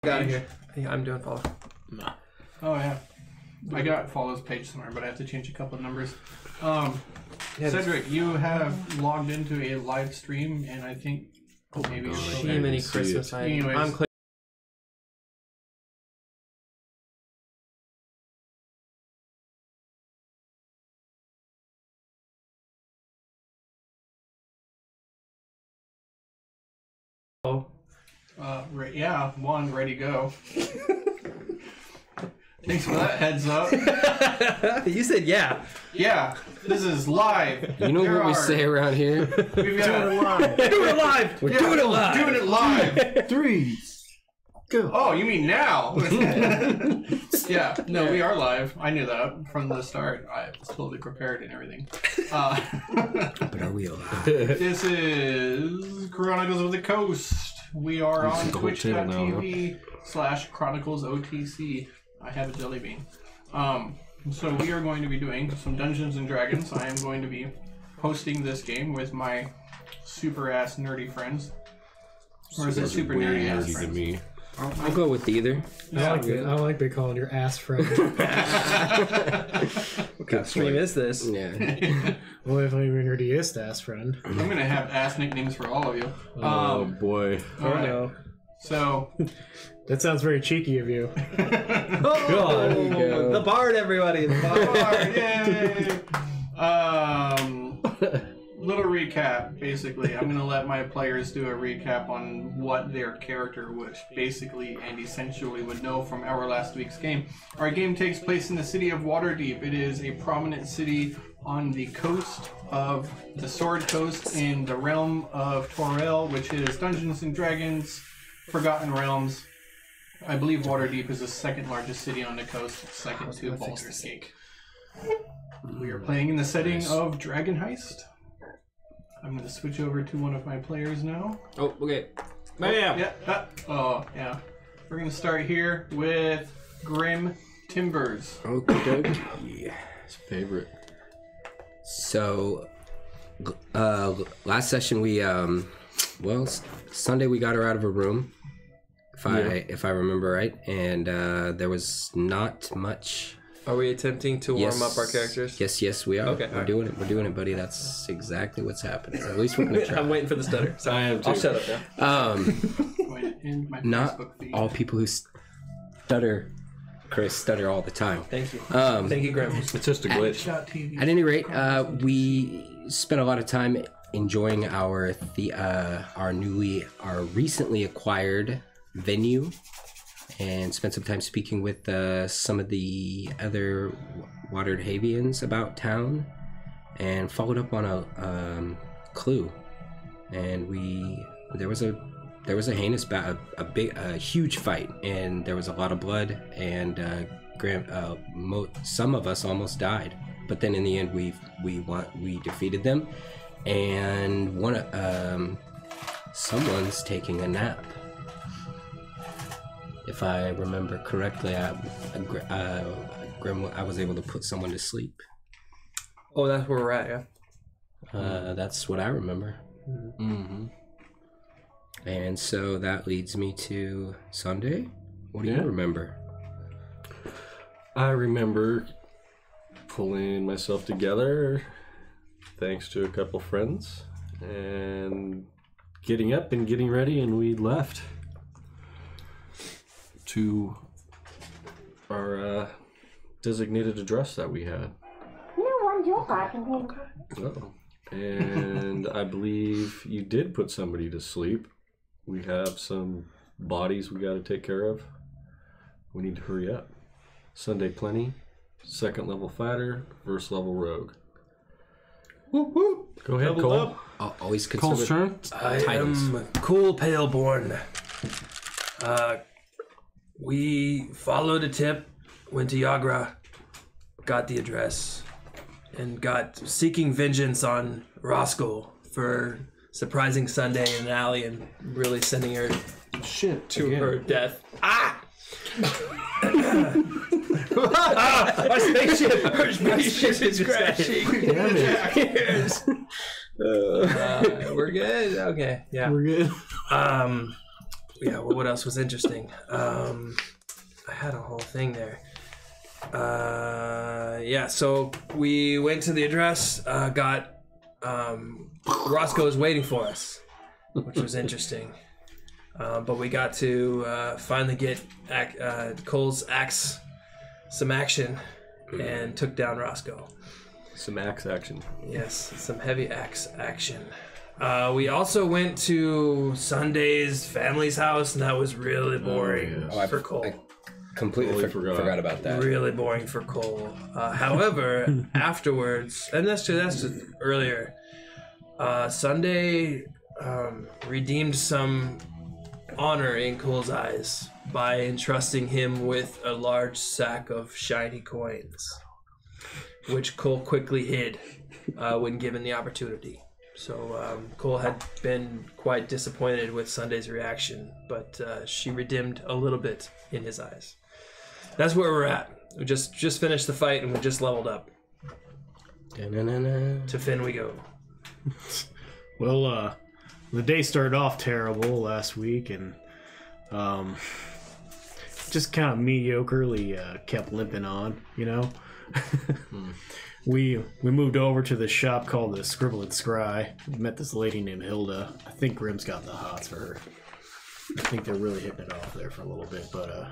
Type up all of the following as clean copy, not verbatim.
Got it here. Yeah, I'm doing follow. No. Oh yeah, I got follows page somewhere, but I have to change a couple of numbers. Cedric, you have logged into a live stream, and I think maybe you're Too many Christmas items. Anyways. I'm clicking. Yeah, one, ready, go. Thanks for that heads up. You said yeah. Yeah, this is live. You know what we say around here? We've got it live. Do it live. We're doing it live. Doing it live. 3, go. Oh, you mean now? Yeah, no, we are live. I knew that from the start. I was totally prepared and everything. But are we alive? This is Chronicles of the Coast. We are on twitch.tv/ChroniclesOTC. I have a jelly bean. So we are going to be doing some Dungeons and Dragons. I am going to be hosting this game with my super ass nerdy friends. Or is it super nerdy ass friends? To me. I'll go with either. I like they calling your ass friend. What kind of stream is this? Yeah. Well, if I'm your nerdiest ass friend. I'm going to have ass nicknames for all of you. Oh boy. All right. No. So... That sounds very cheeky of you. The bard, everybody. The bard. Yay! Little recap, basically. I'm going to let my players do a recap on what their character would basically and essentially would know from our last week's game. Our game takes place in the city of Waterdeep. It is a prominent city on the coast of the Sword Coast in the realm of Torel, which is Dungeons and Dragons, Forgotten Realms. I believe Waterdeep is the second largest city on the coast, second to Baldur's Gate. We are playing in the setting of Dragon Heist. I'm going to switch over to one of my players now. Oh, okay. Bam! Yeah. We're going to start here with Grim Timbers. Okay. Yeah. His favorite. So, last session we, Sunday we got her out of her room. If I remember right, and there was not much. Are we attempting to warm up our characters? Yes, we are. Okay, we're doing it, buddy. That's exactly what's happening. At least we're gonna try. I'm waiting for the stutter. So I am too. I'll shut up now. Not all people who stutter, Chris, stutter all the time. Thank you. Thank you, Grim. It's just a glitch. At any rate, we spent a lot of time enjoying our recently acquired venue, and spent some time speaking with some of the other Waterdeepians about town, and followed up on a clue. And there was a heinous a huge fight, and there was a lot of blood, and some of us almost died. But then in the end, we defeated them, and someone's taking a nap. If I remember correctly, I was able to put someone to sleep. Oh, that's where we're at, yeah? That's what I remember. Mm-hmm. And so that leads me to Sunday. What do you remember? I remember pulling myself together, thanks to a couple friends, and getting up and getting ready, and we left to our designated address that we had. And I believe you did put somebody to sleep. We have some bodies we got to take care of. We need to hurry up. Sunday plenty, second level fighter, first level rogue. Whoop whoop. Go ahead, Cole. Always consider Cole's turn. I am Cool Paleborn. We followed a tip, went to Yagra, got the address, and got seeking vengeance on Roscoe for surprising Sunday in an alley and really sending her to her death. Our spaceship! Our spaceship is crashing. Damn it. We're good? Okay, yeah. We're good. yeah, what else was interesting? I had a whole thing there. Yeah, so we went to the address, got Roscoe was waiting for us, which was interesting. But we got to finally get Cole's axe some action and took down Roscoe. Some axe action. Yes, some heavy axe action. We also went to Sunday's family's house, and that was really boring for Cole. I completely forgot about that. Really boring for Cole. However, afterwards, and that's just earlier, Sunday redeemed some honor in Cole's eyes by entrusting him with a large sack of shiny coins, which Cole quickly hid when given the opportunity. So Cole had been quite disappointed with Sunday's reaction, but she redeemed a little bit in his eyes. That's where we're at. We just finished the fight and we just leveled up. Da-na-na-na. To Finn we go. Well, the day started off terrible last week, and just kind of mediocrely kept limping on, you know. We moved over to the shop called the Scribble and Scry. We met this lady named Hilda. I think Grimm's got the hots for her. I think they're really hitting it off there for a little bit, but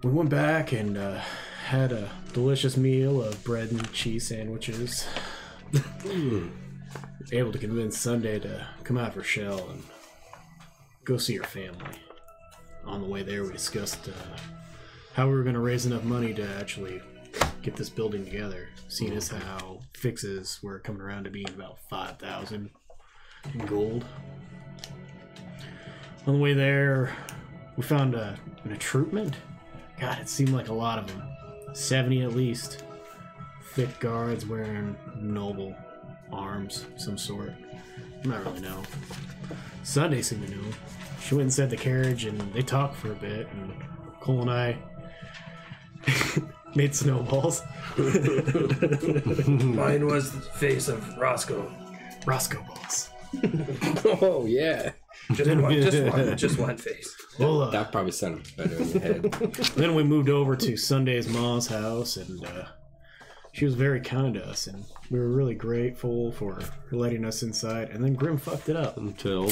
we went back and had a delicious meal of bread and cheese sandwiches. Able to convince Sunday to come out for Shell and go see her family. On the way there, we discussed how we were going to raise enough money to actually get this building together, seeing as how fixes were coming around to being about 5,000 in gold. On the way there, we found an attroupment. God, it seemed like a lot of them. 70 at least. Thick guards wearing noble arms of some sort. I don't really know. Sunday seemed to know. She went and set the carriage, and they talked for a bit, and Cole and I made snowballs. Mine was the face of Roscoe. Roscoe balls. Oh, yeah. Just one face. Well, That probably sounded better in your head. then we moved over to Sunday's mom's house, and she was very kind to us, and we were really grateful for her letting us inside. And then Grimm fucked it up. Until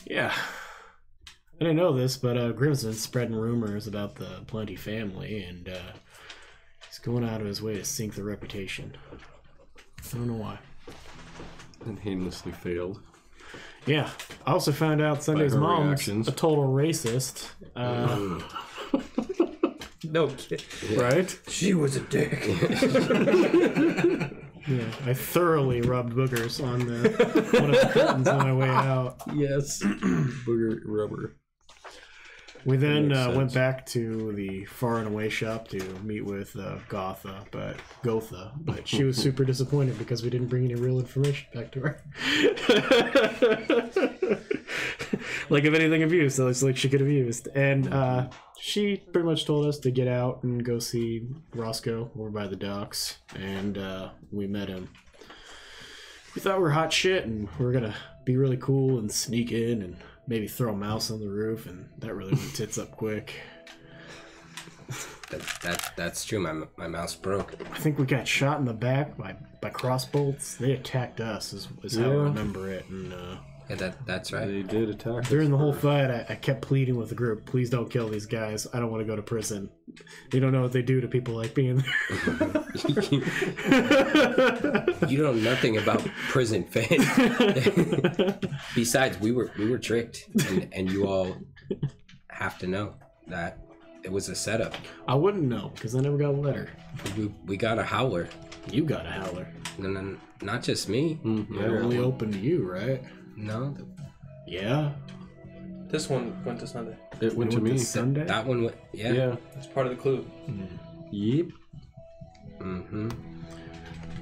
Yeah. I didn't know this, but Grimm's been spreading rumors about the Plenty family, and he's going out of his way to sink the reputation. I don't know why. and heinously failed. Yeah. I also found out Sunday's her mom's reactions. a total racist. No kid. Right? She was a dick. Yeah. I thoroughly rubbed boogers on one of the curtains on my way out. Yes. Booger rubber. We then That makes went sense. back to the far and away shop to meet with Gotha, but she was super disappointed because we didn't bring any real information back to her. Like if anything of use, so it's like she could have used. And she pretty much told us to get out and go see Roscoe over by the docks, and we met him. We thought we were hot shit and we were gonna be really cool and sneak in and maybe throw a mouse on the roof, and that really went tits up quick. That's true. My mouse broke. I think we got shot in the back by crossbolts. They attacked us, is how I Yeah. remember it. And Yeah, that's right. They did attack during us the whole first. fight, I kept pleading with the group, please don't kill these guys. I don't want to go to prison. You don't know what they do to people like me. You know nothing about prison fans. Besides, we were tricked, and you all have to know that it was a setup. I wouldn't know, because I never got a letter. We got a howler. You got a howler. No, not just me. It only opened to you, right? No, Yeah. This one went to Sunday. It went to me. Sunday? that one. Yeah. Yeah. It's part of the clue. Yep. Mm-hmm.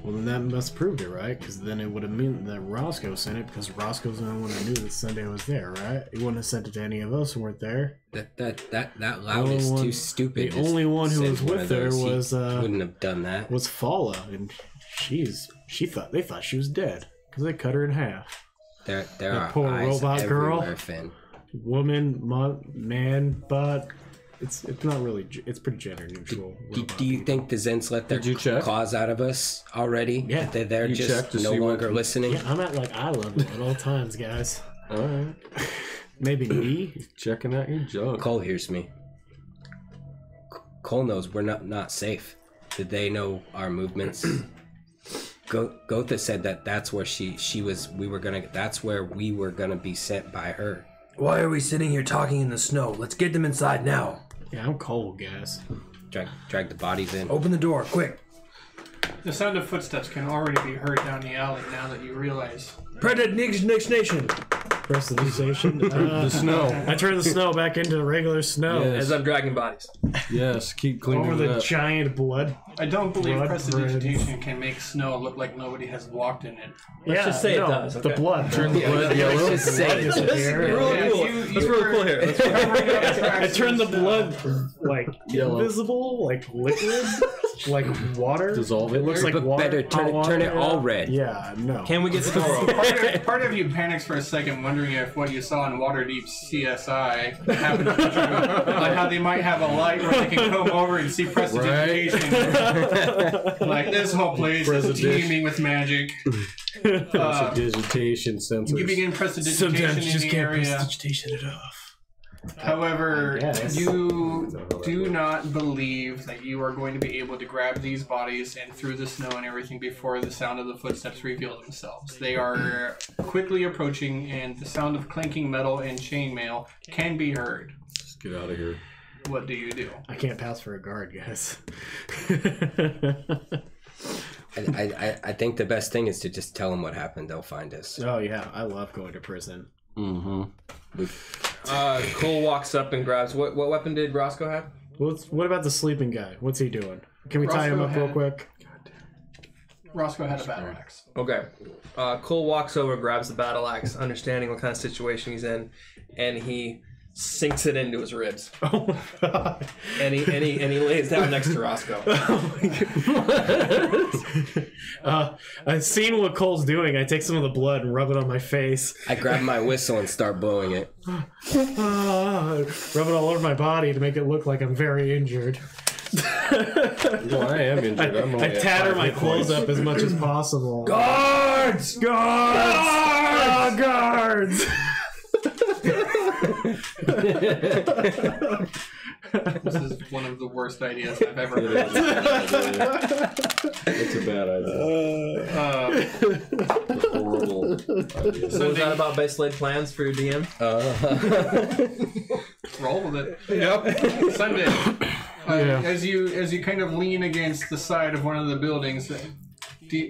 Well, then that must have proved it, right? Because then it would have meant that Roscoe sent it, because Roscoe's the only one that knew that Sunday was there, right? He wouldn't have sent it to any of us who weren't there. That loud is one- too stupid. the only one who Send was one with of her those. He was, wouldn't have done that. Was Fala, and they thought she was dead because they cut her in half. There that are poor eyes robot girl. everywhere, Finn. woman, man, but it's not really. It's pretty gender neutral. Do you think the Zens let their Did you check? claws out of us already? Yeah. They're You checked just to no see what- longer listening? Yeah, I'm at like eye level at all times, guys. All right. Maybe me. Checking out your junk. Cole hears me. Cole knows we're not safe. Did they know our movements? Gotha said that's where that's where we were gonna be sent by her. Why are we sitting here talking in the snow? Let's get them inside now. Yeah, I'm cold, guys. Drag the bodies in. Open the door, quick. The sound of footsteps can already be heard down the alley now that you realize. Nation. Press the station. The snow. I turn the snow back into regular snow. Yes. As I'm dragging bodies. Yes, keep cleaning Over it the up. giant blood. I don't believe Blood prestidigitation can make snow look like nobody has walked in it. Let's just say it does, The okay? blood. Turn the blood yellow. Let's just say it. Disappear. Really cool. That's really cool here. I turn the blood like Yellow. invisible, like liquid, like water. Dissolve it. It looks like But water. better, turn hot it water. all red. Yeah, no. Can we get the door open? Part of you panics for a second, wondering if what you saw in Waterdeep CSI happened to be true. Like how they might have a light where they can come over and see prestidigitation. Like this whole place is Prestidig- teeming with magic. Digitation sensors. You begin prestidigitation in the area. prestidigitation it off. However, I guess. you do not believe that you are going to be able to grab these bodies and through the snow and everything before the sound of the footsteps reveal themselves. They are quickly approaching, and the sound of clanking metal and chainmail can be heard. Let's get out of here. What do you do? I can't pass for a guard, guys. I think the best thing is to just tell them what happened. They'll find us. Oh yeah, I love going to prison. Mm-hmm. Cole walks up and grabs. What weapon did Roscoe have? What about the sleeping guy? What's he doing? Can we tie him Roscoe up real had- quick? Roscoe had a battle axe. Okay. Cole walks over, grabs the battle axe, understanding what kind of situation he's in, and he sinks it into his ribs. Oh my god. And he lays down next to Roscoe. I've seen what Cole's doing. I take some of the blood and rub it on my face. I grab my whistle and start blowing it. Rub it all over my body to make it look like I'm very injured. Well, I am injured. I'm only I at tatter 5 my hit clothes points. up as much as possible. Guards! Guards! Guards! This is one of the worst ideas I've ever It heard. is. It's a bad idea. It's a horrible idea. So was that about base laid plans for your DM? Roll with it. Yep. Sunday. As you kind of lean against the side of one of the buildings,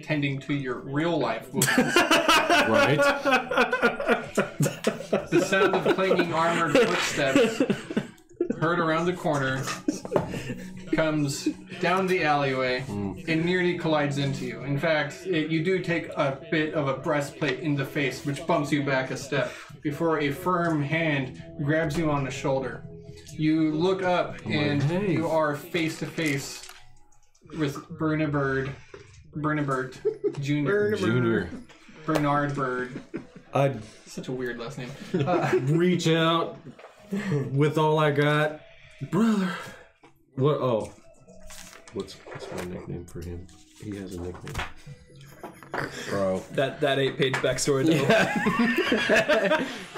tending to your real life movements, Right? the sound of clanging armored footsteps heard around the corner comes down the alleyway and nearly collides into you. In fact, you do take a bit of a breastplate in the face, which bumps you back a step before a firm hand grabs you on the shoulder. You look up and you are face to face with Bernard Jr. Junior. Bernard Bird. I'd Such a weird last name. reach out with all I got. Brother. What? Oh. What's my nickname for him? He has a nickname. Bro. That 8-page backstory. Though.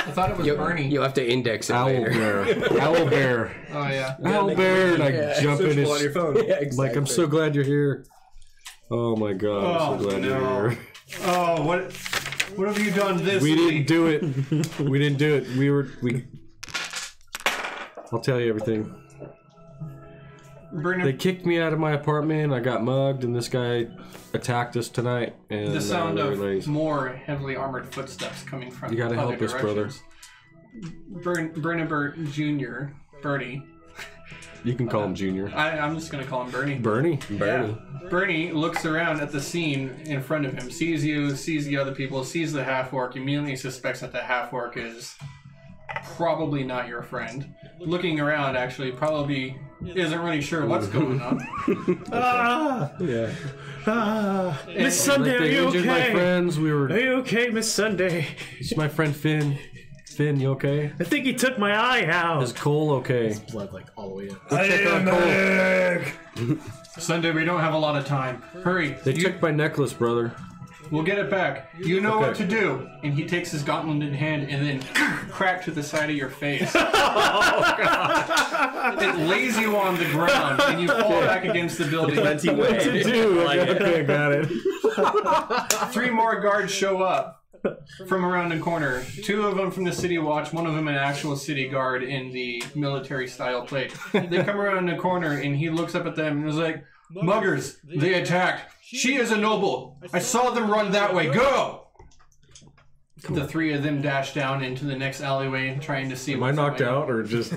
I thought it was Bernie. You'll have to index it Owl later. bear. Owl bear. Oh yeah. Owl bear. And I jump in Searchable on your his. phone. Yeah, exactly. Like, I'm so glad you're here. Oh my god, I'm so Oh, glad no. you're here. Oh, what have you done this We week? didn't do it. We didn't do it. We. I'll tell you everything. They kicked me out of my apartment. I got mugged, and this guy attacked us tonight. And The sound we were of late. more heavily armored footsteps coming from You gotta other help us, brother. directions. Bernabert Jr. Bernie. You can call him Junior. I'm just gonna call him Bernie. Bernie. Bernie. Yeah. Bernie looks around at the scene in front of him, sees you, sees the other people, sees the half-orc, immediately suspects that the half-orc is probably not your friend. Looking around, actually, probably isn't really sure what's going on. Yeah. Miss Sunday, Like are they you injured my okay? friends. We Are were. you okay, Miss Sunday? It's my friend Finn. Finn, you okay? I think he took my eye out. Is Cole okay? Blood like all the way up. Check on Cole. Sunday, we don't have a lot of time. Hurry. They took my necklace, brother. We'll get it back. You know what to do. And he takes his gauntlet in hand and then crack to the side of your face. Oh, God. It lays you on the ground and you fall back against the building. Plenty way. Okay, got it. 3 more guards show up from around the corner. 2 of them from the city watch, 1 of them an actual city guard in the military style plate. They come around the corner and he looks up at them and is like, "Muggers, they attacked. She is a noble. I saw them run that way. Go!" Cool. The 3 of them dash down into the next alleyway trying to see Am I knocked out or just...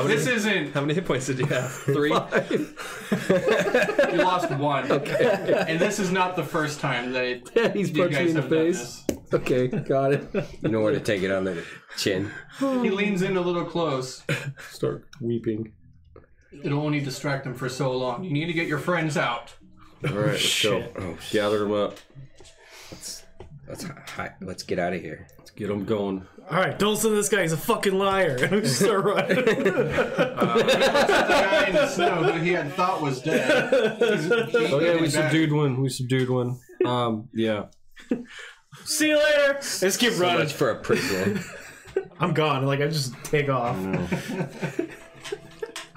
This isn't... How many hit points did you have? 3? You lost 1. Okay. And this is not the first time that He's you punching guys in the have done face. this. Okay, got it. You know where to take it on the chin. He leans in a little close. Start weeping. It'll only distract them for so long. You need to get your friends out. All right, let's go. Oh, Gather them up. let's get out of here. Let's get them going. All right, don't listen to this guy. He's a fucking liar. I'm just start running. The guy in the snow who he had thought was dead. Oh yeah, we subdued one. We subdued one. Yeah. See you later. Let's keep So running. much for a prisoner. I'm gone. Like I just take off.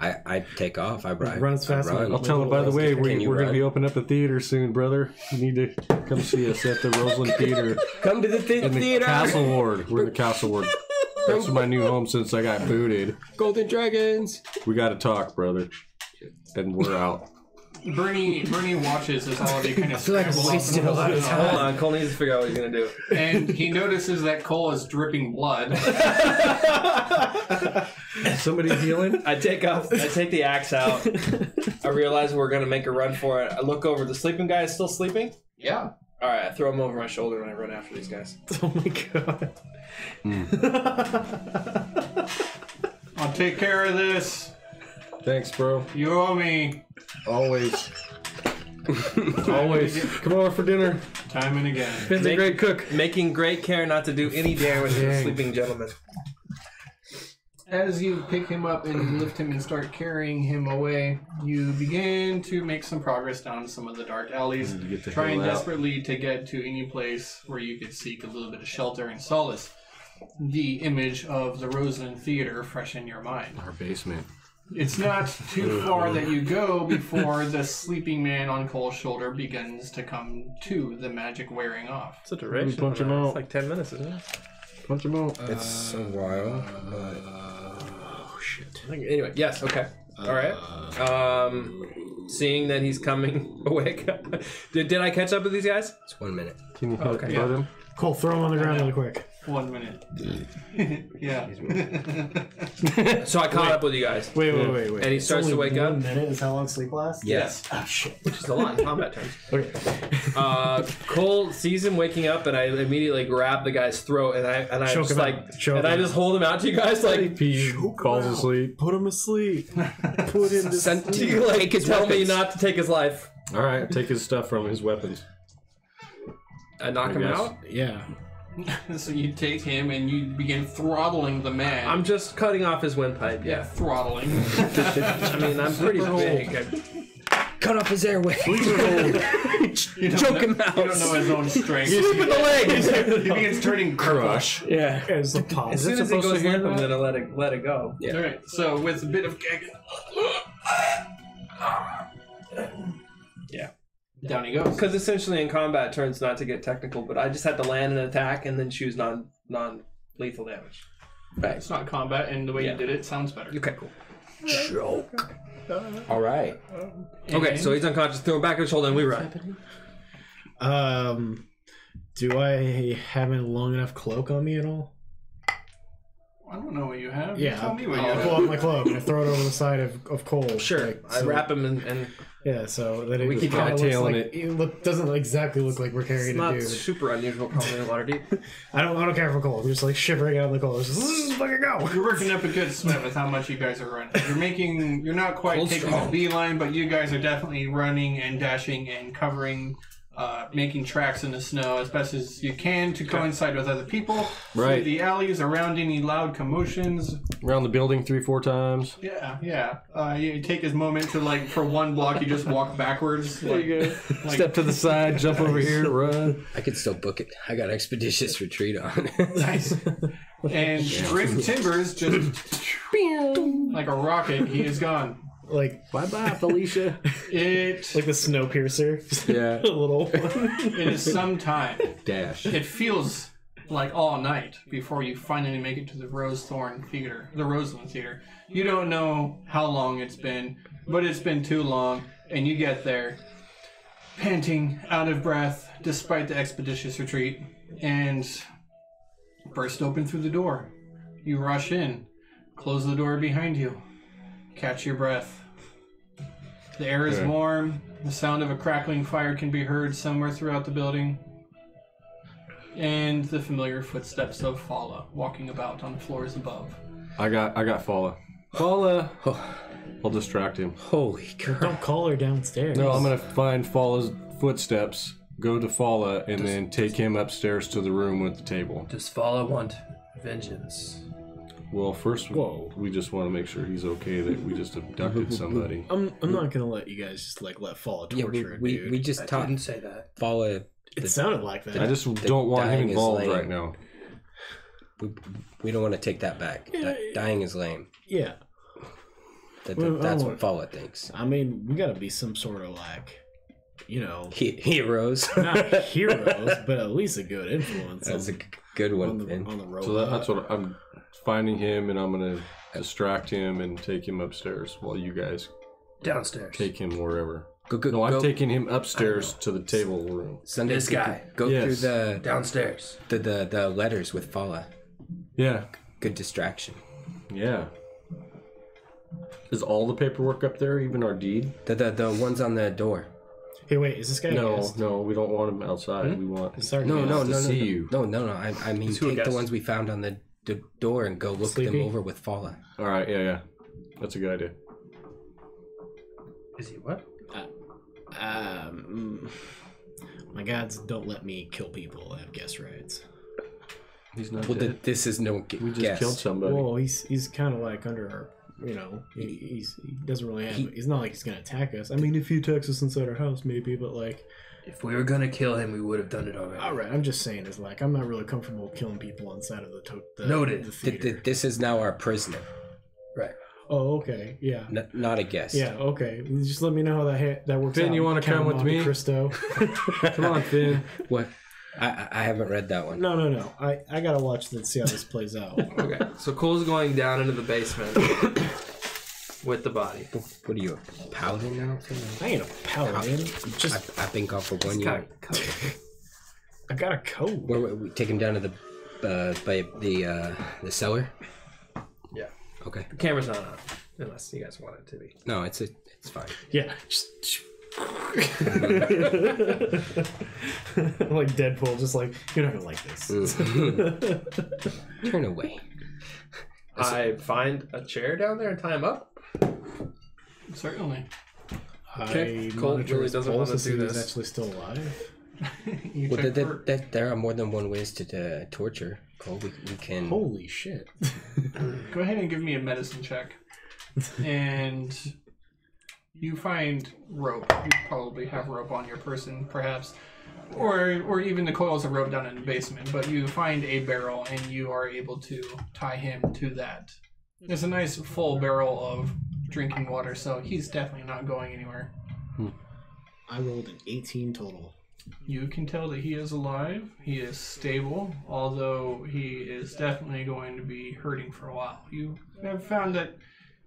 I take off. I Run as fast as run. I'll tell him, by the way, Can we're you going to run? be opening up a theater soon, brother. You need to come see us at the Roseland Theater Come to the in the theater. Castle Ward. We're in the Castle Ward. That's my new home since I got booted. Golden Dragons. We got to talk, brother. And we're out. Bernie watches as all of you kind of feel like I'm scramble wasting a lot of time. Hold on, Cole needs to figure out what he's gonna do. and he notices that Cole is dripping blood. Somebody healing? I take the axe out. I realize we're gonna make a run for it. I look over. The sleeping guy is still sleeping? Yeah. Alright, I throw him over my shoulder and I run after these guys. Oh my god. I'll take care of this. Thanks, bro. You owe me. Always. Always. Come over for dinner. Time and again. Finn's a great cook. Making great care not to do any damage to the sleeping gentleman. As you pick him up and lift him and start carrying him away, you begin to make some progress down some of the dark alleys, get the trying hell out. desperately to get to any place where you could seek a little bit of shelter and solace. The image of the Roseland Theater fresh in your mind. Our basement. It's not too far that you go before the sleeping man on Cole's shoulder begins to come to, the magic wearing off. It's a duration. Punch him out. It's like 10 minutes, isn't it? Punch him out. It's a while. Oh, shit. Anyway, yes, okay. Alright. Seeing that he's coming awake. Did I catch up with these guys? It's 1 minute. Can you okay. hurt him? Cole, throw him on the ground really quick. 1 minute. Yeah. So I caught up with you guys. Wait. And he It's starts to only wake up. 1 minute is how long sleep lasts? Yes. Oh shit. Which is a lot in combat terms. Okay. Cole sees him waking up, and I immediately grab the guy's throat, and I Choke just him like, out. Choke and I him just hold him out to you guys, like, He falls asleep. Put him asleep. Put him to Sent sleep. to take his tell me weapons. not to take his life. All right, take his stuff from his weapons. I knock him guess. out. Yeah. So you take him and you begin throttling the man. I'm just cutting off his windpipe. yeah, Yeah. throttling. I mean, I'm pretty big. Cut off his airway. Choke him out. You don't know his own strength. Sleep in the leg. He begins turning crush. Yeah. It's a As pause. soon as it supposed to goes hear limp, I'm that? gonna let it go. Yeah. All right. So with a bit of gagging, Yeah. down he goes. Because essentially in combat it turns not to get technical, but I just had to land an attack and then choose non-lethal damage. It's not combat, and the way Yeah. you did it sounds better. Okay, cool. Choke. All right. Okay, so he's unconscious. Throw him back on his shoulder and we run. Do I have a long enough cloak on me at all? I don't know what you have. Yeah. Tell me what you I'll have. pull out my cloak and I throw it over the side of Cole. Sure. Like, I so- wrap him and Yeah, so that it We keep kinda looks hightailing like, it doesn't exactly look like we're it's carrying a not dude. super unusual probably in Waterdeep. I don't care for Cole. I'm just like shivering out in the cold. It's just, let's fucking go. You're working up a good sweat with how much you guys are running. You're not quite Cold taking strong. a beeline, but you guys are definitely running and dashing and covering making tracks in the snow as best as you can to coincide with other people. Right. Through the alleys, around any loud commotions. Around the building 3-4 times. Yeah. You take his moment to, like, for one block, you just walk backwards. There you go. Step to the side, jump over here, run. I could still book it. I got Expeditious Retreat on. Nice. And Grim Timbers just like a rocket, he is gone. Like, Bye-bye, Felicia. It like the Snowpiercer. Yeah. A little. it is some time. Dash. It feels like all night before you finally make it to the Roseland Theater. You don't know how long it's been, but it's been too long, and you get there, panting, out of breath, despite the expeditious retreat, and burst open through the door. You rush in, close the door behind you, catch your breath. The air is warm, the sound of a crackling fire can be heard somewhere throughout the building, and the familiar footsteps of Fala walking about on the floors above. I got Fala. Fala! I'll distract him. Holy crap. Don't call her downstairs. No, I'm going to find Fala's footsteps, go to Fala, and then take him upstairs to the room with the table. Does Fala want vengeance? Well, first, we just want to make sure he's okay that we just abducted somebody. I'm not gonna let you guys just like let Fall torture a dude. we just I didn't taught say that. Fala. It sounded like that. I just don't want him dying is involved lame. right now. We don't want to take that back. Dying is lame. Yeah. That's what Fala thinks. I mean, we gotta be some sort of like, you know, Heroes. not heroes, but at least a good influence. That's a good one, Finn. on the road. So that's what I'm finding him, and I'm going to distract him and take him upstairs while you guys Downstairs. take him wherever. Go, I'm go. taking him upstairs to the table room. Sunday, This guy. Go Yes. through the Downstairs. the letters with Fala. Yeah. Good distraction. Yeah. Is all the paperwork up there, even our deed? The ones on the door. Hey, wait, is this guy? a guest? No, we don't want him outside. We want Is our No, guest? no, to no, see no, you. no. I mean, who a take the guest? ones we found on the door and go look Sleepy? them over with Fala. All right, yeah. That's a good idea. Is he what? My gods don't let me kill people. I have guest rights. He's not Well, dead. this is no We just guess. killed somebody. Well, he's kind of like under our, you know, he doesn't really have. He's not like he's gonna attack us. I mean, if he attacks us inside our house, maybe, but like, If we were gonna kill him, we would have done it already. all right. I'm just saying, is like, I'm not really comfortable killing people inside of the Noted. The theater. This is now our prisoner, Right. Oh, okay, yeah. not a guest. Yeah, okay. Just let me know how that works out. Finn, you wanna Count come with Monte me? Cristo. Come on, Finn. What? I haven't read that one. No. I gotta watch this, see how this plays out. Okay. So Cole's going down into the basement with the body. What are you, a paladin now? I ain't a paladin. I've been gone for 1 year. I got a code. Where we take him down to the cellar? Yeah. Okay. The camera's not on, unless you guys want it to be. No, it's fine. Yeah. Like Deadpool, just like, you're not gonna like this. Turn away. I find a chair down there and tie him up. Certainly. Okay, I Cole monitor really his doesn't pulse wanna to see do if he's this. actually still alive. You Well, check for- there are more than one ways to torture. Cole, we can. Holy shit. Go ahead and give me a medicine check. And you find rope. You probably have rope on your person, perhaps. Or even the coils of rope down in the basement. But you find a barrel and you are able to tie him to that. There's a nice full barrel of drinking water, so he's definitely not going anywhere. I rolled an 18 total. You can tell that he is alive. He is stable, although he is definitely going to be hurting for a while. You have found that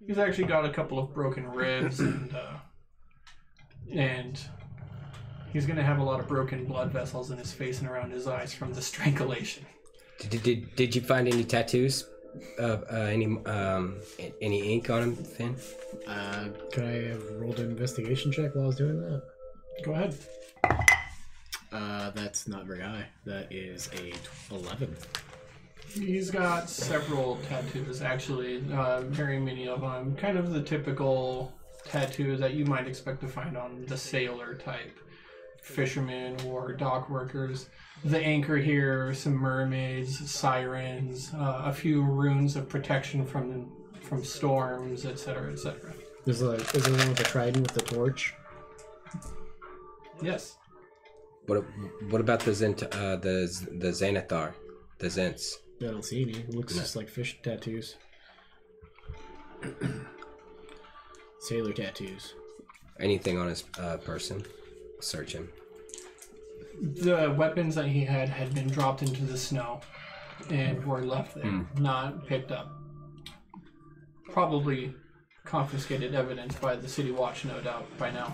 he's actually got a couple of broken ribs, and he's going to have a lot of broken blood vessels in his face and around his eyes from the strangulation. Did you find any tattoos? Any ink on him, Finn? Could I have rolled an investigation check while I was doing that? Go ahead. That's not very high. That is a 11. He's got several tattoos, actually, very many of them. Kind of the typical tattoo that you might expect to find on the sailor type. fishermen or dock workers. The anchor here, some mermaids, sirens, a few runes of protection from storms, etc., etc. Is there one with the trident with the torch? Yes. What about the Xanathar? The Zents? I don't see any. It looks just like fish tattoos. Sailor tattoos. Anything on his person? Search him. The weapons that he had been dropped into the snow and were left there, not picked up. Probably confiscated evidence by the City Watch, no doubt, by now.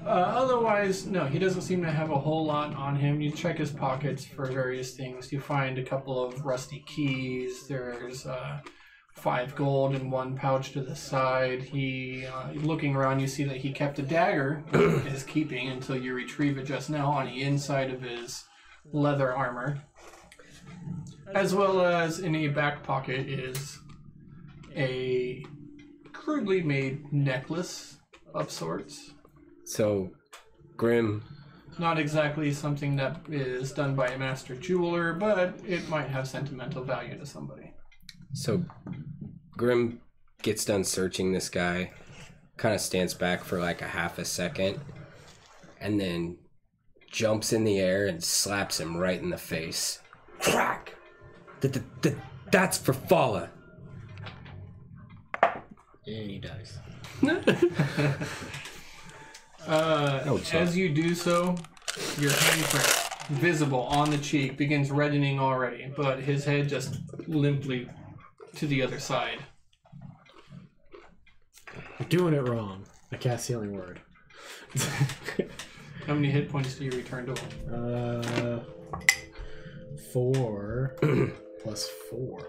Otherwise, no, he doesn't seem to have a whole lot on him. You check his pockets for various things. You find a couple of rusty keys. There's 5 gold in one pouch to the side. Looking around, you see that he kept a dagger, his keeping until you retrieve it just now, on the inside of his leather armor. As well as in a back pocket is a crudely made necklace of sorts. So, Grim... Not exactly something that is done by a master jeweler, but it might have sentimental value to somebody. So, Grim gets done searching this guy, kind of stands back for like a half a second, and then jumps in the air and slaps him right in the face. Crack! That's for Fala! And he dies. As you do so, your handprint, visible on the cheek, begins reddening already, but his head just limply to the other side. You're doing it wrong. I cast Healing Word. How many hit points do you return to him? 4 plus 4.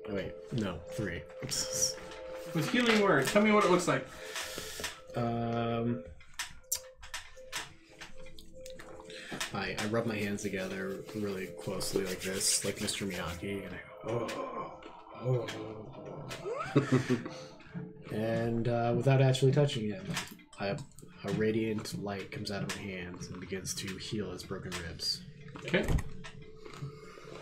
Oh, wait, no, 3. With Healing Word, tell me what it looks like. I rub my hands together really closely like this, like Mr. Miyagi, and I go, oh. And without actually touching him, a radiant light comes out of my hands and begins to heal his broken ribs. Okay.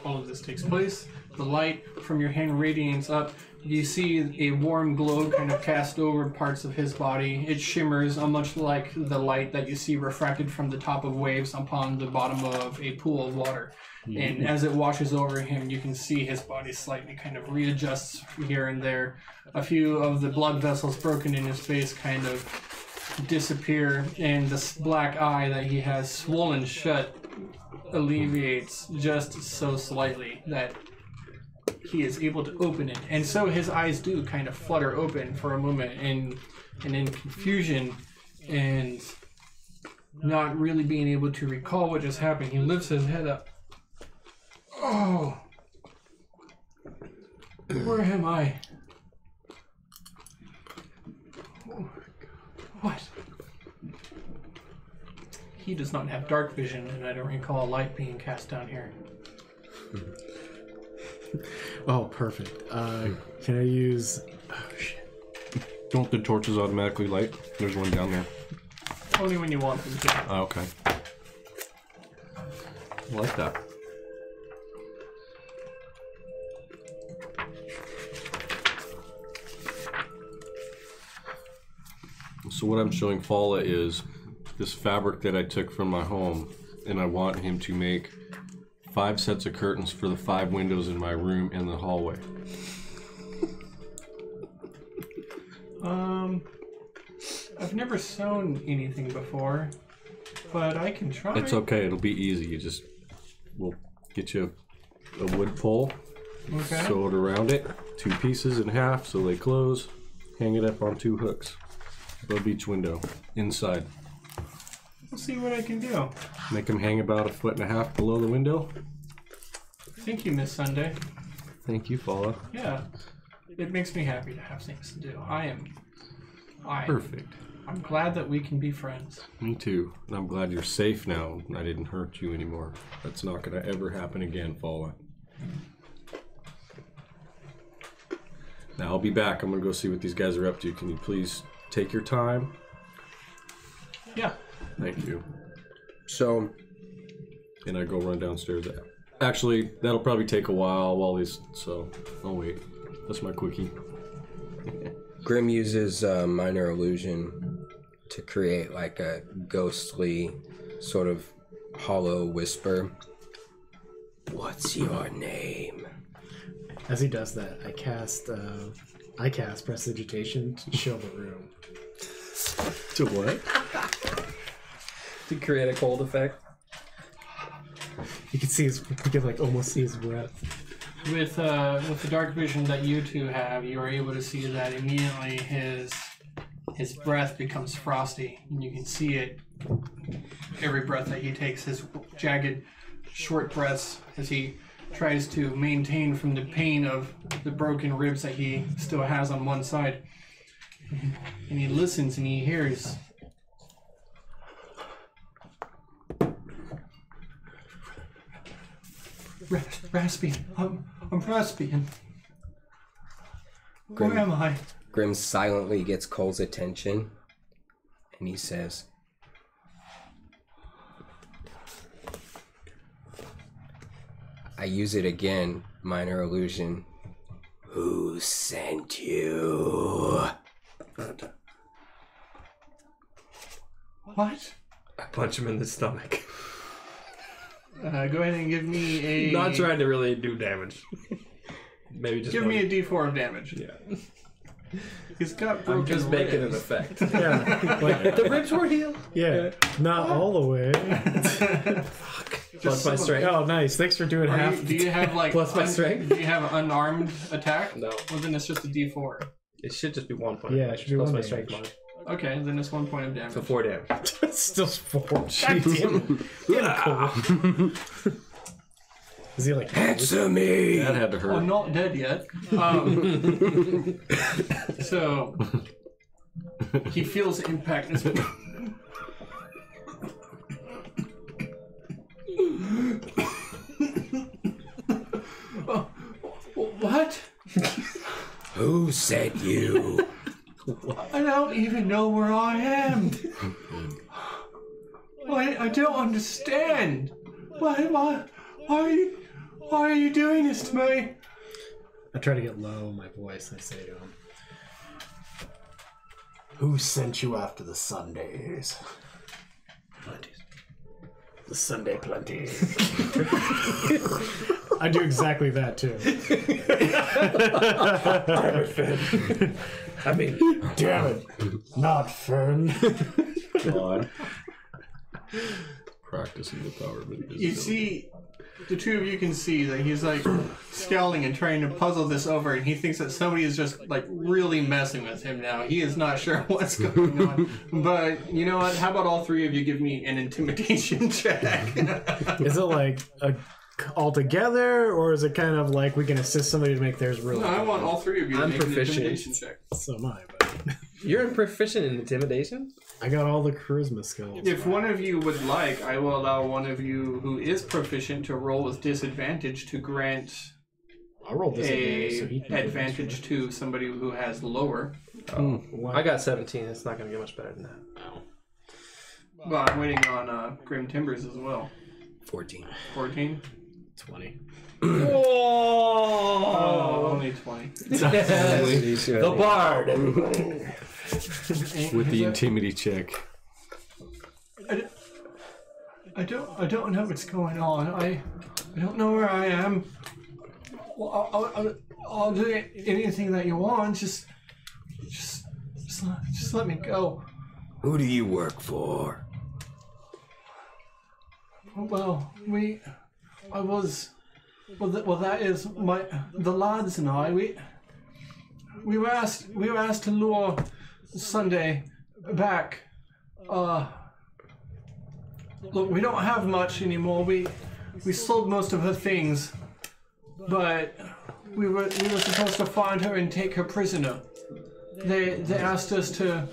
All of this takes place. The light from your hand radiates up. You see a warm glow kind of cast over parts of his body. It shimmers much like the light that you see refracted from the top of waves upon the bottom of a pool of water. Mm-hmm. And as it washes over him, you can see his body slightly kind of readjusts here and there. A few of the blood vessels broken in his face kind of disappear, and this black eye that he has swollen shut alleviates just so slightly that he is able to open it. And so his eyes do kind of flutter open for a moment, and in confusion and not really being able to recall what just happened, he lifts his head up. Oh, where am I? What? He does not have dark vision, and I don't recall a light being cast down here. Oh, perfect. Can I use... Oh, shit. Don't the torches automatically light? There's one down there. Only when you want them to. Oh, okay. I like that. So what I'm showing Fala is this fabric that I took from my home, and I want him to make 5 sets of curtains for the 5 windows in my room and the hallway. I've never sewn anything before, but I can try. It's okay, it'll be easy. We'll get you a wood pole, Okay. sew it around it, 2 pieces in half so they close, hang it up on 2 hooks above each window, inside. We'll see what I can do. Make them hang about 1.5 feet below the window. Thank you, Miss Sunday. Thank you, Fala. Yeah, it makes me happy to have things to do. Perfect. I'm glad that we can be friends. Me too. And I'm glad you're safe now and I didn't hurt you anymore. That's not going to ever happen again, Fala. Now I'll be back. I'm going to go see what these guys are up to. Can you please take your time? Yeah. Thank you. So, And I go run downstairs. Actually, that'll probably take a while while these. So I'll wait. That's my quickie. Grim uses minor illusion to create like a ghostly sort of hollow whisper. What's your name? As he does that, I cast prestidigitation to chill the room. To what? To create a cold effect. You can see you can like almost see his breath. With the dark vision that you two have, you are able to see that immediately his breath becomes frosty, and you can see it every breath that he takes. His jagged, short breaths as he tries to maintain from the pain of the broken ribs that he still has on one side. And he listens and he hears. Raspian. I'm Raspian. Where am I? Grim silently gets Cole's attention, and he says, I use it again, minor illusion. Who sent you? What? I punch him in the stomach. Go ahead and give me a... Not trying to really do damage. Maybe just Give one. me a d4 of damage. Yeah. He's got broken I'm just making an ribs. effect. Yeah, like, The ribs were healed. yeah, not all the way. Plus my strength. Oh, nice. Thanks for doing half. Do you have like... Plus my strength? Do you have an unarmed attack? No. Well, then it's just a d4. It should just be 1 point. Yeah, it should be plus one my damage. strength mod. Okay, then it's 1 point of damage. So 4 damage. It's still 4. God damn it. Is he like... Answer me! That had to hurt. I'm not dead yet. So he feels the impact. What? Who sent you? I don't even know where I am. I don't understand. Why are you doing this to me? I try to get low in my voice. I say to him, "Who sent you after the Sundays?" The Sunday plenty. I do exactly that too. Damn it, Finn. I mean, Damn it, not Fern. God. Practicing the power of invisibility. You see, the two of you can see that he's like scowling and trying to puzzle this over, and he thinks that somebody is just like really messing with him now. He is not sure what's going on. But you know what? How about all three of you give me an intimidation check? Is it like all together, or is it kind of like we can assist somebody to make theirs really? No, I want all three of you to I'm make an proficient. intimidation check. So am I, but you're proficient in intimidation? I got all the charisma skills. If one of you would like, I will allow one of you who is proficient to roll with disadvantage to grant I rolled disadvantage, so he a can do advantage to somebody who has lower. I got 17. It's not going to get much better than that. Well, I'm waiting on Grim Timbers as well. 14. 14? 20. Oh, only 20. The bard. With the intimidity check. I don't know what's going on. I don't know where I am. Well, I'll do anything that you want. Just let me go. Who do you work for? Well, that is the lads and I. We were asked to lure Sunday back. Look, we don't have much anymore. We sold most of her things, but we were supposed to find her and take her prisoner. They asked us to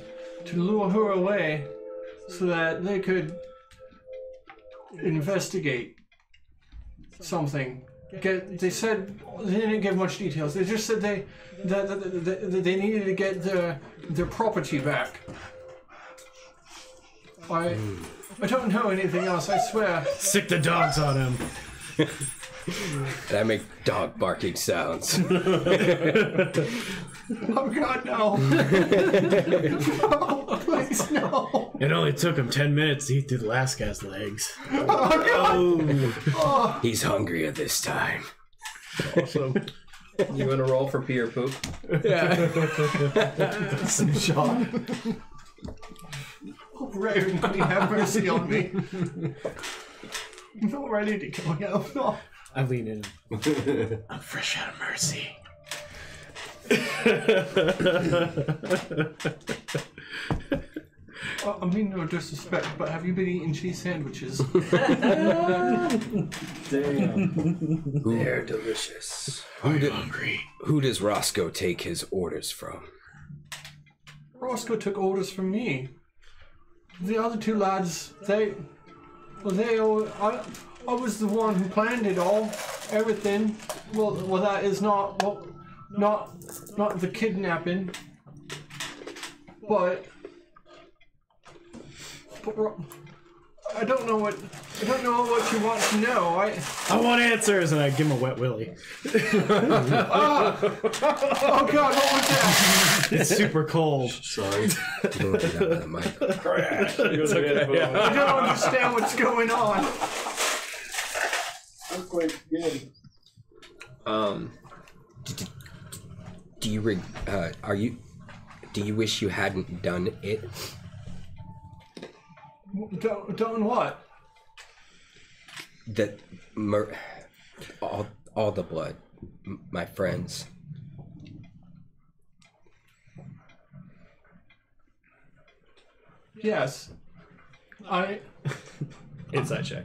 lure her away so that they could investigate something. They said they didn't give much details. They just said that they needed to get their property back. I don't know anything else, I swear. Sick the dogs on him. And I make dog barking sounds. Oh God, no. No, please, no. It only took him 10 minutes to eat through the last guy's legs. He's hungrier this time. Also, you want to roll for pee or poop? Sean. Oh, Raven, can you have mercy on me? I'm not ready to go now. No. I lean in. I'm fresh out of mercy. I mean no disrespect, but have you been eating cheese sandwiches? Damn. They're delicious. I'm hungry. Who does Roscoe take his orders from? Roscoe took orders from me. The other two lads, I was the one who planned it all, everything. Well, that is not the kidnapping, but I don't know what you want to know. I want answers, and I give him a wet willy. oh God, what was that? It's super cold. Sorry. I don't understand what's going on. Do you wish you hadn't done it? Done what? All the blood, my friends. Yes. Inside check.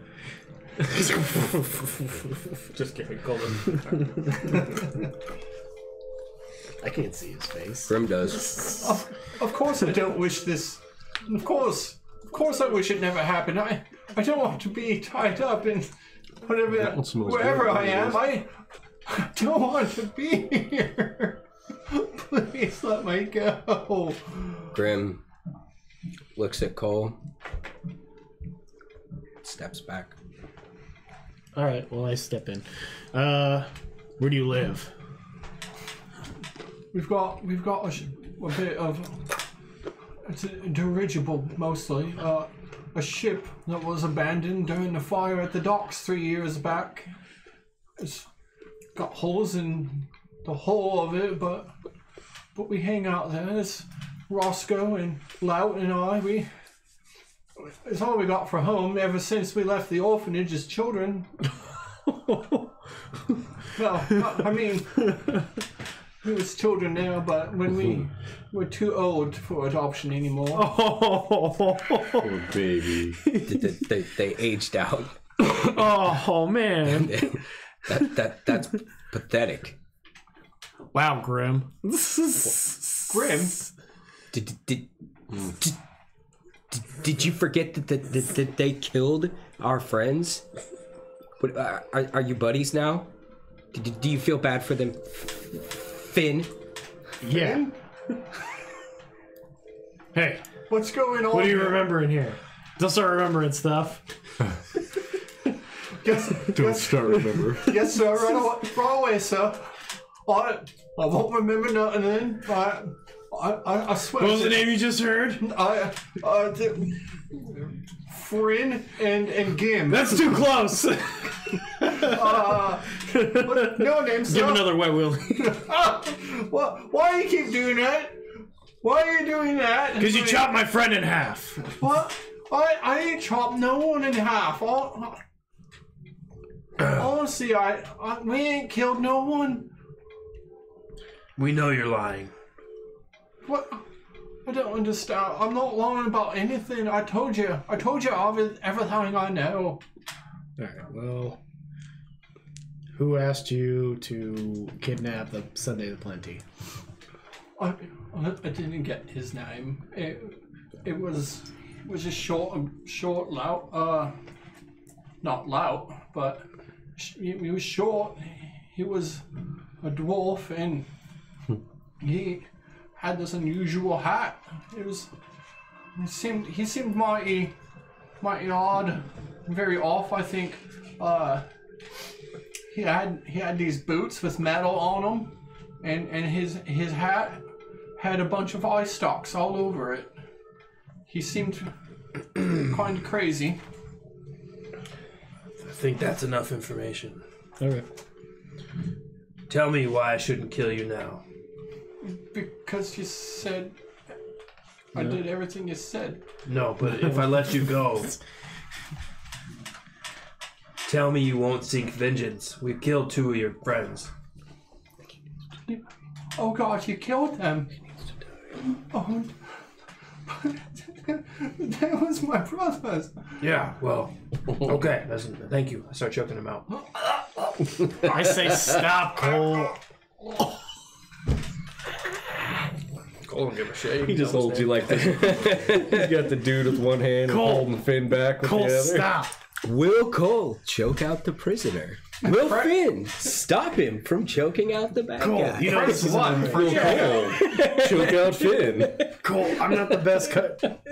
Just kidding, Colin. I can't see his face. Grim does. Of course I don't wish this. Of course I wish it never happened. I don't want to be tied up in whatever, wherever I am. I don't want to be here. Please let me go. Grim looks at Cole, steps back. All right, well, I step in. Where do you live? We've got a bit of it's a dirigible mostly. A ship that was abandoned during the fire at the docks 3 years back. It's got holes in the hull of it, but we hang out there. It's Roscoe and Lout and I. It's all we got for home ever since we left the orphanage as children. Well, I mean, we was children now, but when we were too old for adoption anymore. Poor baby. They aged out. Oh man, That's pathetic. wow, Grim. Grim? Did you forget that they killed our friends? What, are you buddies now? Do you feel bad for them, Finn? Yeah. Hey, What's going on? what do you remember in here? Don't start remembering stuff. Don't start, remember. Yes, sir. Right away, sir. I won't remember nothing then. I swear. What was the name you just heard? Frin and Gim. That's too close. No name, sir. Give another wet willy. Why do you keep doing that? Why are you doing that? Because you chopped my friend in half. What? I ain't chopped no one in half. Honestly, we ain't killed no one. We know you're lying. What? I don't understand. I'm not lying about anything. I told you everything I know. Alright, well, who asked you to kidnap the Sunday the Plenty? I didn't get his name. It was a short lout. Not lout, but he was short. He was a dwarf, and he had this unusual hat. He seemed mighty mighty odd, very off. I think he had these boots with metal on them, and his hat had a bunch of eye stalks all over it. He seemed kind of crazy. I think that's enough information. Okay. Tell me why I shouldn't kill you now. Because you said I did everything you said. No, but if I let you go, tell me you won't seek vengeance. We killed 2 of your friends. Oh God, you killed them. Oh, that was my brothers. Yeah, well, okay. Thank you. I start choking him out. I say stop, Cole. Cole don't give a shit. He just holds you like this. He's got the dude with one hand and holding Finn back with Cole, the other. stop. Will Cole choke out the prisoner? Will Finn stop him from choking out the bad Cole, guy? you know this is Will Cole choke out Finn. Cole, I'm not the best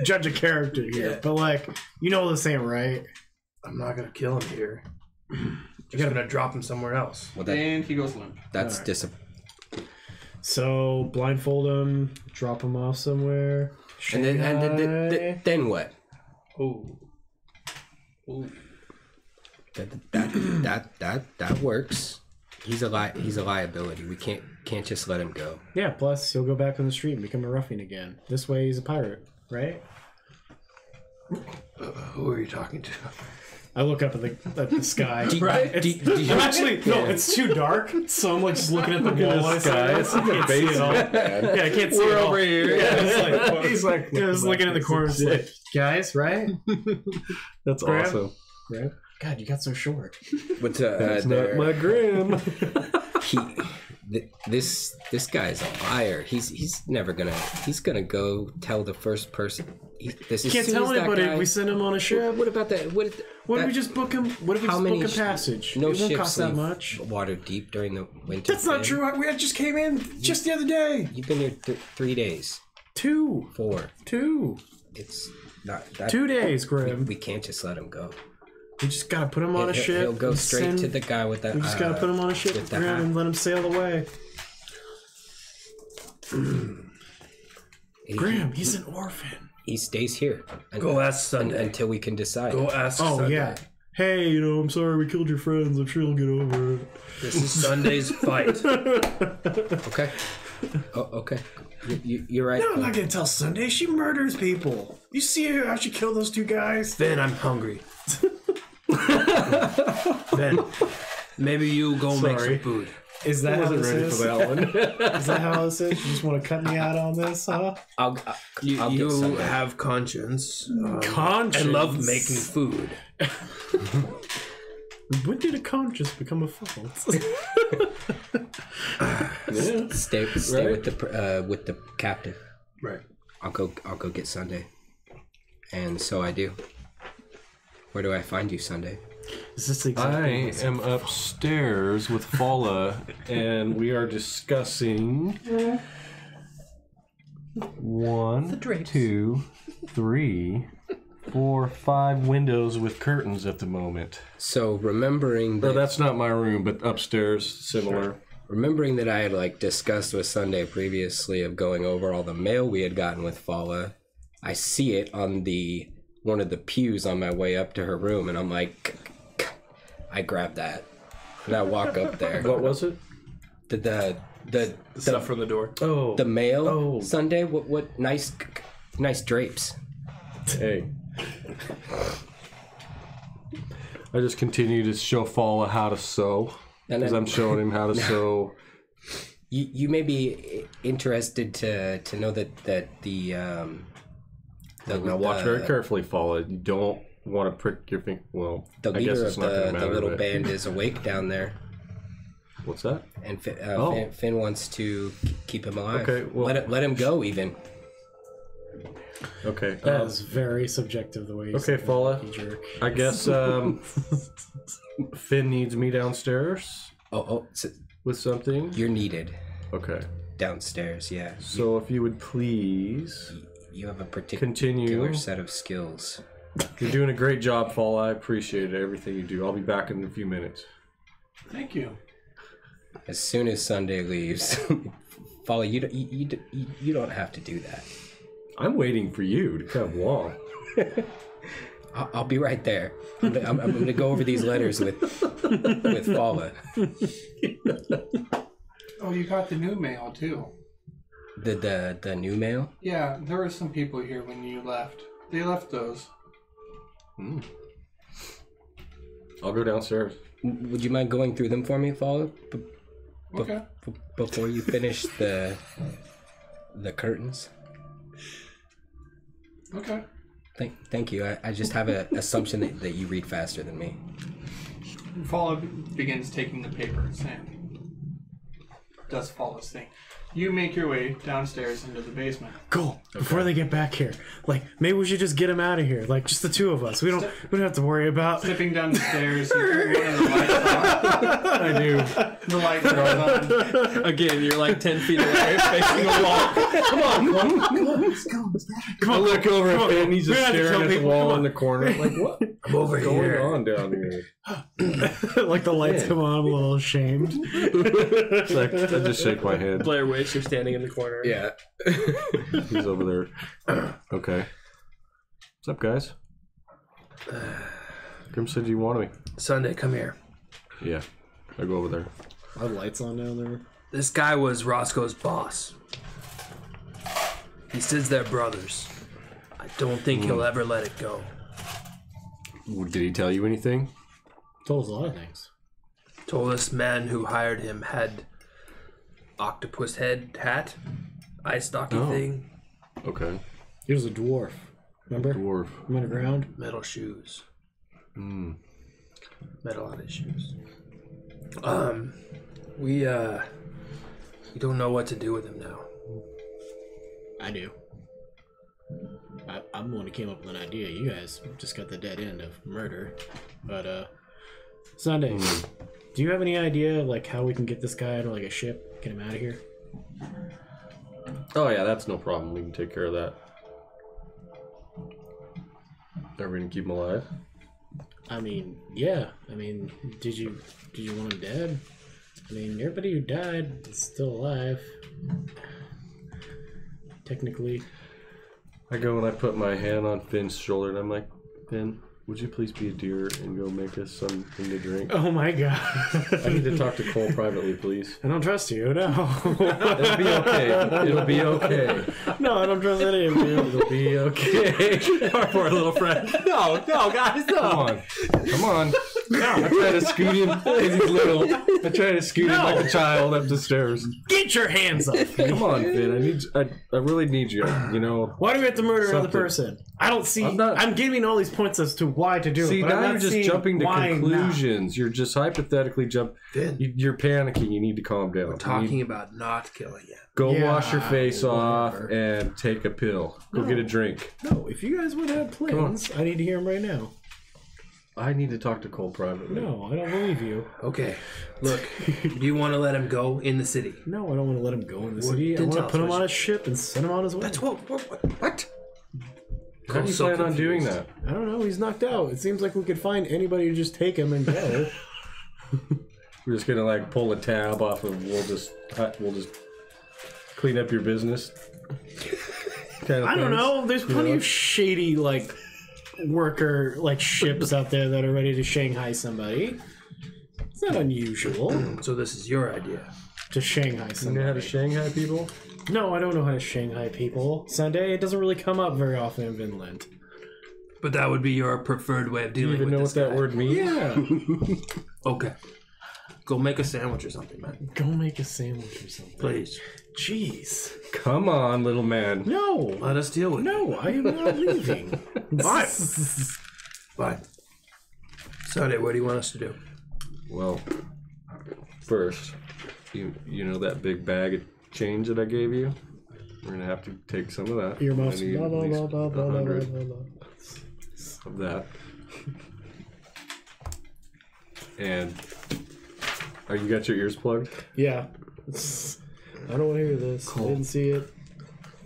judge of character here, but like, you know this ain't right. I'm not gonna kill him here. Just gonna drop him somewhere else. Well, that, And he goes limp. that's Alright. So blindfold him, drop him off somewhere. And then what? Ooh. Ooh. That works. He's a liability. We can't just let him go. Yeah, plus he'll go back on the street and become a ruffian again. This way he's a pirate, right? Who are you talking to? I look up at the sky. Right? I'm actually no, it's too dark, so I'm like just looking at the wall. the sky. It's like a basement, man. Yeah, I can't see We're it all. over here. Yeah, it's like, he's like, just looking in the corner. It's like, guys, right? That's Graham? awesome. Graham? God, you got so short. What's That's not my grim. This guy's a liar. He's never gonna. He's gonna go tell the first person. You can't tell anybody if we send him on a ship. What about that? What if we just book him? What if we just book him passage? No it won't ships cost that leave much. Waterdeep during the winter. That's not true. We just came in just the other day. You've been here 3 days. 2. 4. 2. It's not that. 2 days, Grim. We can't just let him go. We just gotta put him on a ship. He'll go and straight to the guy with the. We just gotta put him on a ship with with the Grim hat. and let him sail away. Graham, he's an orphan. He stays here. Go ask Sunday. Until we can decide. Go ask Oh Sunday. yeah. Hey, I'm sorry we killed your friends. I'm sure you'll get over it. This is Sunday's fight. Okay. Oh, okay. You're right. No, I'm not gonna tell Sunday. She murders people. You see how she killed those 2 guys? Finn, I'm hungry. Finn, maybe you go make some Sorry. food. Is that I how wasn't this ready is? for that one. Is that how this is? You just want to cut me out on this, huh? I'll You get Sunday. have conscience. Conscience. And love making food. When did a conscience become a fault? Yeah. Stay Right. with the captain. Right. I'll go get Sunday. And so I do. Where do I find you, Sunday? Is this I exactly am upstairs with Fala, and we are discussing 1, 2, 3, 4, 5 windows with curtains at the moment. So remembering No, that, that's not my room, but upstairs, similar. remembering that I had discussed with Sunday previously of going over all the mail we had gotten with Fala, I see it on one of the pews on my way up to her room, and I'm like, I grab that, and I walk up there. What was it? The Stuff from the door. Oh, the mail Oh. Sunday. What nice drapes. hey. I just continue to show Fala how to sew, And because then- I'm showing him how to sew. You may be interested to know that the Now watch very carefully, Fala. You don't want to prick your finger. Well, the I guess leader it's of not going to the matter. little but- band is awake down there, What's that? and Oh. Finn wants to keep him alive. Okay, well- let him go even. Okay. That is very subjective the way you Okay, say Fala. it, you jerk. I guess Finn needs me downstairs So with something. you're needed Okay. downstairs. Yeah, So if you would please you have a particular continue. set of skills. You're doing a great job, Fall. I appreciate everything you do. I'll be back in a few minutes. Thank you. As soon as Sunday leaves, Follow, you don't have to do that. I'm waiting for you to come along. I'll be right there. I'm going to go over these letters with Fala. Oh, you got the new mail too. The new mail? Yeah, there were some people here when you left. They left those. I'll go downstairs. Would you mind going through them for me, Fala? Okay. Before you finish the curtains? Okay. Thank you. I just have an assumption that you read faster than me. Follow begins taking the papers and does Fallow's thing. You make your way downstairs into the basement. Cool. Before they get back here, like maybe we should just get them out of here. Like just the two of us. We don't have to worry about Stepping down the stairs, you turn one of the lights on. I do. The light goes on. Again, you're like 10 feet away, facing a wall. Come on. I look over at Finn. He's just staring at the wall in the corner. I'm like, what? I'm over What's going here. on down here? like the lights come on. I'm a little ashamed. It's like, I just shake my head. Blair Witch, you're standing in the corner. Yeah. He's over there. Okay. What's up, guys? Grim said you wanted me. Sunday, come here. Yeah. I go over there. Are the lights on down there? This guy was Roscoe's boss. He says they're brothers. I don't think he'll ever let it go. Did he tell you anything? Told us a lot of things. Told us man who hired him had octopus head hat, eye stocky thing, Okay. He was a dwarf. Remember? Dwarf. I'm underground. metal shoes. Hmm. Metal on his shoes. We don't know what to do with him now. I do. I'm the one who came up with an idea. You guys just got the dead end of murder. But, Sunday, do you have any idea, like, how we can get this guy to, like, a ship? Get him out of here? Oh, yeah, that's no problem. We can take care of that. Are we going to keep him alive? I mean, yeah. I mean, did you want him dead? I mean, everybody who died is still alive. Technically. I go and I put my hand on Finn's shoulder and I'm like, Finn, would you please be a dear and go make us something to drink? Oh my god. I need to talk to Cole privately, please. I don't trust you, no. It'll be okay. It'll be okay. No, I don't trust any of you. It'll be okay. Our poor little friend. No, guys, no. Come on. I try to scoot him because he's little. I try to scoot him like a child up the stairs. Get your hands up. Come on, Finn. I really need you. You know. Why do we have to murder another Something. person? I don't see. I'm I'm giving all these points as to why to do See, it. But now I'm you're not just seeing jumping to why conclusions. You're just hypothetically Finn. You're panicking. You need to calm down. We're talking about not killing him. Go Yeah, wash your face off whatever. and take a pill. Go get a drink. No, if you guys would have plans, I need to hear them right now. I need to talk to Cole privately. No, I don't believe you. Okay, look, do you want to let him go in the city? No, I don't want to let him go in the Well, city. I then want tell to put us him what on you- a ship and send him on his way. That's what? How do you So plan on doing confused. that? I don't know. He's knocked out. It seems like we could find anybody to just take him and go. We're just gonna like pull a tab off of. We'll just clean up your business. Kind of I don't things. know. There's plenty know? of shady worker ships out there that are ready to Shanghai somebody. It's not unusual So this is your idea. to Shanghai You somebody. know how to Shanghai people? No, I don't know how to Shanghai people. Sunday, it doesn't really come up very often in Vinland. But that would be your preferred way of Do you dealing even with know this what that guy. word means? Yeah. Okay. Go make a sandwich or something, man. Go make a sandwich or something. Please. Jeez. Come on, little man. No. Let us deal with it. No, I am not leaving. Fine. Fine. Sunday, what do you want us to do? Well, first, you know that big bag of change that I gave you? We're gonna have to take some of that. Earmuffs. I need Blah, at blah, least blah, blah, blah, blah, 100 blah, blah. of that. And you got your ears plugged? Yeah. I don't want to hear this. I didn't see it.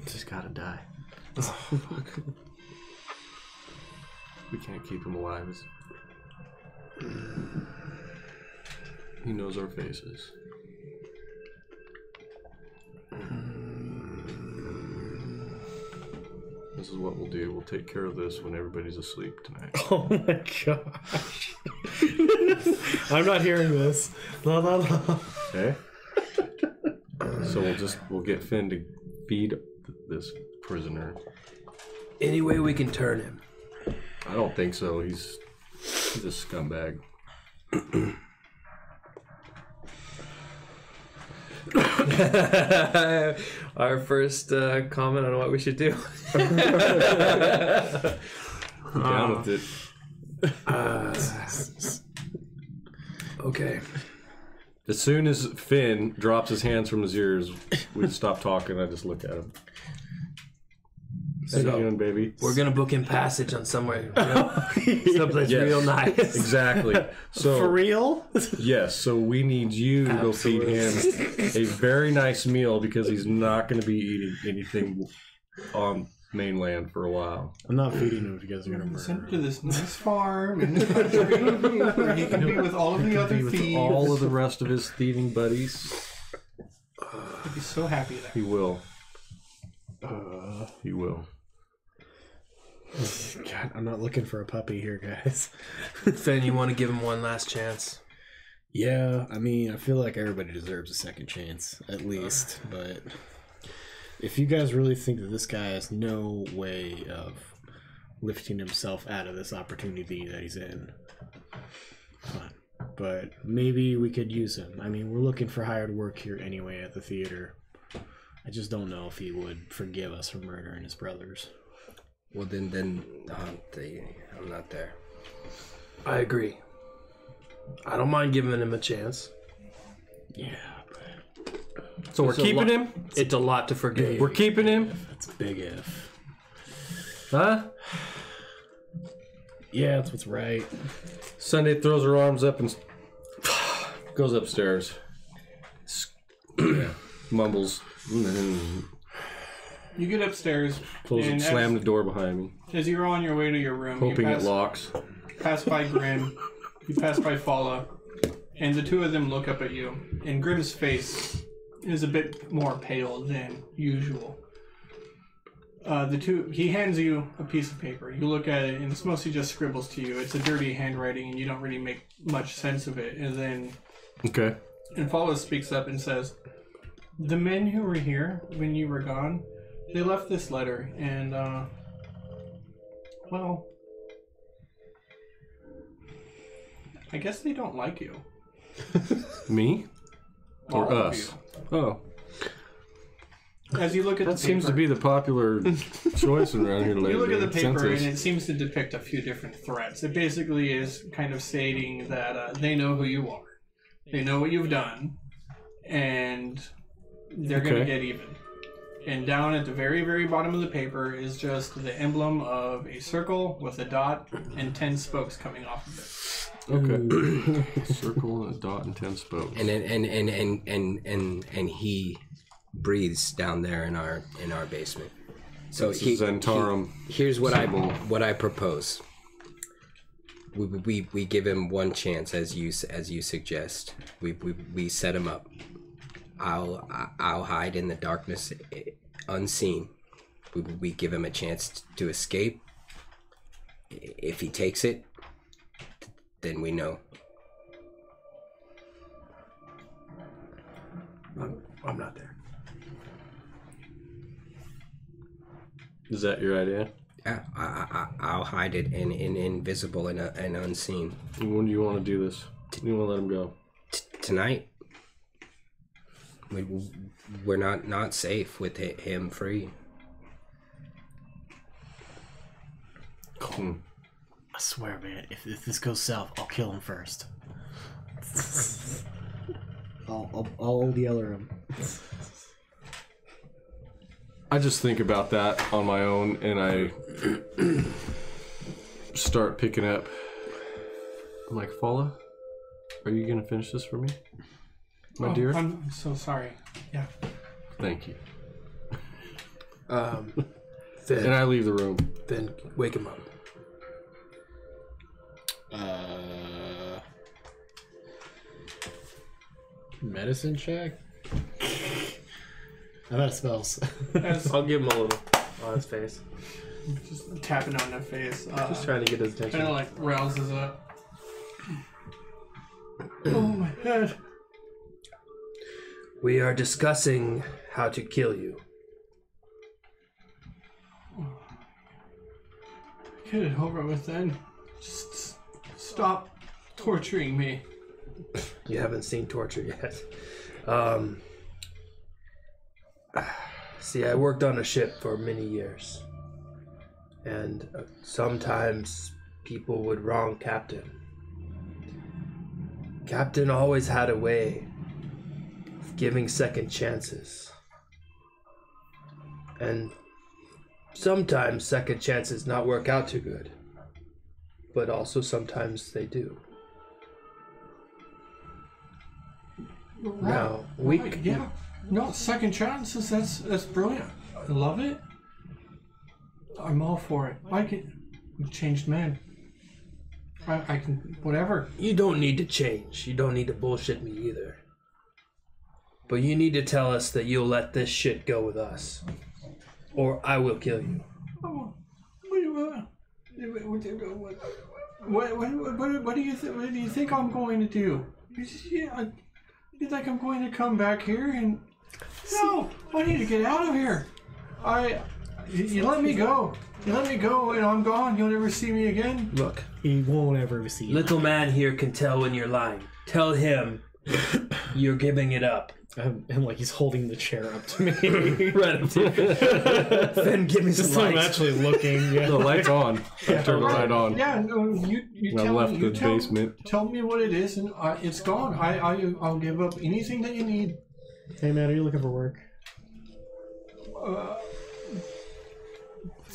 Just gotta die. We can't keep him alive. He knows our faces. This is what we'll do. We'll take care of this when everybody's asleep tonight. Oh my gosh. I'm not hearing this. La la la. Okay? So we'll get Finn to feed this prisoner. Any way we can turn him. I don't think so. He's a scumbag. Our first comment on what we should do. I'm down with it. Okay. As soon as Finn drops his hands from his ears, we stop talking. I just look at him. How you doing, baby? We're gonna book him passage on somewhere, someplace Yes. real nice. Exactly. So For real? yes, so we need you to go feed him a very nice meal because he's not going to be eating anything on mainland for a while. I'm not feeding him if you guys are gonna Sent murder to him. this nice farm in the country where he can be with all of the other With thieves. all of the rest of his thieving buddies, He'll be so happy there. he will. He will. God, I'm not looking for a puppy here, guys. Finn, you want to give him one last chance? Yeah, I mean, I feel like everybody deserves a second chance, at least. But if you guys really think that this guy has no way of lifting himself out of this opportunity that he's in, fine. But maybe we could use him. I mean, we're looking for hired work here anyway at the theater. I just don't know if he would forgive us for murdering his brothers. Well, then I'm not there. I agree. I don't mind giving him a chance. Yeah, So we're keeping him? It's a lot to forgive. We're keeping him? that's a big if. Huh? Yeah, that's what's right. Sunday throws her arms up and goes upstairs. Mumbles. You get upstairs, Close and and slam the door behind me, as you're on your way to your room, hoping you it locks. pass by Grim, you pass by Fala, and the two of them look up at you. And Grim's face is a bit more pale than usual. He hands you a piece of paper. You look at it, and it's mostly just scribbles to you. It's a dirty handwriting, and you don't really make much sense of it. And then, Okay. and Fala speaks up and says, "The men who were here when you were gone, they left this letter, and, well, I guess they don't like you." Me? Or All of us? Oh. you. As you look at That the paper, seems to be the popular choice around here lately. you look at the paper, Census. and it seems to depict a few different threats. It basically is kind of stating that they know who you are, they know what you've done, and they're going to Okay. get even. And down at the very, very bottom of the paper is just the emblem of a circle with a dot and 10 spokes coming off of it. Okay. A circle and a dot and 10 spokes. And he breathes down there in our basement. So This is Zentarum. here's what I propose. We give him one chance as you suggest. We set him up. I'll hide in the darkness, unseen. We give him a chance to escape. If he takes it, then we know. I'm not there. Is that your idea? Yeah, I'll hide it in invisible and unseen. When do you want to do this? You want to let him go? Tonight. We're not safe with him free. Hmm. I swear, man, if this goes south, I'll kill him first. I'll yell at him. I just think about that on my own, and I start picking up. I'm like, Fala, are you going to finish this for me? My dear? I'm so sorry. Yeah. Thank you. Finn, And I leave the room. Finn, wake him up. Medicine check? I'm out of spells. I'll give him a little on his face. Just tapping on the face. Just trying to get his attention. Kind of like rouses up. Oh my head. We are discussing how to kill you. Get it over with then. Just stop torturing me. You haven't seen torture yet. See, I worked on a ship for many years. And sometimes people would wrong Captain. Captain always had a way of giving second chances. And sometimes second chances not work out too good. But also sometimes they do. Now, yeah. No, second chances, that's brilliant. I love it. I'm all for it. I can... Changed man. I can... Whatever. You don't need to change. You don't need to bullshit me either. But you need to tell us that you'll let this shit go with us. Or I will kill you. Oh, what do you think I'm going to do? You think I'm going to come back here and... No, I need to get out of here. You let me go. You let me go and I'm gone. You'll never see me again. Look, He won't ever see you. little man here can tell when you're lying. Tell him you're giving it up. And like he's holding the chair up to me. Right up to Then give me Just some so I'm lights. actually looking. Yeah. The light's on. I turned the light on. Yeah, no, you I tell left me. the You basement. tell me what it is and it's gone. I'll give up anything that you need. Hey man, are you looking for work?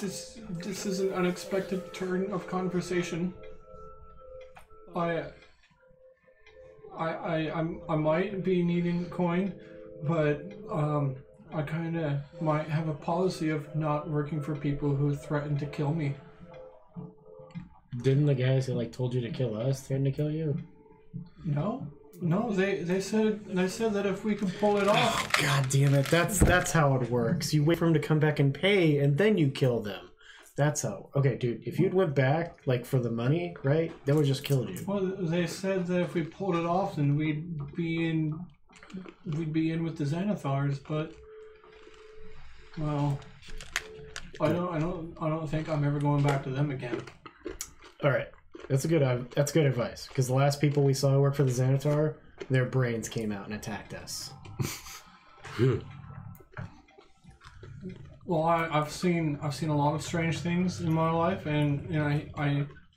This is an unexpected turn of conversation. I might be needing coin, but I kind of might have a policy of not working for people who threaten to kill me. Didn't the guys that like told you to kill us threaten to kill you? No, they said that if we could pull it off. God damn it! That's how it works. You wait for them to come back and pay, and then you kill them. That's how. Okay, dude. If you'd went back like for the money, right? They would just killed you. Well, they said that if we pulled it off, then we'd be in with the Xanathars. But well, I don't think I'm ever going back to them again. All right, that's good advice. Because the last people we saw work for the Xanathar, their brains came out and attacked us. Well, I've seen a lot of strange things in my life, and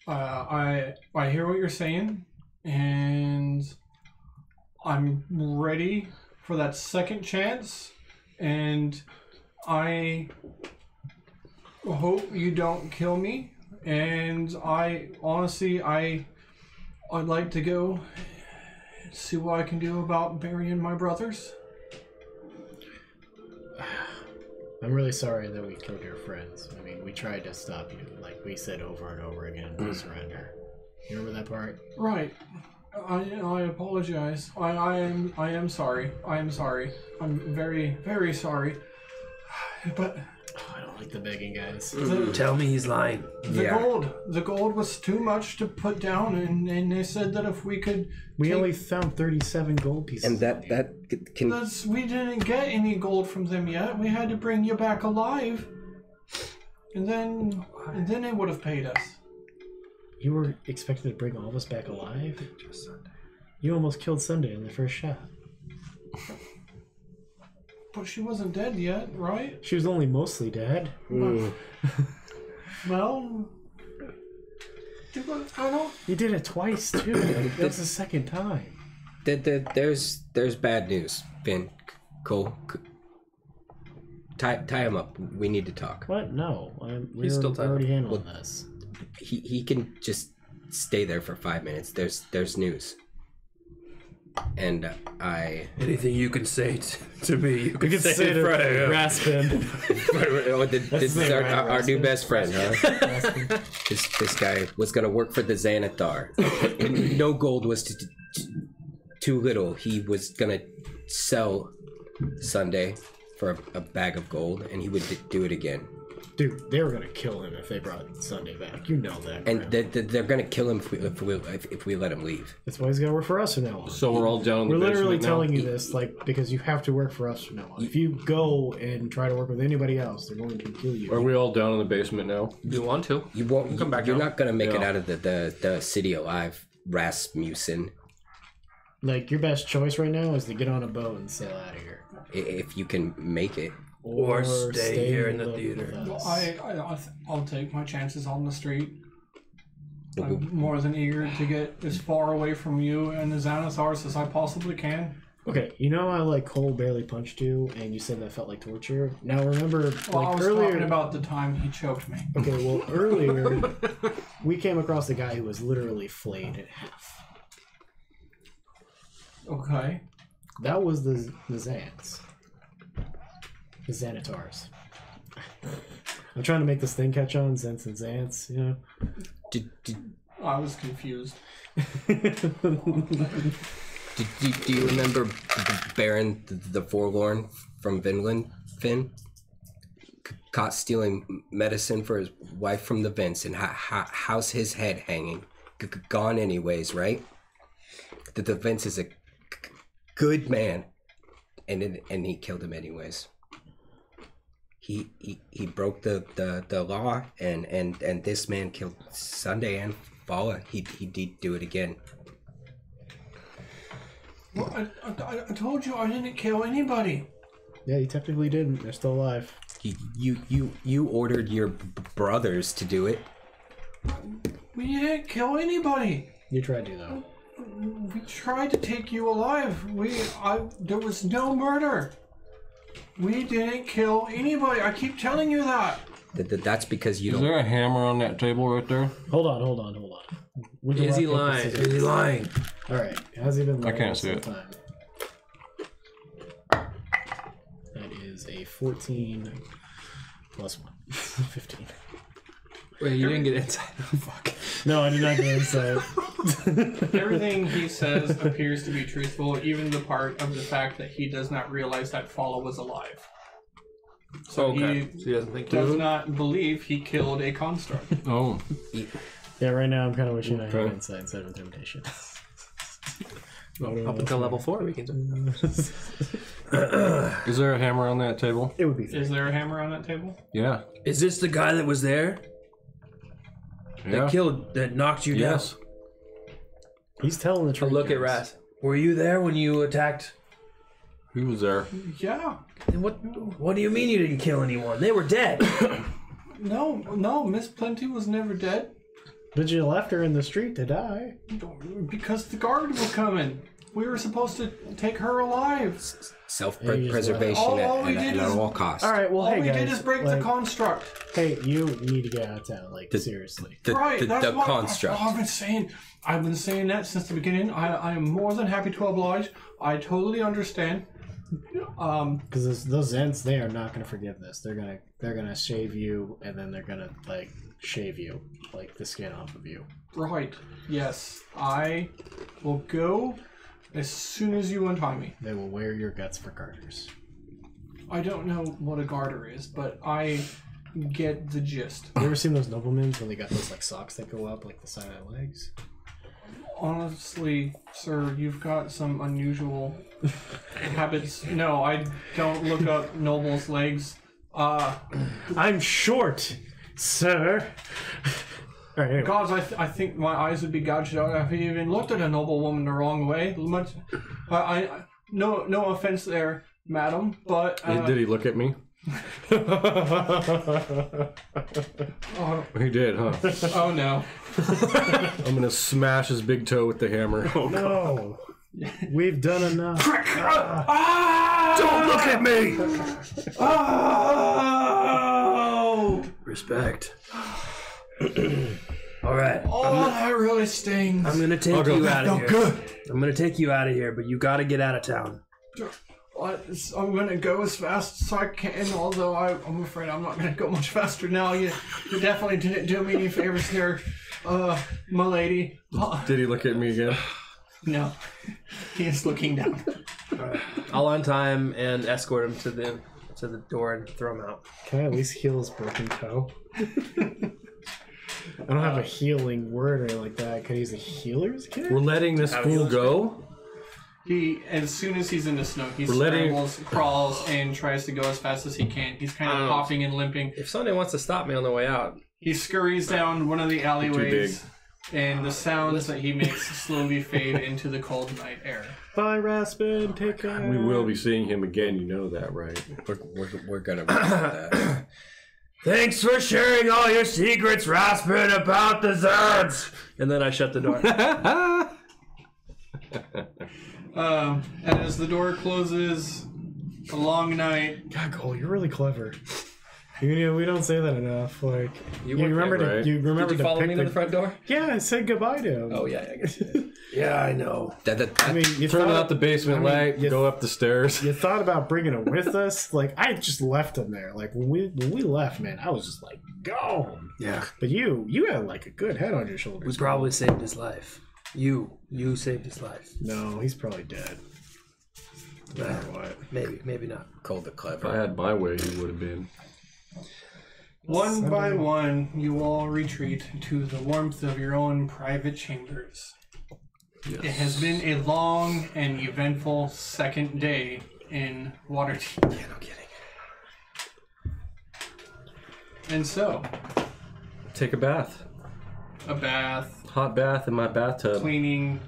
I hear what you're saying, and I'm ready for that second chance, and I hope you don't kill me, and I honestly I'd like to go see what I can do about burying my brothers. I'm really sorry that we killed your friends. I mean, we tried to stop you, like we said over and over again, to surrender. You remember that part? Right. I apologize. I am sorry. I am sorry. I'm very, very sorry. But I don't like the begging guys. Tell me he's lying. the gold was too much to put down, and they said that if we could, We only found 37 gold pieces. And that can we didn't get any gold from them yet. We had to bring you back alive, and then they would have paid us. You were expected to bring all of us back alive? You almost killed Sunday in the first shot. But she wasn't dead yet, right? She was only mostly dead. Well, I don't. You did it twice too. Like, that was the second time. there's bad news, Finn. Cole, tie him up. We need to talk. What? No, we're still tied already up. handling this. He can just stay there for 5 minutes. There's news. And Anything you can say to me, you can say say in front of him. Raspin. this is our new best friend, huh? Raspin. This guy was gonna work for the Xanathar. No gold was too little. He was gonna sell Sunday for a bag of gold, and he would do it again. Dude, they were gonna kill him if they brought Sunday back. You know that. And they're gonna kill him if we let him leave. That's why he's gotta work for us from now on. So we're all down in the We're literally basement now? telling you this, like, because you have to work for us from now on. If you go and try to work with anybody else, they're going to kill you. Are we all down in the basement now? Do you want to? You won't come back. You're not gonna make it Yeah. out of the city alive, Rasmussen. Like, your best choice right now is to get on a boat and sail out of here. If you can make it. Or stay here in the with theater. us. I'll take my chances on the street. I'm more than eager to get as far away from you and the Xanathars as I possibly can. Okay, you know how like Cole barely punched you, and you said that felt like torture. Now remember, Well, I like was earlier. talking about the time he choked me. Okay, well earlier we came across a guy who was literally flayed in half. Okay. That was the Xans. The Xanatars. I'm trying to make this thing catch on, Zents and Xants, you know? Did I was confused. do you remember Baron the Forlorn from Vinland, Finn? Caught stealing medicine for his wife from the vents, and how's his head hanging? Gone anyways, right? The Vince is a good man, and he killed him anyways. He broke the law, and this man killed Sunday and Fala. He'd do it again. Well, I told you I didn't kill anybody. Yeah, you technically didn't. They're still alive. You ordered your brothers to do it. We didn't kill anybody. You tried to, though. We tried to take you alive. There was no murder. We didn't kill anybody. I keep telling you that. That's because you Is don't. there a hammer on that table right there? Hold on. Would you Is he rock, paper, lying? scissors? Is he lying? Alright, has he been lying? I can't this see whole it. time? That is a 14 plus 1. 15. Wait, you didn't get inside. Oh, fuck. No, I did not get inside. Everything he says appears to be truthful, even the part of the fact that he does not realize that Fala was alive. So Okay. he So he doesn't think does you. not believe he killed a construct. Oh, Yeah, right now I'm kind of wishing I had Okay. insight instead of intimidation. Up until level 4, we can do. is there a hammer on that table? It would be 3. Is there a hammer on that table? Yeah. Is this the guy that was there? Yeah. That knocked you Yes. He's telling the down? truth. Look at guys. Raz. Were you there when you attacked? Who was there? Yeah. What do you mean you didn't kill anyone? They were dead. No, Miss Plenty was never dead. But you left her in the street to die. Because the guard was coming. We were supposed to take her alive. Self-preservation All we at did is- all costs. All right, well, All hey we guys, did is break like, the construct. hey, you need to get out of town, like seriously. Right, that's the what construct. I've been saying that since the beginning. I am more than happy to oblige. I totally understand. Because those Zents, they are not gonna forgive this. They're gonna shave you, and then they're gonna like shave you, like the skin off of you. Right. Yes, I will go as soon as you untie me. They will wear your guts for garters. I don't know what a garter is, but I get the gist. You ever seen those noblemen when they got those like socks that go up like the side of their legs? Honestly, sir, you've got some unusual habits. No, I don't look up nobles' legs. I'm short, sir. All right, anyway. Gods, I think my eyes would be gouged out if I even looked at a noble woman the wrong way. Much, no offense there, madam, but Did he look at me? oh, He did, huh? oh no. I'm gonna smash his big toe with the hammer. No, we've done enough. Don't look at me! Oh, Respect. All right. that really stings. I'm gonna take I'll go. you out of No, here. good. I'm gonna take you out of here, but you gotta get out of town. I'm gonna go as fast as I can, although I'm afraid I'm not gonna go much faster now. You definitely didn't do me any favors there, my lady. Did he look at me again? No. He is looking down. I'll untie him and escort him to the door and throw him out. Can I at least heal his broken toe? I don't have a healing word or anything like that. Can I use a healer's kit? We're letting this fool go. He, as soon as he's in the snow, he scrambles, crawls, and tries to go as fast as he can. He's kind of hopping and limping. If somebody wants to stop me on the way out, He scurries down one of the alleyways, and the sounds that he makes slowly fade into the cold night air. Bye, Raspin. Take care. We will be seeing him again. You know that, right? We're gonna remember that. thanks for sharing all your secrets, Raspin, about the Zerds. And then I shut the door. And as the door closes, a long night. God, Cole, you're really clever. You know, we don't say that enough. Like, you remember right? to you remember Did you to follow pick me to the front door? Yeah, I said goodbye to him. Oh, yeah, I guess you did. Yeah, I know. I mean, you Turn thought, out the basement light. Go up the stairs. You thought about bringing him with us. Like, I just left him there. Like when we left, man, I was just like, gone. Yeah. But you had like a good head on your We shoulders. probably saved his life. You saved his life. No, he's probably dead. No matter what. Maybe not. Cole the If clever. I had my way, he would have been. One by one, you all retreat to the warmth of your own private chambers. Yes. It has been a long and eventful second day in Waterdeep. Yeah, no kidding. And so, Take a bath. a bath, Hot bath in my bathtub. cleaning,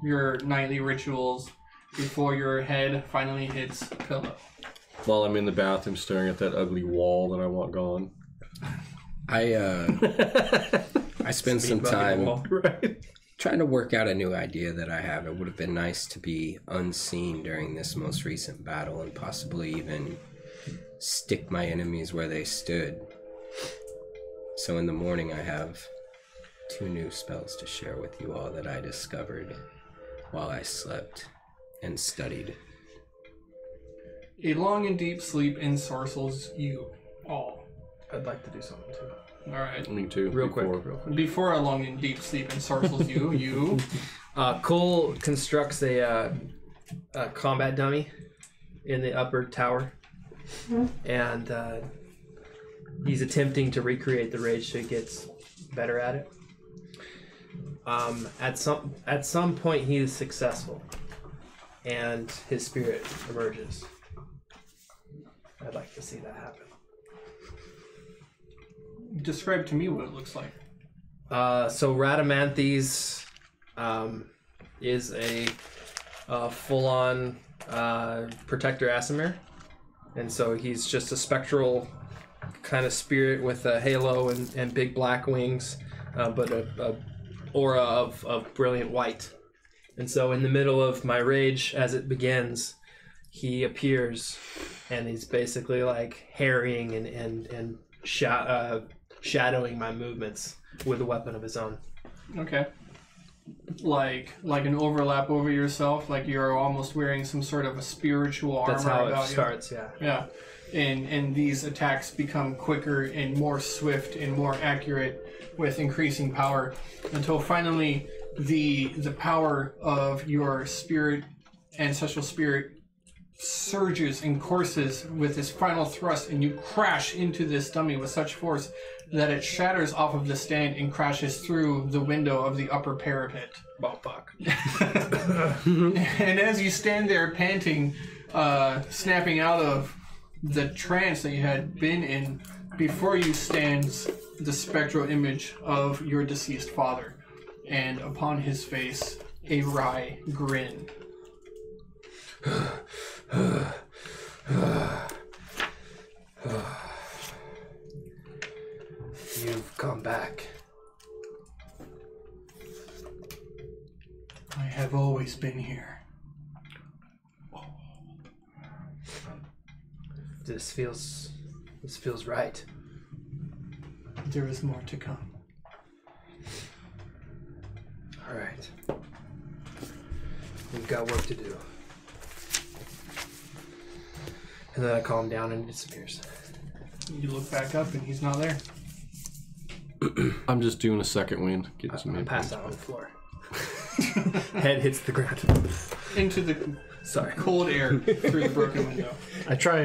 your nightly rituals before your head finally hits a pillow. While I'm in the bathroom staring at that ugly wall that I want gone. I spent some time Right. trying to work out a new idea that I have. It would have been nice to be unseen during this most recent battle and possibly even stick my enemies where they stood. So in the morning I have 2 new spells to share with you all that I discovered while I slept and studied. A long and deep sleep ensorcels you all. I'd like to do something too. Alright. Me too. Real quick. Before a long and deep sleep ensorcels you, Cole constructs a combat dummy in the upper tower, and he's attempting to recreate the rage so he gets better at it. At some point, he is successful, and his spirit emerges. I'd like to see that happen. describe to me what it looks like. So Radamanthes is a full-on Protector Asimir, and so he's just a spectral kind of spirit with a halo and big black wings, but a aura of brilliant white. And so in the middle of my rage, as it begins, he appears, and he's basically like harrying and shadowing my movements with a weapon of his own. Okay. Like an overlap over yourself, like you're almost wearing some sort of a spiritual armor. That's how it about starts, yeah. Yeah. And these attacks become quicker and more swift and more accurate with increasing power until finally the power of your spirit, ancestral spirit, surges and courses with this final thrust, and you crash into this dummy with such force that it shatters off of the stand and crashes through the window of the upper parapet. Oh, fuck. And as you stand there panting, snapping out of the trance that you had been in, before you stands the spectral image of your deceased father, and upon his face a wry grin. You've come back. I have always been here. This feels right. There is more to come. All right. We've got work to do. And then I calm down and it disappears. You look back up and he's not there. I'm just doing a second wind, getting some I hit pass points. out on the floor. Head hits the ground. into the Sorry. cold air through the broken window. I try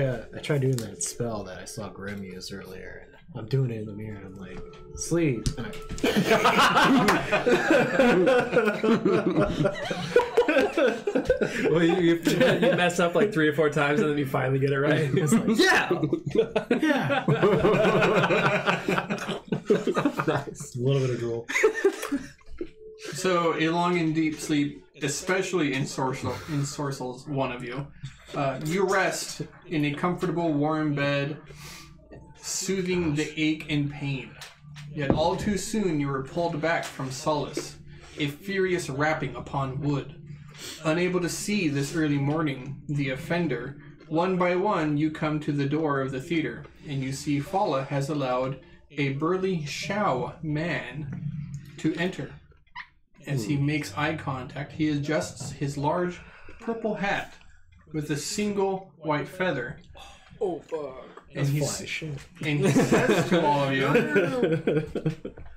doing that spell that I saw Grim use earlier. And I'm doing it in the mirror. And I'm like, sleep. And Well, you mess up like 3 or 4 times and then you finally get it right. It's like, yeah! nice. A little bit of drool. So, a long and deep sleep, especially in Sorcel's one of you, you rest in a comfortable, warm bed, soothing the ache and pain. Yet all too soon you are pulled back from solace, a furious rapping upon wood. Unable to see this early morning the offender, one by one you come to the door of the theater, and you see Fala has allowed a burly Shao man to enter. As he makes eye contact, he adjusts his large purple hat with a single white feather. oh, fuck. And he Shit. says to all of you,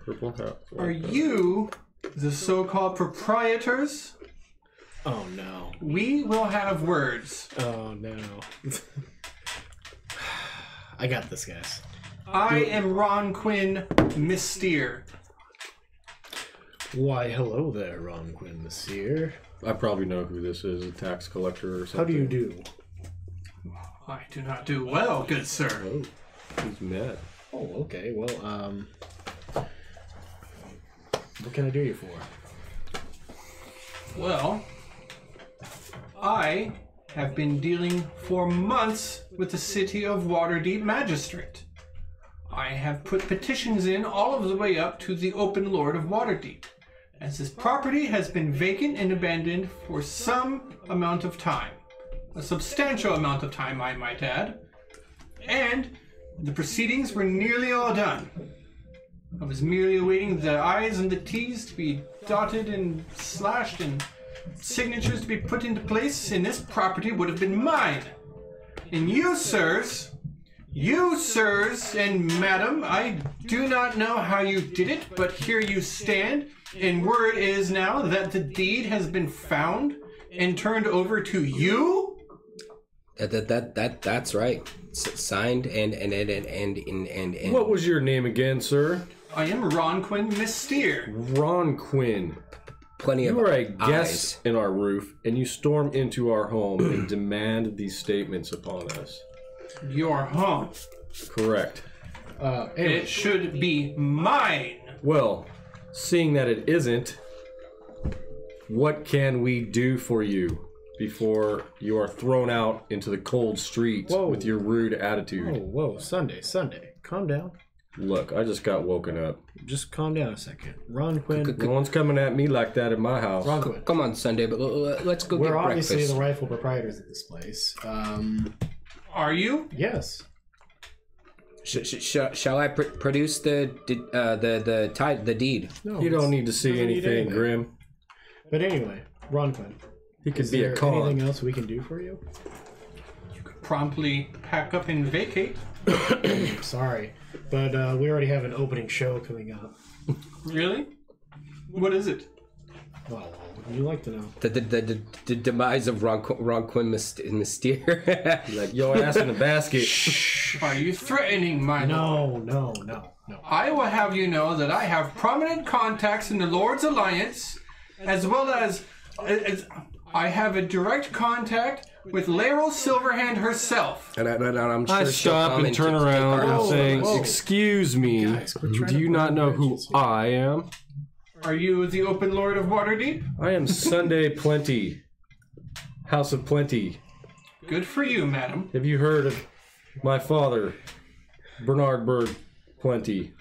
Purple hat. "Are you the so-called proprietors? Oh no. We will have words. Oh no. I got this, guys. I am Ron Quinn Mystere. Why, hello there, Ron Quinn, Monsieur. I probably know who this is, a tax collector or something. How do you do? I do not do well, good sir. Oh, he's mad. Oh, okay. Well, what can I do you for? Well, I have been dealing for months with the city of Waterdeep Magistrate. I have put petitions in all of the way up to the Open Lord of Waterdeep, as this property has been vacant and abandoned for some amount of time. A substantial amount of time, I might add. And the proceedings were nearly all done. I was merely awaiting the I's and the T's to be dotted and slashed and signatures to be put into place, and this property would have been mine. And you, sirs, and madam, I do not know how you did it, but here you stand, and word is now that the deed has been found and turned over to you? That's right. Signed and. What was your name again, sir? I am Ron Quinn Mystere. Ron Quinn. Plenty of You are a eyes. guest in our roof, and you storm into our home and demand these statements upon us. Your home. Correct. Anyway, It should be mine. Well, seeing that it isn't, what can we do for you before you are thrown out into the cold street Whoa. with your rude attitude? whoa, Sunday. Calm down. Look, I just got woken up. Just calm down a second. Ron Quinn. No one's coming at me like that in my house. Ron Quinn. Come on, Sunday, but let's go We're get obviously breakfast. the rightful proprietors of this place. Are you? Yes. Shall I produce the deed? No. You don't need to see doesn't need anything, anything. Grim. But anyway, Ron Quinn. He could Is be there a con. anything else we can do for you? Promptly pack up and vacate. Sorry, but we already have an opening show coming up. Really? What is it? Well, would you like to know? The demise of Ron Quinn Mystere. Like, yo, ass in a basket. Are you threatening my lord? No. I will have you know that I have prominent contacts in the Lord's Alliance, as well as I have a direct contact with Laeral Silverhand herself. and I'm sure I she'll stop come and turn take around our and house. say, whoa. "Excuse me, Guys, quit trying do to you not burn know who bridges here. I am? Are you the Open Lord of Waterdeep? I am Sunday Plenty, House of Plenty. Good for you, madam. Have you heard of my father, Bernard Berg Plenty,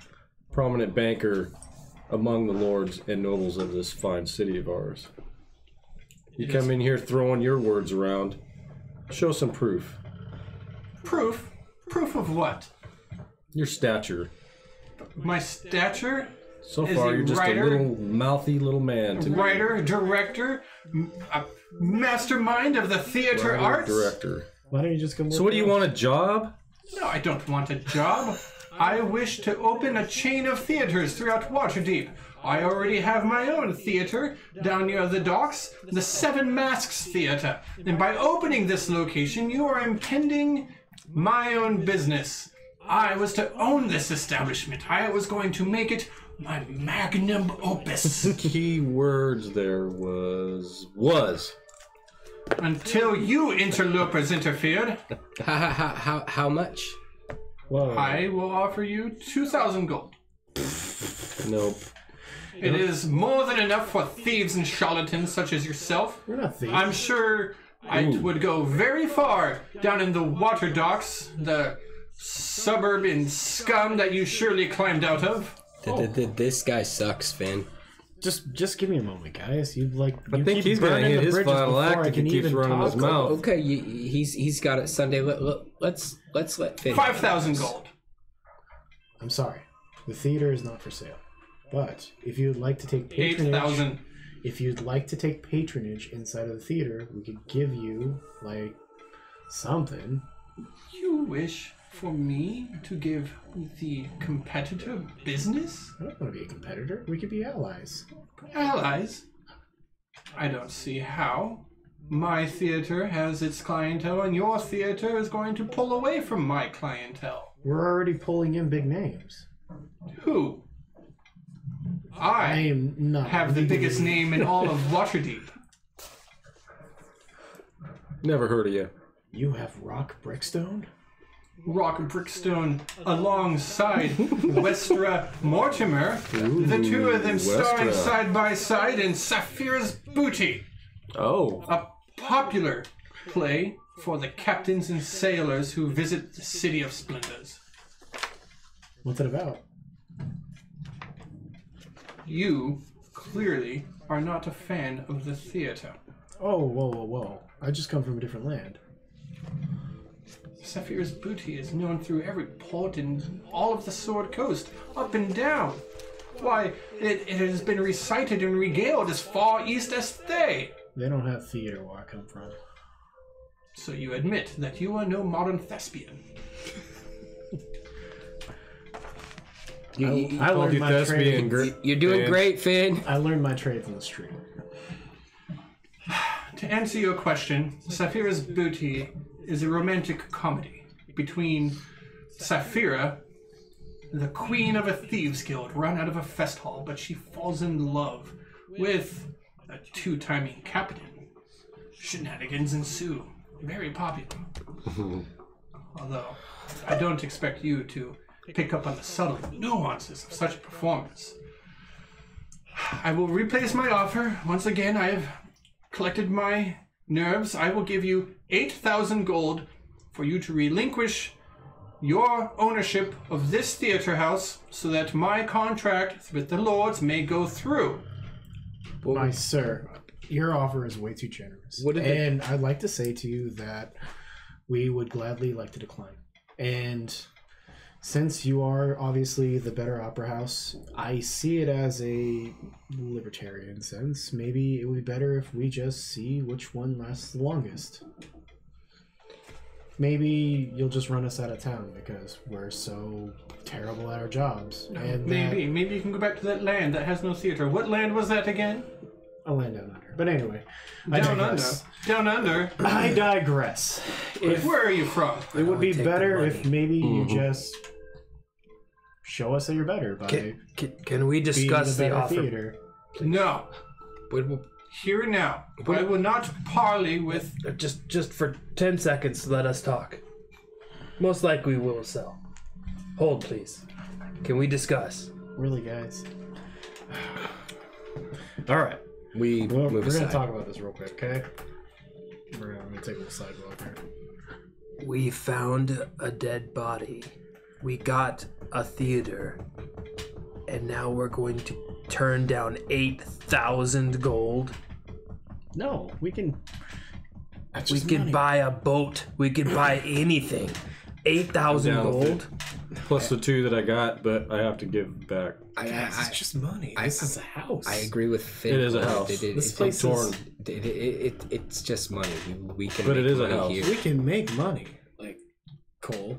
prominent banker among the lords and nobles of this fine city of ours? You come in here throwing your words around. Show some proof. Proof? Proof of what? Your stature. My stature? So Is far, he you're just writer? a little mouthy little man to me. Writer, director, mastermind of the theater Writer, arts? director. Why don't you just come? So what do you want, a job? No, I don't want a job. I wish to open a chain of theaters throughout Waterdeep. I already have my own theater down near the docks, the Seven Masks Theater. And by opening this location, you are impeding my own business. I was to own this establishment. I was going to make it my magnum opus. Key words there was. Until you interlopers interfered, How much? Whoa. I will offer you 2,000 gold. Nope. It is more than enough for thieves and charlatans such as yourself. We're not thieves. I'm sure I would go very far down in the water docks, the suburban scum that you surely climbed out of. This guy sucks, Finn. Just give me a moment, guys. You I think he's gonna hit his final act if he keeps running his mouth. Okay, he's got it Sunday. Let's let Finn. 5,000 gold. I'm sorry. The theater is not for sale. But if you'd like to take patronage, 8,000. if you'd like to take patronage inside of the theater, we could give you like something. You wish for me to give the competitor business? I don't want to be a competitor. We could be allies. Allies? I don't see how. My theater has its clientele, and your theater is going to pull away from my clientele. We're already pulling in big names. Who? I I am not have the biggest name in all of Waterdeep. Never heard of you. You have Rock Brickstone? Rock Brickstone alongside Westra Mortimer. The two of them starring Westra. side by side in Saphira's Booty, Oh. a popular play for the captains and sailors who visit the City of Splendors. What's it about? You clearly are not a fan of the theater. Oh, whoa. I just come from a different land. Saphira's Booty is known through every port in all of the Sword Coast, up and down. Why, it has been recited and regaled as far east as they. They don't have theater where I come from. So you admit that you are no modern thespian. I Called learned you my thespian. trade. You're doing Finn. great, Finn. I learned my trade from the street. To answer your question, Saphira's Booty is a romantic comedy between Saphira, the queen of a thieves guild run out of a fest hall, but she falls in love with a two-timing captain. Shenanigans ensue. Very popular. Although, I don't expect you to pick up on the subtle nuances of such a performance. I will replace my offer. Once again, I have collected my nerves. I will give you 8,000 gold for you to relinquish your ownership of this theater house so that my contract with the lords may go through. My sir, your offer is way too generous. And I'd like to say to you that we would gladly like to decline. And since you are obviously the better opera house, I see it as a libertarian sense. Maybe it would be better if we just see which one lasts the longest. Maybe you'll just run us out of town because we're so terrible at our jobs. And Maybe you can go back to that land that has no theater. What land was that again? a land down under. But anyway, I Down digress. under. Down under. I digress. Where are you from? It would be take the better money. if maybe you just show us that you're better by Can we being discuss the the better offer? theater. No. Here and now. I will not parley with. Just for 10 seconds, let us talk. Most likely we will sell. Hold, please. Can we discuss? Really, guys? All right. We Well, move we're aside. gonna talk about this real quick, okay? I'm gonna take a little sidewalk here. We found a dead body. We got a theater. And now we're going to turn down 8,000 gold. No, we can. That's We just could money. buy a boat. We could buy anything. 8,000 I'm down with gold. Plus the 2 that I got, but I have to give back. It's just money. This is a house. I agree with Finn. It is a house. This place torn. is. It's just money. We can. But make it is a money house. here. We can make money. Like, Cole.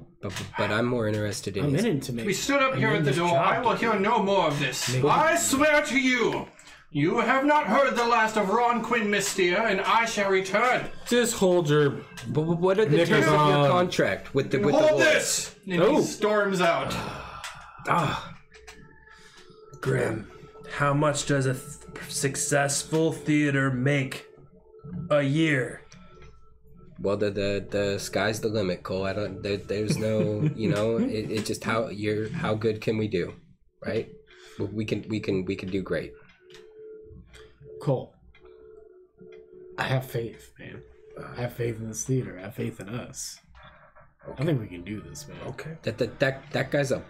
But I'm more interested in I'm his... in it to We make. stood up here at the door. I will hear no more of this. I swear to you, you have not heard the last of Ron Quinn Mystia, and I shall return. Just hold your. But what are the Nick terms is of your on. contract with the Hold wolves? this! And he storms out. Grim, how much does a successful theater make a year? Well, the sky's the limit, Cole. There's no, it just how good can we do, right? We can do great. Cole, I have faith, man. I have faith in this theater. I have faith in us. I think we can do this, man. Okay. That guy's a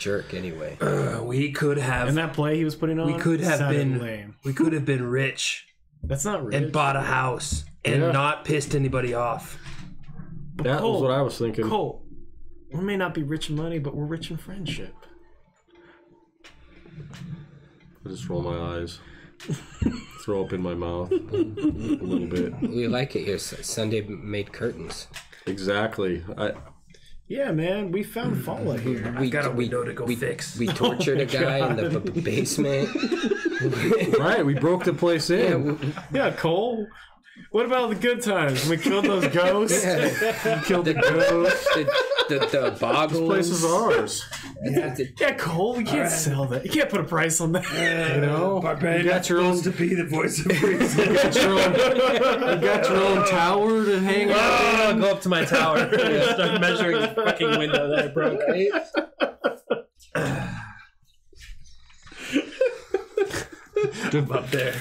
jerk anyway. We could have. And that play he was putting on, we could have sounded been. lame. We could have been rich That's not rich. and bought a house and Yeah. not pissed anybody off. That was what I was thinking. Cole, we may not be rich in money, but we're rich in friendship. I just roll my eyes. Throw up in my mouth a little bit. We like it here. Sunday made curtains. Exactly. Yeah, man, we found Fala here. I've got a window to go fix. We tortured a guy in the basement. Right, we broke the place in. Yeah, Cole. What about the good times? We killed those ghosts. Yeah. Killed the ghost. The boggles. This place is ours. Yeah, Cole, we can't sell that. You can't put a price on that. You know, you got your own. to be the voice of reason. You got your own tower to hang out. I'll go up to my tower and start measuring the fucking window that I broke. Up there.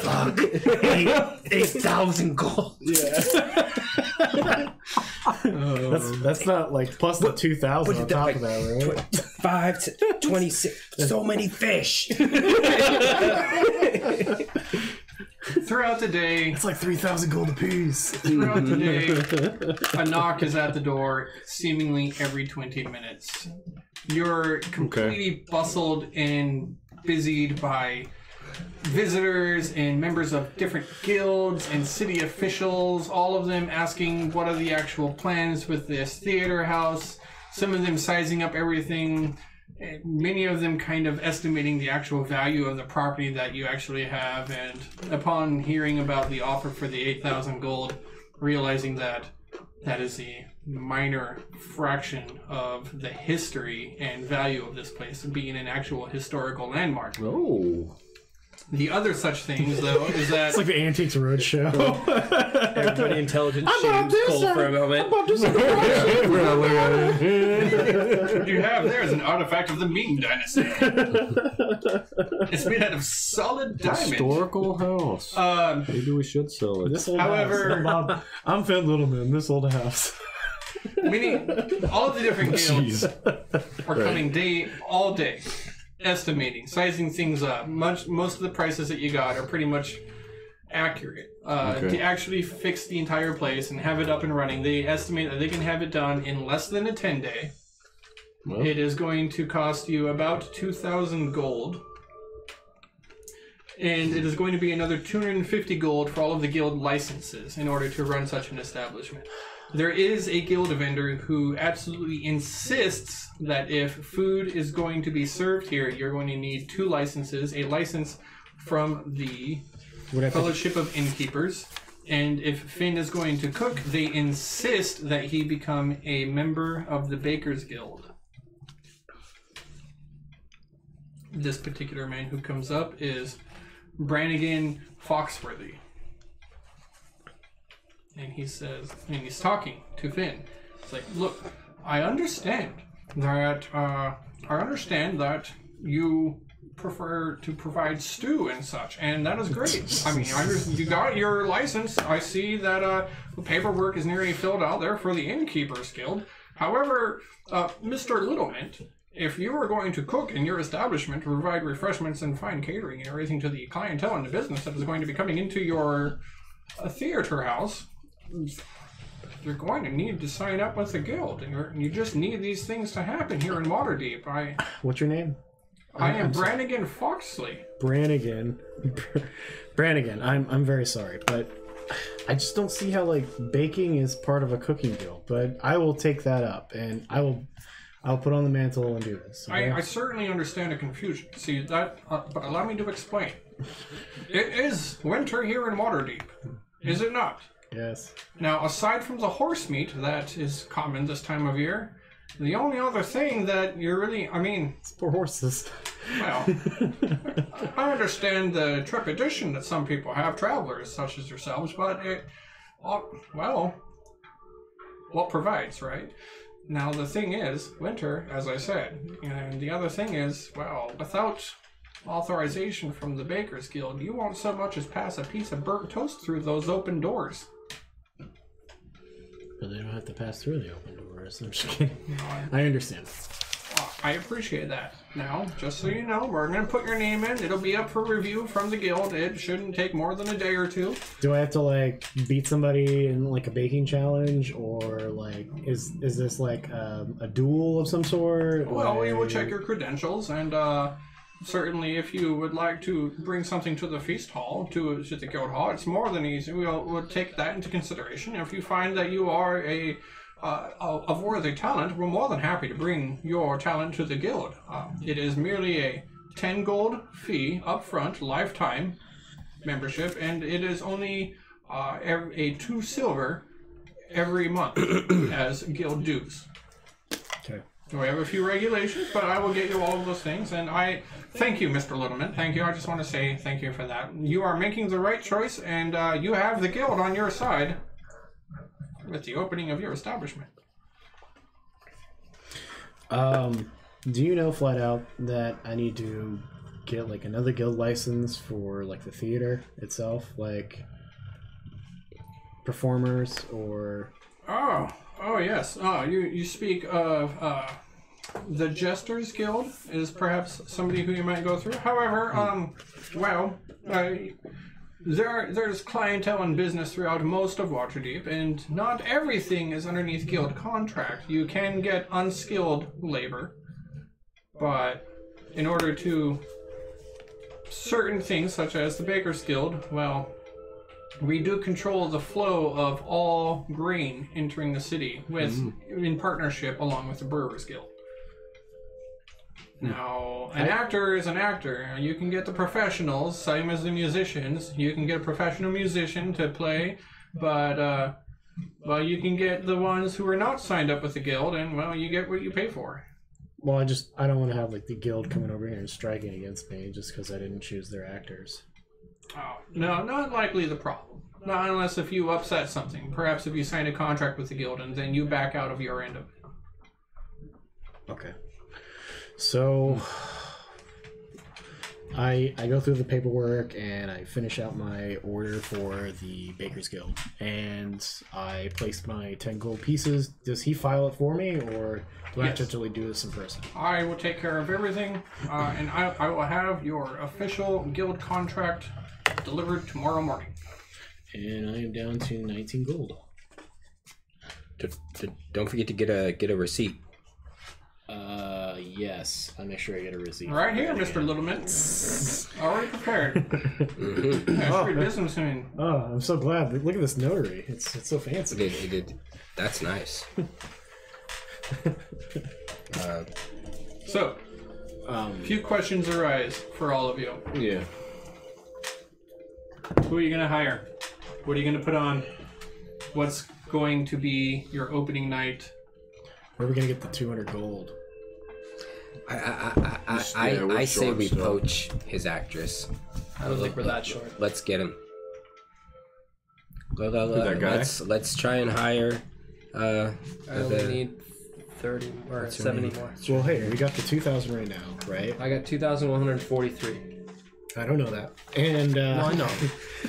Fuck. 8,000 gold. That's not like plus the 2,000 on top of that, right? 5 to 26. So many fish. Throughout the day, It's like 3,000 gold apiece. throughout the day, a knock is at the door seemingly every 20 minutes. You're completely bustled and busied by visitors and members of different guilds and city officials, all of them asking what are the actual plans with this theater house, some of them sizing up everything, many of them kind of estimating the actual value of the property that you actually have, and upon hearing about the offer for the 8,000 gold, realizing that that is a minor fraction of the history and value of this place being an actual historical landmark. Oh. The other such things, though, is that It's like the Antiques Roadshow. Everybody intelligent shames Cole for a moment. what you have there is an artifact of the Ming Dynasty. It's made out of solid diamond. Historical house. Maybe we should sell it. This old However- house. I'm Finn Littleman. This old house. Meaning, all of the different guilds are coming all day, estimating, sizing things up. Most of the prices that you got are pretty much accurate. To actually fix the entire place and have it up and running, they estimate that they can have it done in less than a 10-day. Well. It is going to cost you about 2,000 gold. And it is going to be another 250 gold for all of the guild licenses in order to run such an establishment. There is a guild vendor who absolutely insists that if food is going to be served here, you're going to need 2 licenses. A license from the Fellowship of Innkeepers. And if Finn is going to cook, they insist that he become a member of the Bakers Guild. This particular man who comes up is Brannigan Foxworthy. And he says, and he's talking to Finn. It's like, look, I understand that you prefer to provide stew and such, and that is great. I mean, you got your license. I see that the paperwork is nearly filled out there for the Innkeepers Guild. However, Mr. Littlemint, if you are going to cook in your establishment to provide refreshments and fine catering and everything to the clientele and the business that is going to be coming into your theater house, you're going to need to sign up with the guild, and you just need these things to happen here in Waterdeep. What's your name? I am Brannigan Foxley. Brannigan. Brannigan, I'm very sorry, but I just don't see how like baking is part of a cooking guild, but I will take that up and I'll put on the mantle and do this. Okay? I certainly understand the confusion. See that, but allow me to explain. It is winter here in Waterdeep, is it not? Yes. Now, aside from the horse meat that is common this time of year, the only other thing that you're really, It's poor horses. well, I understand the trepidation that some people have, travelers such as yourselves, but what provides, right? Now, the thing is, winter, as I said, and the other thing is, well, without authorization from the Baker's Guild, you won't so much as pass a piece of burnt toast through those open doors. But they don't have to pass through the open doors. I'm just kidding. I understand. I appreciate that. Now, just so you know, we're going to put your name in. It'll be up for review from the guild. It shouldn't take more than a day or two. Do I have to like beat somebody in like a baking challenge, or like is this like a duel of some sort? Well, we will check your credentials, and certainly if you would like to bring something to the feast hall, to the guild hall, it's more than easy. We'll take that into consideration. If you find that you are of worthy talent, we're more than happy to bring your talent to the guild. It is merely a 10 gold fee up front, lifetime membership, and it is only a 2 silver every month as guild dues. Okay. We have a few regulations, but I will get you all of those things, and I thank you, Mr. Littleman. Thank you. I just want to say thank you for that. You are making the right choice, and you have the guild on your side with the opening of your establishment. Do you know flat out that I need to get like another guild license for like the theater itself, like performers or? Oh yes. You speak of the Jesters Guild is perhaps somebody who you might go through. However, there's clientele and business throughout most of Waterdeep, and not everything is underneath guild contract. You can get unskilled labor, but in order to certain things, such as the Baker's Guild, well, we do control the flow of all grain entering the city in partnership along with the Brewers Guild. Now, an actor is an actor. You can get the professionals, same as the musicians. You can get a professional musician to play, but you can get the ones who are not signed up with the guild, and well, you get what you pay for. Well, I don't want to have like the guild coming over here and striking against me just because I didn't choose their actors. Oh, no, not likely the problem. Not unless if you upset something. Perhaps if you sign a contract with the guild and then you back out of your end of it. Okay. So I go through the paperwork and I finish out my order for the Baker's Guild, and I place my 10 gold pieces. Does he file it for me, or do I have to actually do this in person? I will take care of everything, and I will have your official guild contract delivered tomorrow morning. And I am down to 19 gold. Don't forget to get a receipt. Yes. I'll make sure I get a receipt. Right here, Mr. Littleman. Already prepared. That's your businessman. Oh, I'm so glad. Look at this notary. It's so fancy. It did. That's nice. So, a few questions arise for all of you. Yeah. Who are you going to hire? What are you going to put on? What's going to be your opening night? Where are we going to get the 200 gold? I say we poach his actress. I don't think we're that short. Let's get him. That guy? Let's try and hire. I only need 30 or 70 more. Well, hey, we got the 2,000 right now, right? I got 2,143. I don't know that. And No, I know.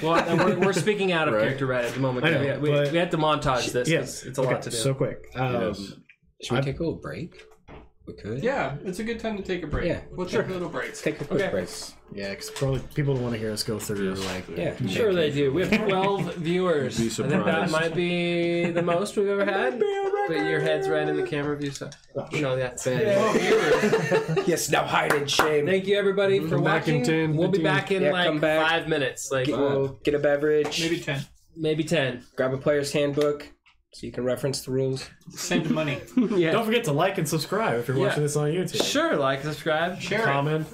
Well, we're speaking out of character right at the moment. I know, we have to montage this. yes, It's a lot to do. So quick. Yes. Should we take a little break? We could. Yeah, it's a good time to take a break. Yeah, We'll take a little break. Let's take a quick break. Yeah, because probably people don't want to hear us go through like. Yeah. Sure they do. We have 12 viewers. Be I think that surprised. might be the most we've ever had. But your head's right in the camera view, so you know that's bad. Yes, now hide in shame. Thank you everybody for Come back in watching. 10, We'll be 15. back in Yeah, like come back. 5 minutes. We'll get a beverage. Maybe 10. maybe 10. Grab a player's handbook so you can reference the rules. Send money. Yeah. Don't forget to like and subscribe if you're watching this on YouTube. Sure, like, subscribe. Share it. Comment.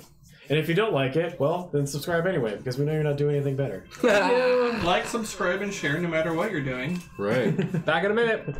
And if you don't like it, well, then subscribe anyway, because we know you're not doing anything better. Like, subscribe, and share no matter what you're doing. Right. Back in a minute.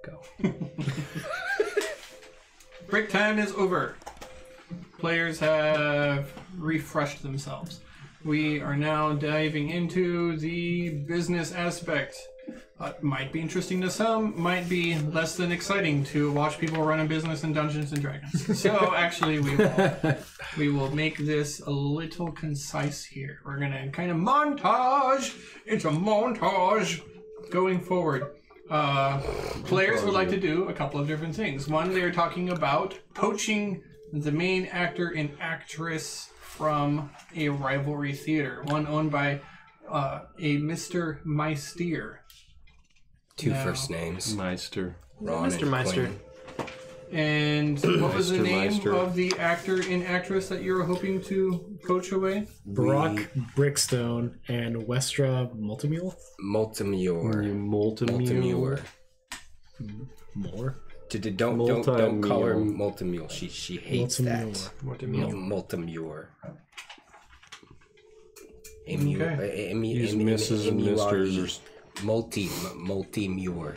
Go. Break time is over. Players have refreshed themselves. We are now diving into the business aspect. Might be interesting to some, might be less than exciting to watch people run a business in Dungeons and Dragons. So actually, we will make this a little concise here. We're gonna kind of montage. It's a montage going forward. Players would like to do a couple of different things. One, they're talking about poaching the main actor and actress from a rivalry theater. One owned by a Mr. Meister. Two first names. Meister. Ron Mr. and Meister. Quinn. And what was the Mr. name Meister. of the actor and actress that you were hoping to poach away? Brock Brickstone and Westra Multimule? Multimure. Multimure. More? Don't call her Multimule. She hates Multimule. Multimure. Okay. Use Mrs. and Misters. Multimure.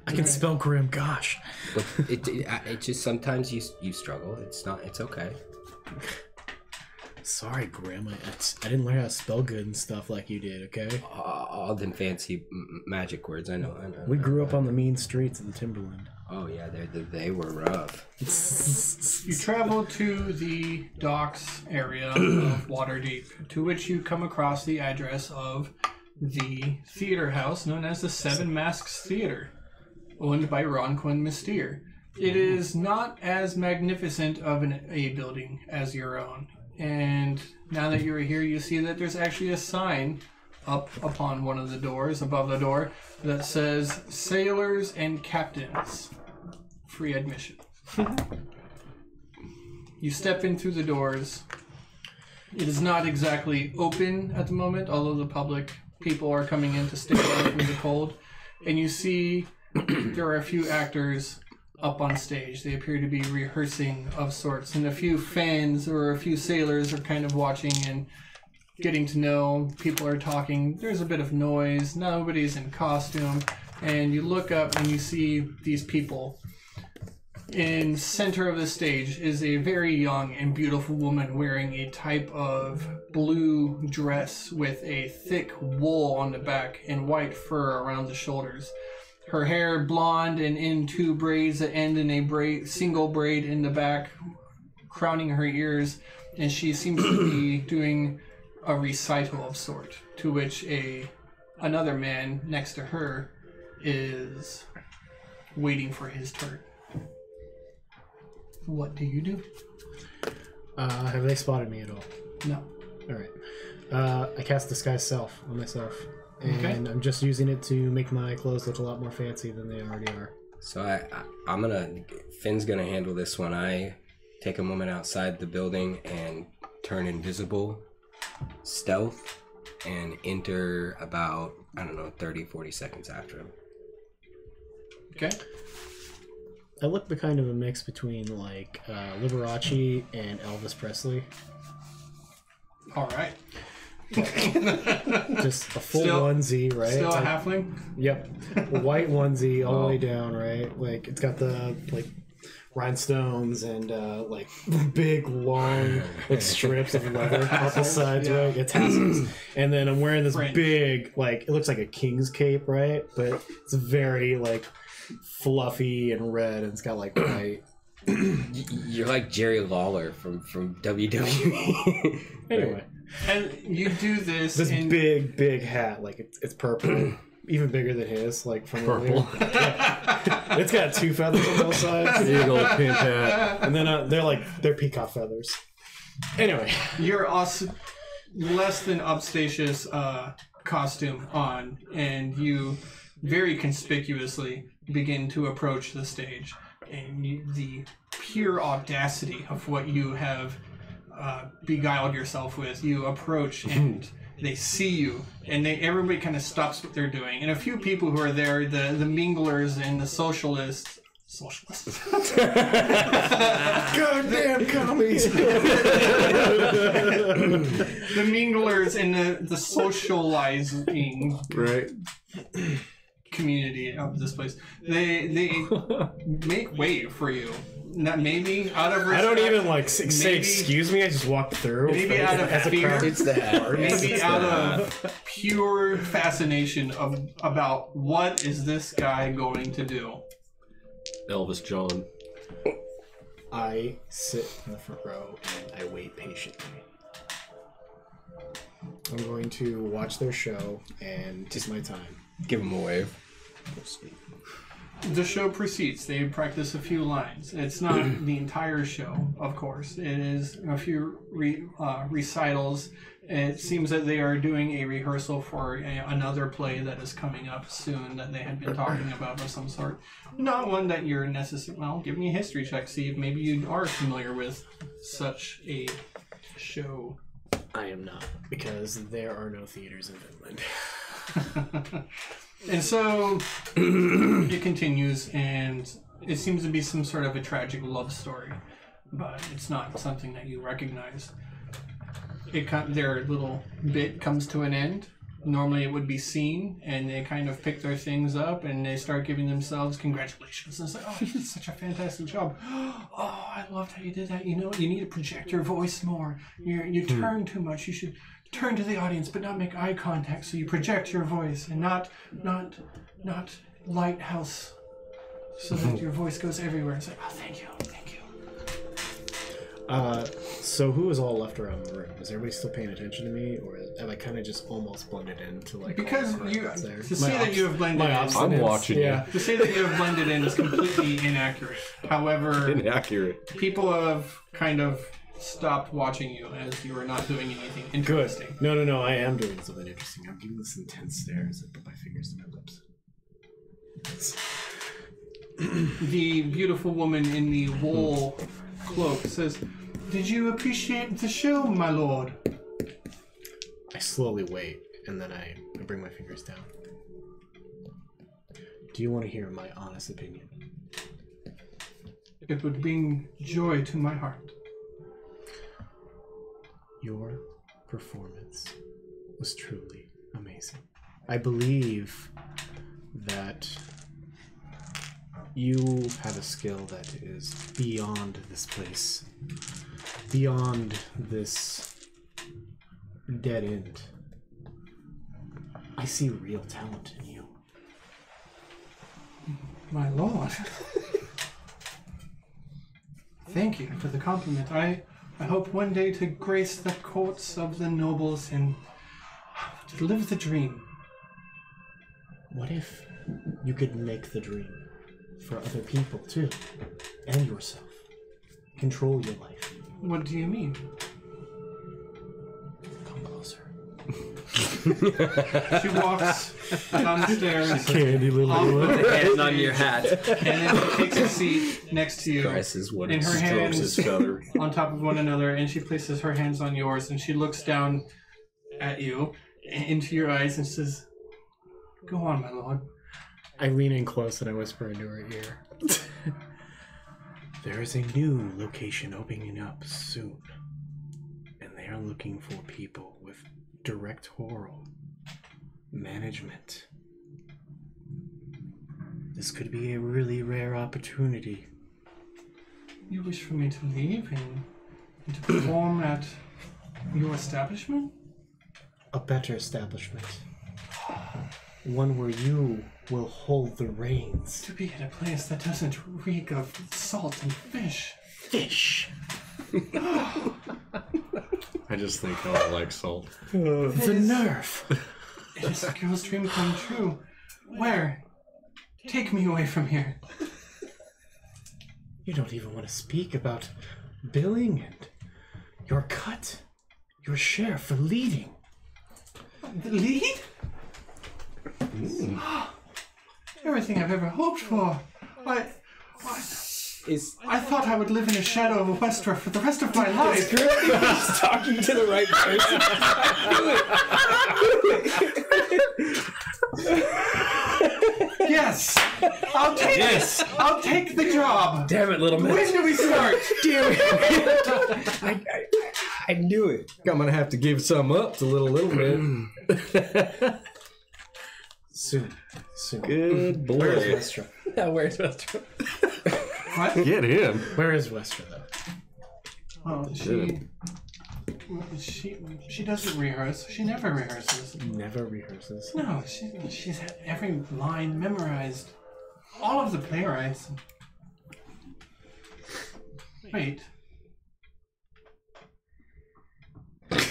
I can spell Grim, gosh. But it just sometimes you struggle. It's okay. Sorry, Grim. I didn't learn how to spell good and stuff like you did, okay? All them fancy magic words. I know. We grew up on the mean streets of the Timberland. Oh yeah, they were rough. You travel to the docks area of Waterdeep, to which you come across the address of the theater house known as the Seven Masks Theater, owned by Ron Quinn Mystere. It is not as magnificent of a building as your own. And now that you're here, you see that there's actually a sign up upon one of the doors, above the door, that says Sailors and Captains. Free admission. You step in through the doors. It is not exactly open at the moment, although the public people are coming in to stay away from the cold. And you see there are a few actors up on stage. They appear to be rehearsing of sorts. And a few fans or a few sailors are kind of watching and getting to know. People are talking. There's a bit of noise. Nobody's in costume. And you look up and you see these people. In center of the stage is a very young and beautiful woman wearing a type of blue dress with a thick wool on the back and white fur around the shoulders. Her hair blonde and in two braids that end in a single braid in the back, crowning her ears, and she seems to be doing a recital of sort, to which another man next to her is waiting for his turn. What do you do? Have they spotted me at all? No. Alright. I cast Disguise Self on myself. And I'm just using it to make my clothes look a lot more fancy than they already are. So Finn's gonna handle this one. I take a moment outside the building and turn invisible, stealth, and enter about, 30, 40 seconds after him. Okay. I look the kind of a mix between like Liberace and Elvis Presley. All right. Just a full onesie, right? Still a halfling? Yep. A white onesie all the way down, right? Like it's got the like rhinestones and like big long like strips of leather off the sides, right? It's tassels. And then I'm wearing this big, like it looks like a king's cape, right? But it's very like fluffy and red, and it's got like white. You're like Jerry Lawler from WWE. Anyway, and you do this. This big hat, like it's purple, even bigger than his, like from purple. Yeah. It's got two feathers on both sides. Eagle pimp hat, and then they're peacock feathers. Anyway, you're also less than upstatious costume on, and you very conspicuously begin to approach the stage, and the pure audacity of what you have beguiled yourself with, you approach and they see you, and everybody kind of stops what they're doing, and a few people who are there, the minglers and the socialists. Goddamn commies. The minglers and the socializing right? community of this place. They make way for you. Not maybe out of respect, I don't even like say maybe- excuse me. I just walk through. Maybe out of as a fear. crowd. It's that. Maybe out of pure fascination about what is this guy going to do. Elvis John. I sit in the front row and I wait patiently. I'm going to watch their show and take my time. Give him a wave. The show proceeds. They practice a few lines. It's not the entire show, of course. It is a few recitals. It seems that they are doing a rehearsal for another play that is coming up soon that they had been talking about of some sort. Not one that you're necessarily... Well, give me a history check. See if maybe you are familiar with such a show. I am not, because there are no theaters in Finland. And so it continues, and it seems to be some sort of a tragic love story, but it's not something that you recognize. Their little bit comes to an end. Normally it would be seen, and they kind of pick their things up, and they start giving themselves congratulations. And it's like, oh, you did such a fantastic job. Oh, I loved how you did that. You know, you need to project your voice more. You turn too much. You should turn to the audience, but not make eye contact. So you project your voice, and not lighthouse, so that your voice goes everywhere. It's like, oh, thank you. So who is all left around the room? Is everybody still paying attention to me, or have I kind of just almost blended into like? Because all the you crowd that's there? to say that you have blended in, I'm watching Yeah. to say that you have blended in is completely inaccurate. However, you. Inaccurate. people have kind of stopped watching you as you are not doing anything Good. interesting. No. I am doing something interesting. I'm giving this intense stare as I put my fingers to my lips. The beautiful woman in the wool cloak says, "Did you appreciate the show, my lord?" I slowly wait, and then I bring my fingers down. Do you want to hear my honest opinion? It would bring joy to my heart. Your performance was truly amazing. I believe that you have a skill that is beyond this place, beyond this dead end. I see real talent in you. My lord. Thank you for the compliment. I hope one day to grace the courts of the nobles and to live the dream. What if you could make the dream for other people too, and yourself? Control your life. What do you mean? Come closer. She walks downstairs Candy little off Put the hand on your hat. and then takes a seat next to you Grass is what in it her Strokes hands his feather. on top of one another, and she places her hands on yours, and she looks down at you into your eyes and says, "Go on, my lord." I lean in close and I whisper into her ear. There is a new location opening up soon, and they are looking for people with directorial management. This could be a really rare opportunity. You wish for me to leave and to perform at your establishment? A better establishment. One where you will hold the reins. To be in a place that doesn't reek of salt and fish. Fish! I just think I don't like salt. The nerve! It is a girl's dream come true. Where? Take me away from here. You don't even want to speak about billing and your cut, your share for leading. The lead? Everything I've ever hoped for. I thought I would live in the shadow of a Westeros for the rest of my life. He's talking to the right person. Yes, I'll take it. I'll take the job. Damn it, little When man. do we start? I knew it. I'm gonna have to give some up to little bit. Soon. Good boy. Where is Westra? Yeah, where's Westra? What? Get him. Where is Westra, though? Well, she doesn't rehearse. She never rehearses. Never rehearses. No, she's had every line memorized. All of the playwrights. Wait.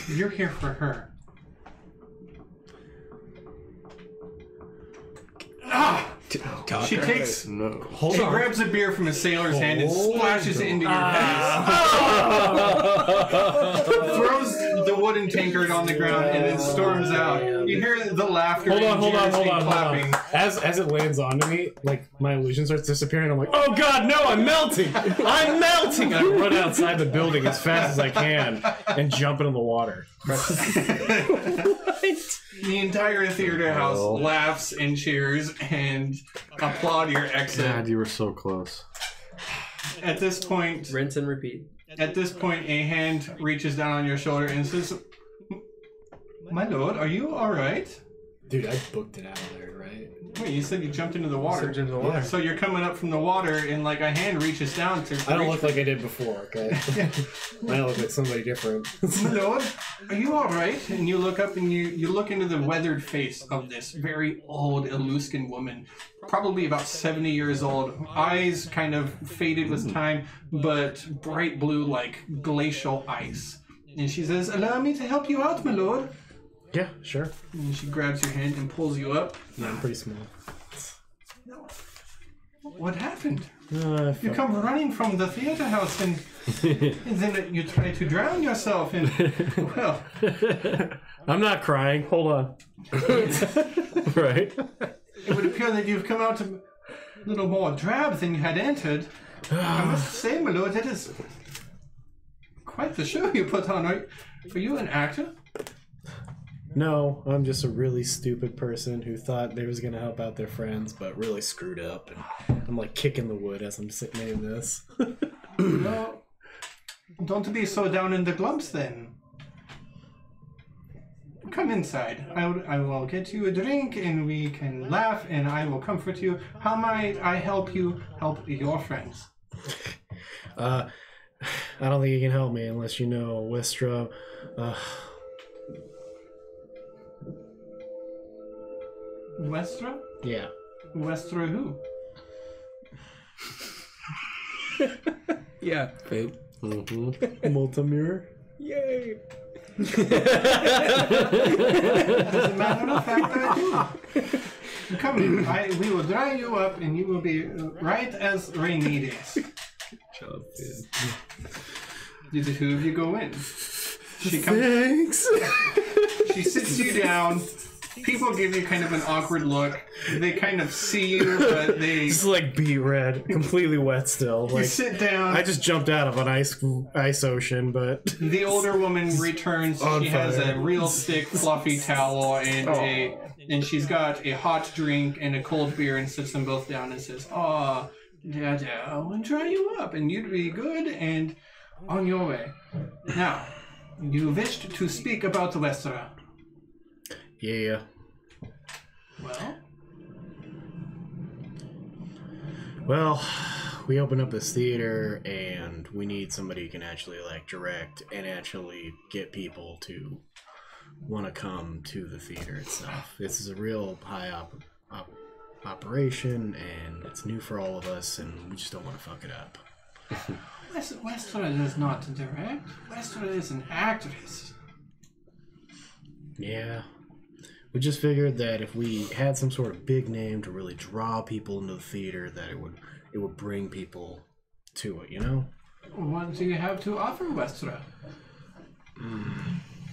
You're here for her. Ah! She takes. No. She grabs a beer from a sailor's hand and splashes it into your face. Throws the wooden tankard on the ground and then storms out. You hear the laughter Hold and on. clapping. As it lands onto me, like my illusion starts disappearing. I'm like, oh god, no! I'm melting! I'm melting! I run outside the building as fast as I can and jump into the water. The entire theater house laughs and cheers and applaud your exit. God, you were so close. At this point, Rinse and repeat. a hand reaches down on your shoulder and says, "My lord, are you all right?" Dude, I booked it out of there, right? Wait, you said you jumped into the water. Into the water. So you're coming up from the water and like a hand reaches down to. I don't look like I did before, okay? I look like somebody different. My lord, are you all right? And you look up and you look into the weathered face of this very old Eluskan woman, probably about 70 years old, eyes kind of faded with time, but bright blue like glacial ice. And she says, "Allow me to help you out, my lord." Yeah, sure. And she grabs your hand and pulls you up. Yeah, I'm pretty small. What happened? I You come running from the theater house and then you try to drown yourself and, well... I'm not crying. Hold on. Right? It would appear that you've come out a little more drab than you had entered. I must say, my lord, that is quite the show you put on. Are you an actor? No, I'm just a really stupid person who thought they was gonna help out their friends, but really screwed up. And I'm like kicking the wood as I'm sitting in this. Well, don't be so down in the glumps then. Come inside. I will get you a drink and we can laugh and I will comfort you. How might I help you help your friends? I don't think you can help me unless you know Westra. Westra? Yeah. Westra who? Yeah, babe. Multimirror. Yay! As a matter of fact, I do. Come, we will dry you up and you will be right as Rainides. Job, Do the two of you go in? She comes. Thanks. She sits you down. People give you kind of an awkward look. They kind of see you, but they... Just like beet red, completely wet still. You Like sit down. I just jumped out of an ice ocean, but The older woman returns. On She has a fire. real thick, fluffy towel and she's got a hot drink and a cold beer and sits them both down and says, "Oh, Dada, I will dry you up and you'd be good and on your way. Now, you wished to speak about the Westra. yeah. Well, we open up this theater and we need somebody who can actually like direct and actually get people to want to come to the theater itself. This is a real high operation and it's new for all of us and we just don't want to fuck it up. Westra does not direct. Westra is an actress. Yeah. We just figured that if we had some sort of big name to really draw people into the theater, that it would bring people to it, you know? What do you have to offer, Westra?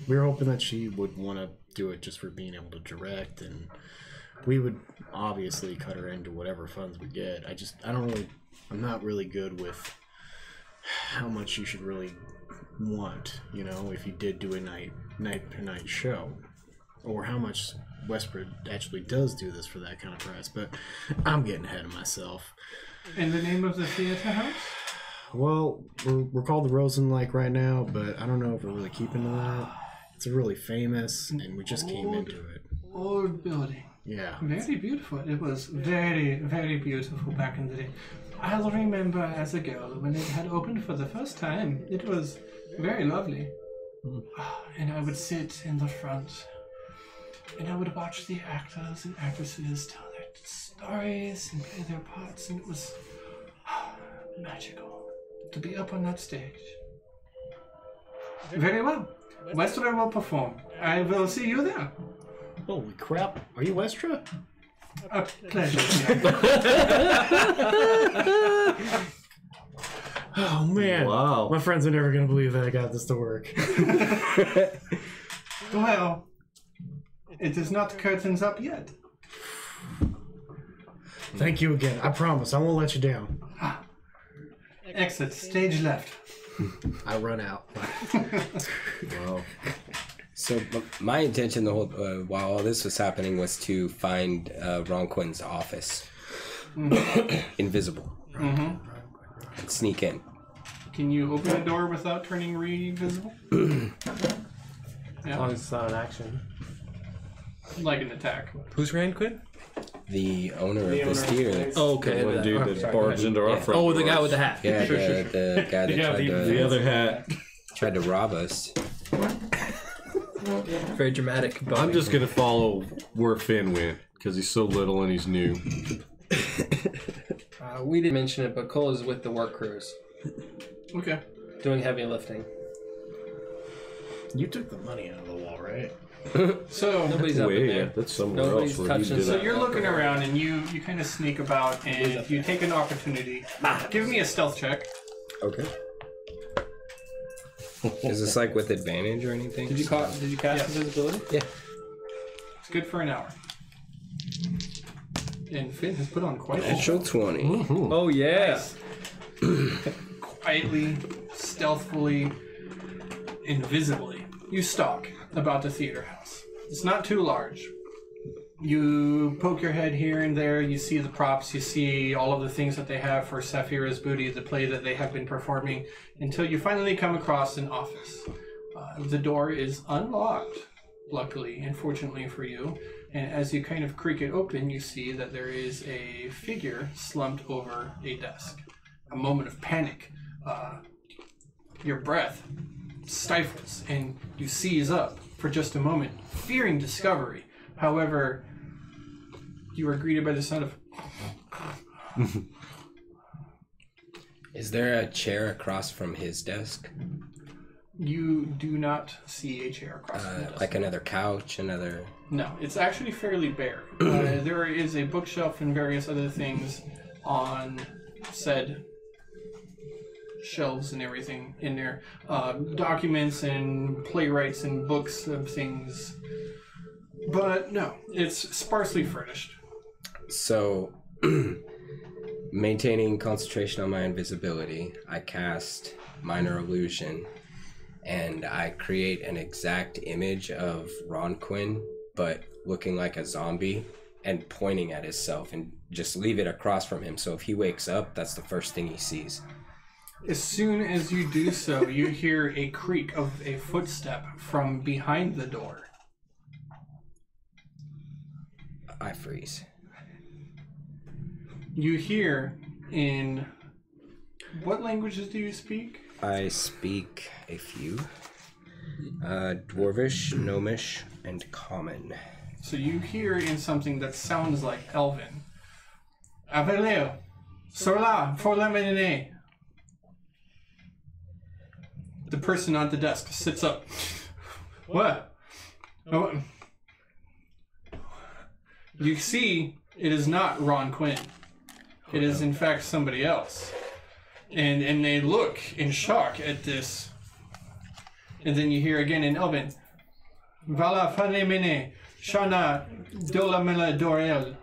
We were hoping that she would want to do it just for being able to direct, and we would obviously cut her into whatever funds we get. I'm not really good with how much you should really want, you know, if you did do a night show. Or how much Westbrook actually does do this for that kind of price, but I'm getting ahead of myself. In the name of the theater house? Well, we're called the Rosenlike right now, but I don't know if we're really keeping to that. It's really famous, and we just came into it. Old building. Yeah. Very beautiful. It was very, very beautiful back in the day. I'll remember as a girl when it had opened for the first time. It was very lovely. And I would sit in the front and I would watch the actors and actresses tell their stories and play their parts, and it was magical to be up on that stage. Very well. Westra will perform. I will see you there. Holy crap. Are you Westra? A pleasure. Oh, man. Wow. My friends are never going to believe that I got this to work. Well, it is not curtains up yet. Thank you again. I promise. I won't let you down. Exit, stage left. I run out. Wow. So my intention the whole while all this was happening was to find Ron Quinn's office, invisible, and sneak in. Can you open the door without turning invisible? As long as it's not an action. Like an attack. Who's Rand Quinn? The owner of this theater. Oh, okay. One dude that sorry, barged into our front oh, the guy doors. with the hat. Yeah, Sure. the guy that The other hat. tried to rob us. Very dramatic. I'm just gonna follow where Finn went because he's so little and he's new. We didn't mention it, but Cole is with the work crews, Okay. doing heavy lifting. You took the money out of the wall, right? So, Nobody's up in Way, there. that's somewhere Nobody's else where he touching did so it. you're looking around and you kind of sneak about and you take an opportunity. Give me a stealth check. Okay. Is this like with advantage or anything? Did you cast invisibility? Yeah. It's good for an hour. And Finn has put on quite a Natural 20. Oh yeah. quietly, stealthily, invisibly. You stalk about the theater house. It's not too large. You poke your head here and there, you see the props, you see all of the things that they have for Saphira's Booty, the play that they have been performing, until you finally come across an office. The door is unlocked, luckily and fortunately for you, and as you kind of creak it open, you see that there is a figure slumped over a desk. A moment of panic. Your breath stifles and you seize up for just a moment, fearing discovery. However, you are greeted by the sound of... Is there a chair across from his desk? You do not see a chair across from the desk. Like another couch, another... No, it's actually fairly bare. There is a bookshelf and various other things on said shelves and everything in there. Documents and playwrights and books of things. But no, it's sparsely furnished. So, maintaining concentration on my invisibility, I cast Minor Illusion, and I create an exact image of Ron Quinn, but looking like a zombie and pointing at himself, and just leave it across from him. So if he wakes up, that's the first thing he sees. As soon as you do so, you hear a creak of a footstep from behind the door. I freeze. You hear in... What languages do you speak? I speak a few. Dwarvish, Gnomish, and Common. So you hear in something that sounds like Elven. Aveleo, Sorla, Forlemenene. The person at the desk sits up. What? Oh, you see, it is not Ron Quinn. It is in fact somebody else. And they look in shock at this. And then you hear again in Elven. Vala fanemene, shana dolamela dorel.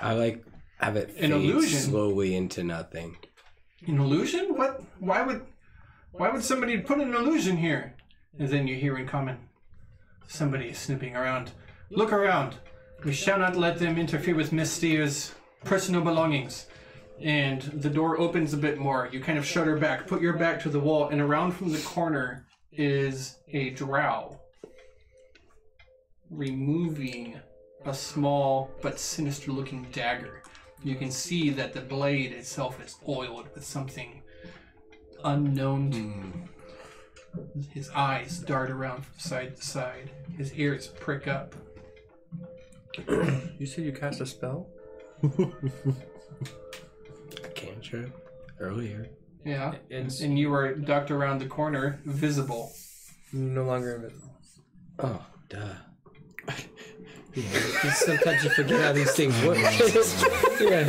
I have it An fade illusion? slowly into nothing. An illusion? What? Why would somebody put an illusion here? And then you hear in common, somebody is snooping around. Look around. We shall not let them interfere with Miss Steer's personal belongings. And the door opens a bit more. You kind of shudder back, put your back to the wall, and around from the corner is a drow. removing a small but sinister-looking dagger. You can see that the blade itself is oiled with something unknown to you. His eyes dart around from side to side. His ears prick up. You said you cast a spell? A cantrip earlier. Yeah. It's And you were ducked around the corner, visible. no longer invisible. Oh, duh. Yeah, sometimes you forget how these things work. Yeah.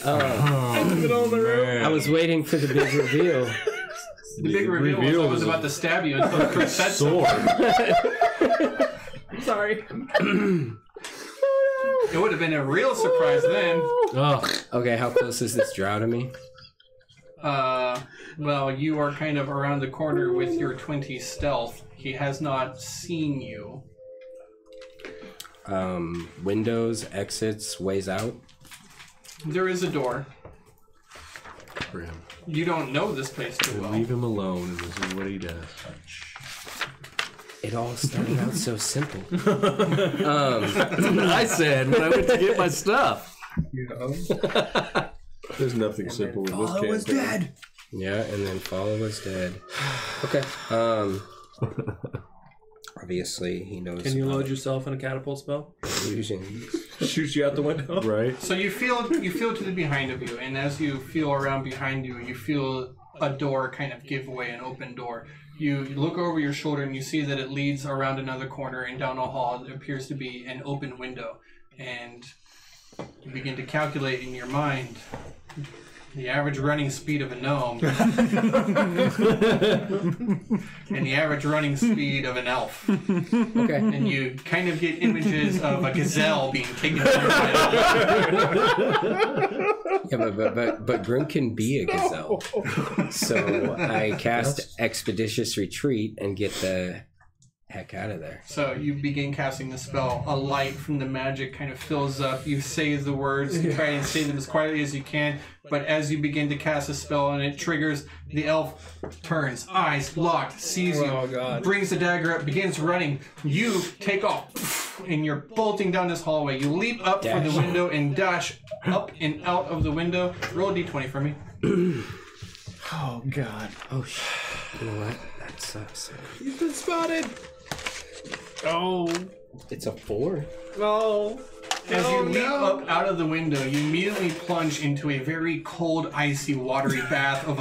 I was waiting for the big reveal. The big reveal was about to stab you until Chris said so. Sorry. It would have been a real surprise then. Oh, Okay, how close is this drow to me? Well, you are kind of around the corner with your 20 stealth. He has not seen you. Windows, exits, ways out. There is a door. for him. You don't know this place too well. Leave him alone, and this is what he does. It all started out so simple. I said when I went to get my stuff. There's nothing simple in this campaign. was dead. Yeah, and then Follow was dead. Okay. Obviously, he knows. Can you load yourself in a catapult spell? Illusion. Shoot you out the window. Right? So you feel to the behind of you, and as you feel around behind you, you feel a door kind of give way, an open door. You look over your shoulder and you see that it leads around another corner and down a hall. There appears to be an open window, and you begin to calculate in your mind the average running speed of a gnome and the average running speed of an elf. Okay. And you kind of get images of a gazelle being taken down by an elf. Yeah, but Grim can be a gazelle. So I cast Expeditious Retreat and get the heck out of there. So you begin casting the spell. A light from the magic kind of fills up. You say the words, you try and say them as quietly as you can, but as you begin to cast a spell and it triggers, the elf turns, eyes locked, sees you, Oh, God. brings the dagger up, begins running. You take off, and you're bolting down this hallway. You leap up for the window and dash up and out of the window. Roll a d20 for me. Oh, God. Oh, you know what? That sucks. You've been spotted. Oh. It's a 4. No. As you leap up out of the window, you immediately plunge into a very cold, icy, watery bath of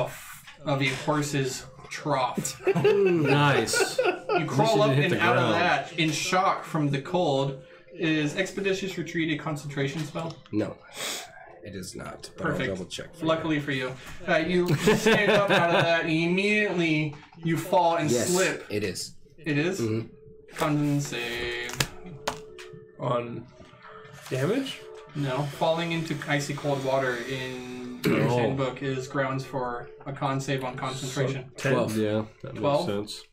a horse's trough. Nice. You crawl up hit and the out of ground. that in shock from the cold. Is Expeditious Retreat a concentration spell? No, it is not. But Perfect. I'll double check. For Luckily for you. You stand up out of that and immediately you fall and Yes, slip. it is. It is? Con save. On damage? No. Falling into icy cold water in your handbook is grounds for a con save on concentration. 12. Yeah, that makes 12? sense.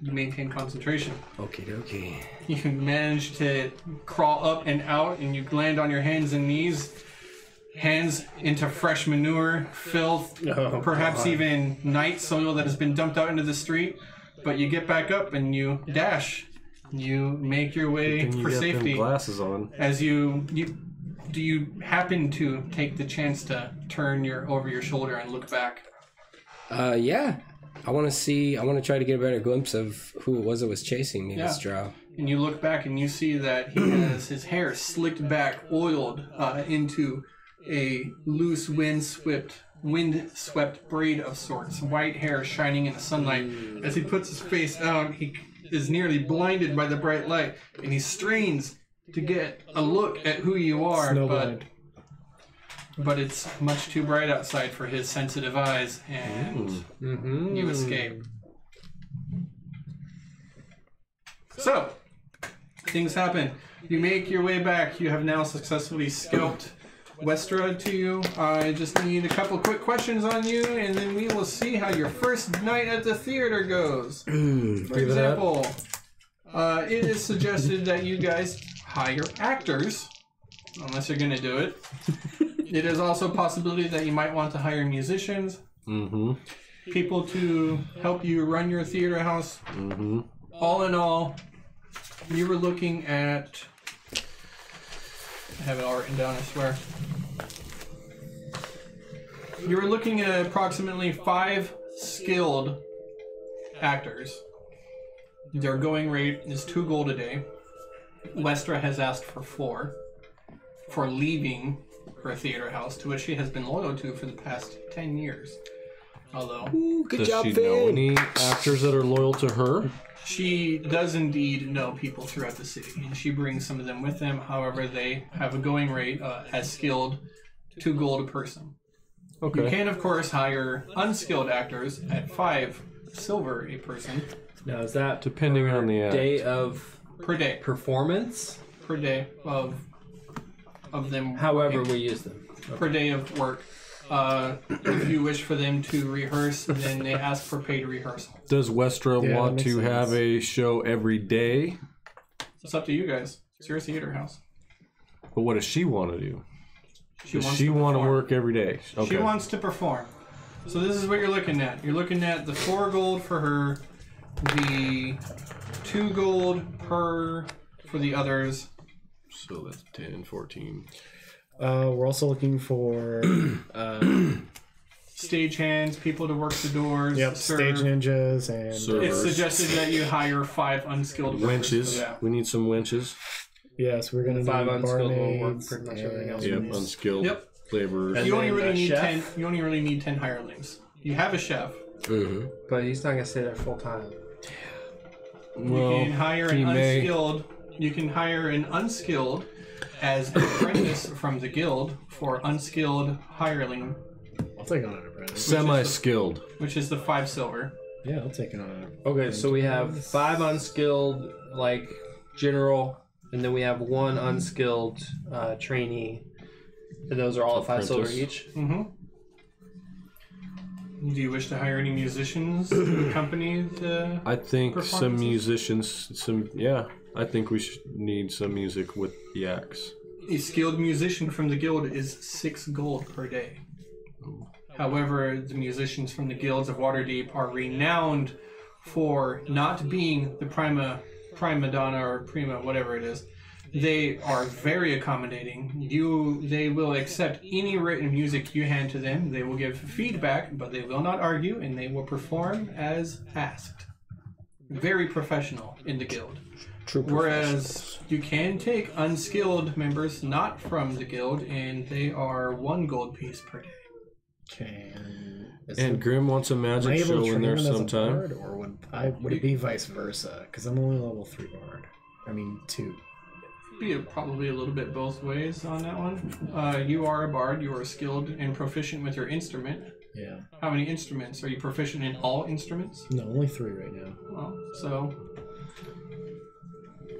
You maintain concentration. Okay. You manage to crawl up and out, and you land on your hands and knees. Hands into fresh manure, filth, perhaps even night soil that has been dumped out into the street. But you get back up and you dash. You make your way And you for got them safety. glasses on. As you do you happen to take the chance to turn over your shoulder and look back? Yeah. I want to try to get a better glimpse of who it was that was chasing me, this drow. And you look back and you see that he has his hair slicked back, oiled into a loose wind-swept braid of sorts. White hair shining in the sunlight. As he puts his face out, he is nearly blinded by the bright light, and he strains to get a look at who you are, but it's much too bright outside for his sensitive eyes, and you escape. So, things happen. You make your way back. You have now successfully scalped Westrad to you. I just need a couple quick questions on you, and then we will see how your first night at the theater goes. For example, it is suggested that you guys hire actors, unless you're going to do it. It is also a possibility that you might want to hire musicians, people to help you run your theater house. all in all, you were looking at... I have it all written down, I swear. You were looking at approximately 5 skilled actors. Their going rate is 2 gold a day. Westra has asked for 4 for leaving her theater house, to which she has been loyal to for the past 10 years. Although... Ooh, good Does job, she Finn. know any actors that are loyal to her? She does indeed know people throughout the city, and she brings some of them with them. However, they have a going rate as skilled 2 gold a person. Okay. You can, of course, hire unskilled actors at 5 silver a person Now, is that Depending on the act. day of per day. performance? Per day of them. However working. we use them. Per day of work. If you wish for them to rehearse, then they ask for paid rehearsal. Does Westra Yeah, want that to makes have sense. a show every day? It's up to you guys. It's your theater house. But what does she want to do? Does wants she to want to perform. work every day? Okay. She wants to perform. So this is what you're looking at. You're looking at the 4 gold for her, the 2 gold per for the others. So that's 10, 14. We're also looking for Stagehands, people to work the doors. serve. stage ninjas and Serve. It's suggested that you hire 5 unskilled workers. Wenches. Yeah. We need some wenches. yes, we're gonna 5 need unskilled will work barmaids pretty much everything else. Yep, unskilled Yep. laborers. And You only then really a need chef? 10. You only really need 10 hirelings. You have a chef. Mm-hmm. But he's not gonna stay there full time. You can hire he an may. unskilled. You can hire an unskilled as an apprentice from the guild for unskilled hireling, I'll take on an apprentice. Semi-skilled. which is the 5 silver. Yeah, I'll take it on an Okay, so we have 5 unskilled, like general, and then we have 1 unskilled trainee, and those are all at 5 silver Apprentice. each. Mm-hmm. Do you wish to hire any musicians to accompany the... I think some Performances? musicians, I think we should need some music with the axe. A skilled musician from the guild is 6 gold per day. However, the musicians from the guilds of Waterdeep are renowned for not being the prima donna or prima, whatever it is. They are very accommodating. They will accept any written music you hand to them. They will give feedback, but they will not argue, and they will perform as asked. Very professional in the guild. True. Whereas you can take unskilled members not from the guild, and they are 1 gold piece per day. Okay. And Grim wants a am I magic able show to in train there him as a sometime. bard, or would it be vice versa? Because I'm only level 3 bard. I mean 2. Be probably a little bit both ways on that one. You are a bard. You are skilled and proficient with your instrument. Yeah. How many instruments? Are you proficient in all instruments? No, only 3 right now. Well, so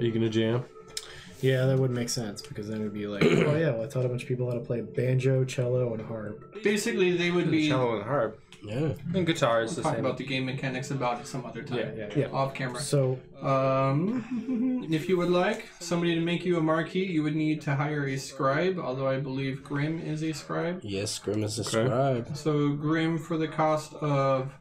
Are you gonna jam? Yeah, that would make sense because then it would be like, oh yeah, well, I taught a bunch of people how to play banjo, cello, and harp. basically they would be Cello and harp. Yeah. And guitar is the talk same. about the game mechanics about it some other time. Yeah. Off camera. So If you would like somebody to make you a marquee, you would need to hire a scribe, although I believe Grim is a scribe. Yes, Grim is a scribe. So Grim, for the cost of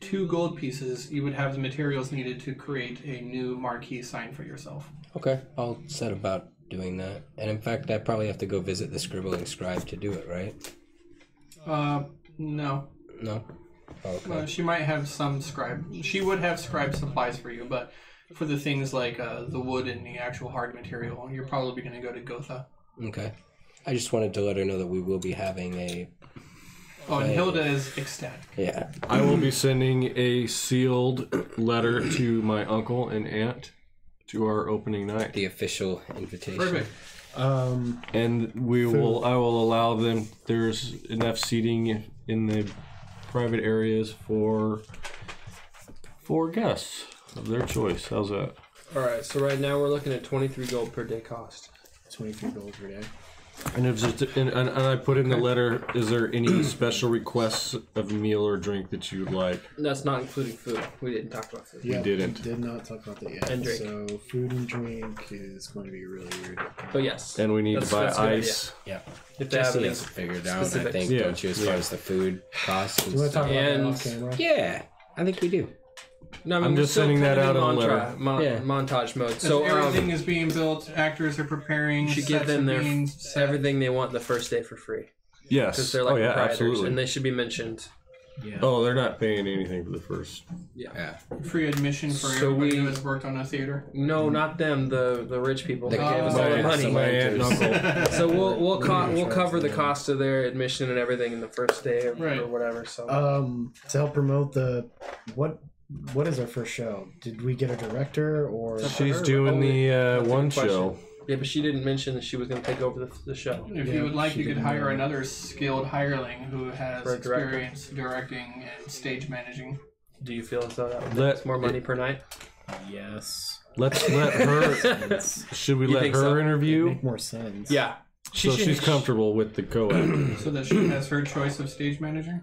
2 gold pieces, you would have the materials needed to create a new marquee sign for yourself. Okay, I'll set about doing that. And in fact, I probably have to go visit the scribbling scribe to do it, right? No. No? Oh, okay. She might have some scribe. She would have scribe supplies for you, but for the things like the wood and the actual hard material, you're probably going to go to Gotha. Okay. I just wanted to let her know that we will be having a... Oh, and Hilda is ecstatic. Yeah. I will be sending a sealed letter to my uncle and aunt to our opening night. The official invitation. Perfect. And I will allow them, there's enough seating in the private areas for guests of their choice. How's that? Alright, so right now we're looking at 23 gold per day cost. 23 gold per day. And if just and I put in the letter, is there any special requests of meal or drink that you'd like? That's not including food. We didn't talk about food. Yeah, didn't. We did not talk about that yet. And drink. So food and drink is going to be really weird. But yes. And we need to buy That's a good ice. Yeah. If they have Jesse any has it figured out, I specifics. think, Yeah, don't you, as far as the food costs Do and you want to talk stuff? about that And- off camera? Yeah, I think we do. No, I mean, I'm we're just still sending that kind of out in on letter. montage mode. So So everything is being built. Actors are preparing. you should give sets them are their being set. everything they want the first day for free Yes. because they're like oh yeah, proprietors absolutely. and they should be mentioned. Yeah. Oh, they're not paying anything for the first. Yeah. Free admission for So everybody we- who has worked on a theater. No, not them. The rich people. The- They gave us all the my- money. My aunt and uncle. So we'll charge cover the them. cost of their admission and everything in the first day or, Right. or whatever. So To help promote the what is our first show? Did we get a director or She's doing the That's a good one question. show. yeah, but she didn't mention that she was going to take over the show. If Yeah, you would like, she you could didn't hire know. another skilled hireling who has For a director. experience directing and stage managing. Do you feel as though that would Let- make us more money per night? yes? Let's let her. Should we You let think her so? interview? Make more sense. Yeah. So she's comfortable with the co-actor. So that she has her choice of stage manager.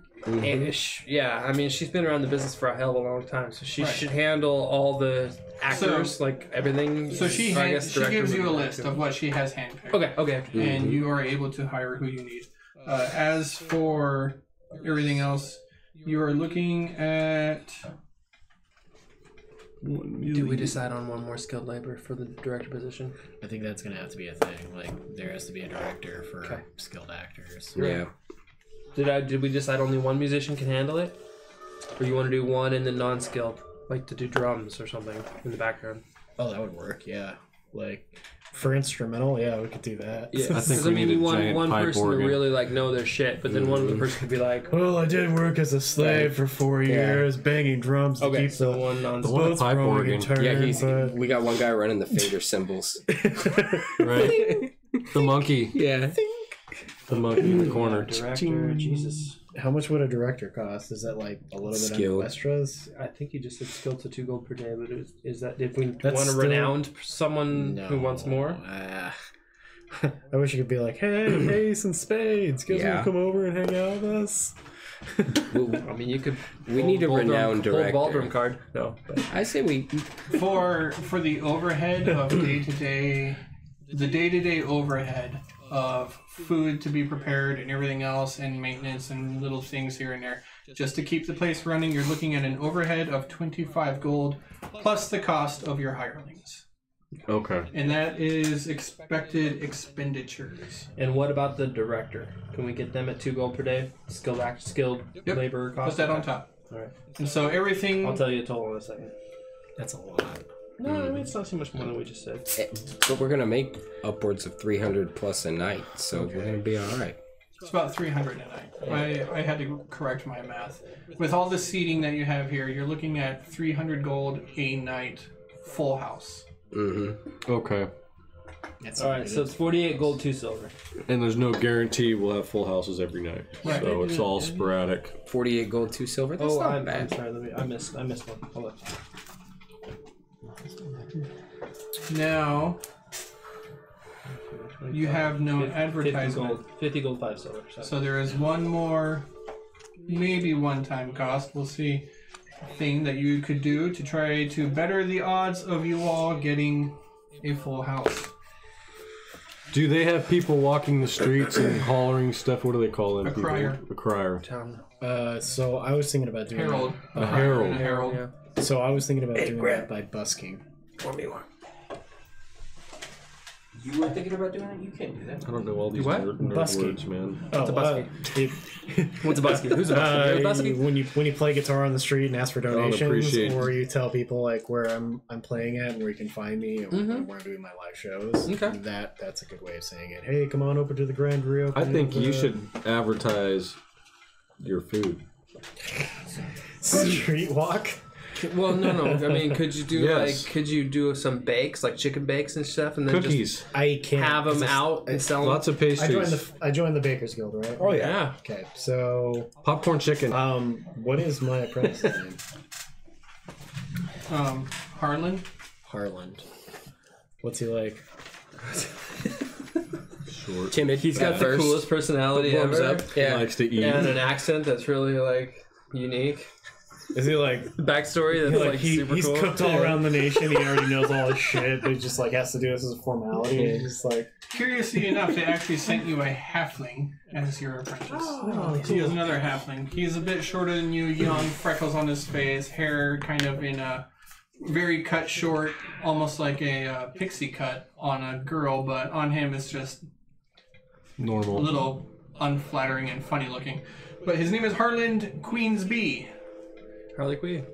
Yeah, I mean, she's been around the business for a hell of a long time, so she Right. should handle all the actors, like everything. So she or I hand, guess she director gives you a would- list of what she has handpicked. Okay. And you are able to hire who you need. As for everything else, you are looking at. Do we decide on one more skilled labor for the director position? I think that's gonna have to be a thing. Like there has to be a director for Okay. skilled actors. Yeah. Did we decide only one musician can handle it, or you want to do one and then non-skilled, like to do drums or something in the background? Oh, that would work. Yeah. Like for instrumental, yeah, we could do that. Yeah, I think 'Cause, we mean, need you a want giant one pipe person organ. to really like know their shit, but then one other person could be like, Well, I did work as a slave for 4 years, banging drums to okay, keep so the one non. The one boats pipe rolling organ. in turn. Yeah, we got one guy running the finger cymbals. Right. The monkey. Yeah. The monkey in the corner. Director, Jesus. How much would a director cost? Is that like a little bit Skilled. on extras? I think you just said skilled to 2 gold per day, but is that if we That's want a still- renowned someone who wants more? I wish you could be like, hey, Ace and Spades, you guys Yeah. want to come over and hang out with us? I mean, you could. We need a renowned director. Baldrum card. No, but I say we. For the overhead of day-to-day, the day-to-day overhead of food to be prepared and everything else and maintenance and little things here and there, just to keep the place running, you're looking at an overhead of 25 gold plus the cost of your hirelings. Okay. And that is expected expenditures. and what about the director? Can we get them at 2 gold per day? Skilled Yep. labor cost. Put that on top. All right. And so everything. I'll tell you a total in a second. That's a lot. No, I mean it's not too much more than we just said. But we're gonna make upwards of 300 plus a night, so we're gonna be all right. It's about 300 a night. I had to correct my math. With all the seating that you have here, you're looking at 300 gold a night, full house. Mm-hmm. Okay. That's All right, so it's 48 gold, 2 silver. And there's no guarantee we'll have full houses every night. Right. So it's all sporadic. 48 gold, 2 silver. That's not I'm bad. sorry. I missed one. Hold on. Now, you have no 50 advertisement. gold, 50 gold, 5 silver. So there is one more, maybe one-time cost. We'll see. Thing that you could do to try to better the odds of you all getting a full house. Do they have people walking the streets and hollering stuff? What do they call them? A people? crier. A crier. Town. So I was thinking about doing Herald. A herald. Herald. Yeah. So I was thinking about doing that by busking. You were thinking about doing it? You can't do that. I don't know all these what? nerd Busking. words, man. Oh, a busking? What's a busking? Who's a busking? You're a busking? when you play guitar on the street and ask for don't donations, appreciate- or you tell people like where I'm playing at and where you can find me and where I'm doing my live shows. Okay. That's a good way of saying it. Hey, come on over to the Grand Rio. I think you should advertise your food. street walk. Well, no. I mean, could you do Yes. could you do some bakes, like chicken bakes and stuff, and then Cookies. I can't just have them 'cause it's- out and sell them? Lots of I pastries. joined the Bakers Guild, right? Oh, Yeah. Okay, so Popcorn chicken. what is my apprentice's name? Harlan. Harland. What's he like? Short. Timid. He's got the coolest personality Warms ever. up. Yeah. Likes to eat. And an accent that's really like unique. Is he like Backstory that's like super he's cool. cooked all around the nation. He already knows all his shit. But he just like has to do this as a formality. And he's just like, Curiously enough, they actually sent you a halfling as your apprentice. oh, He is another halfling. He's a bit shorter than you, young, freckles on his face, hair kind of in a very cut short, almost like a pixie cut on a girl, but on him it's just a Normal. little unflattering and funny looking. But his name is Harland Queensby. Harley Quinn.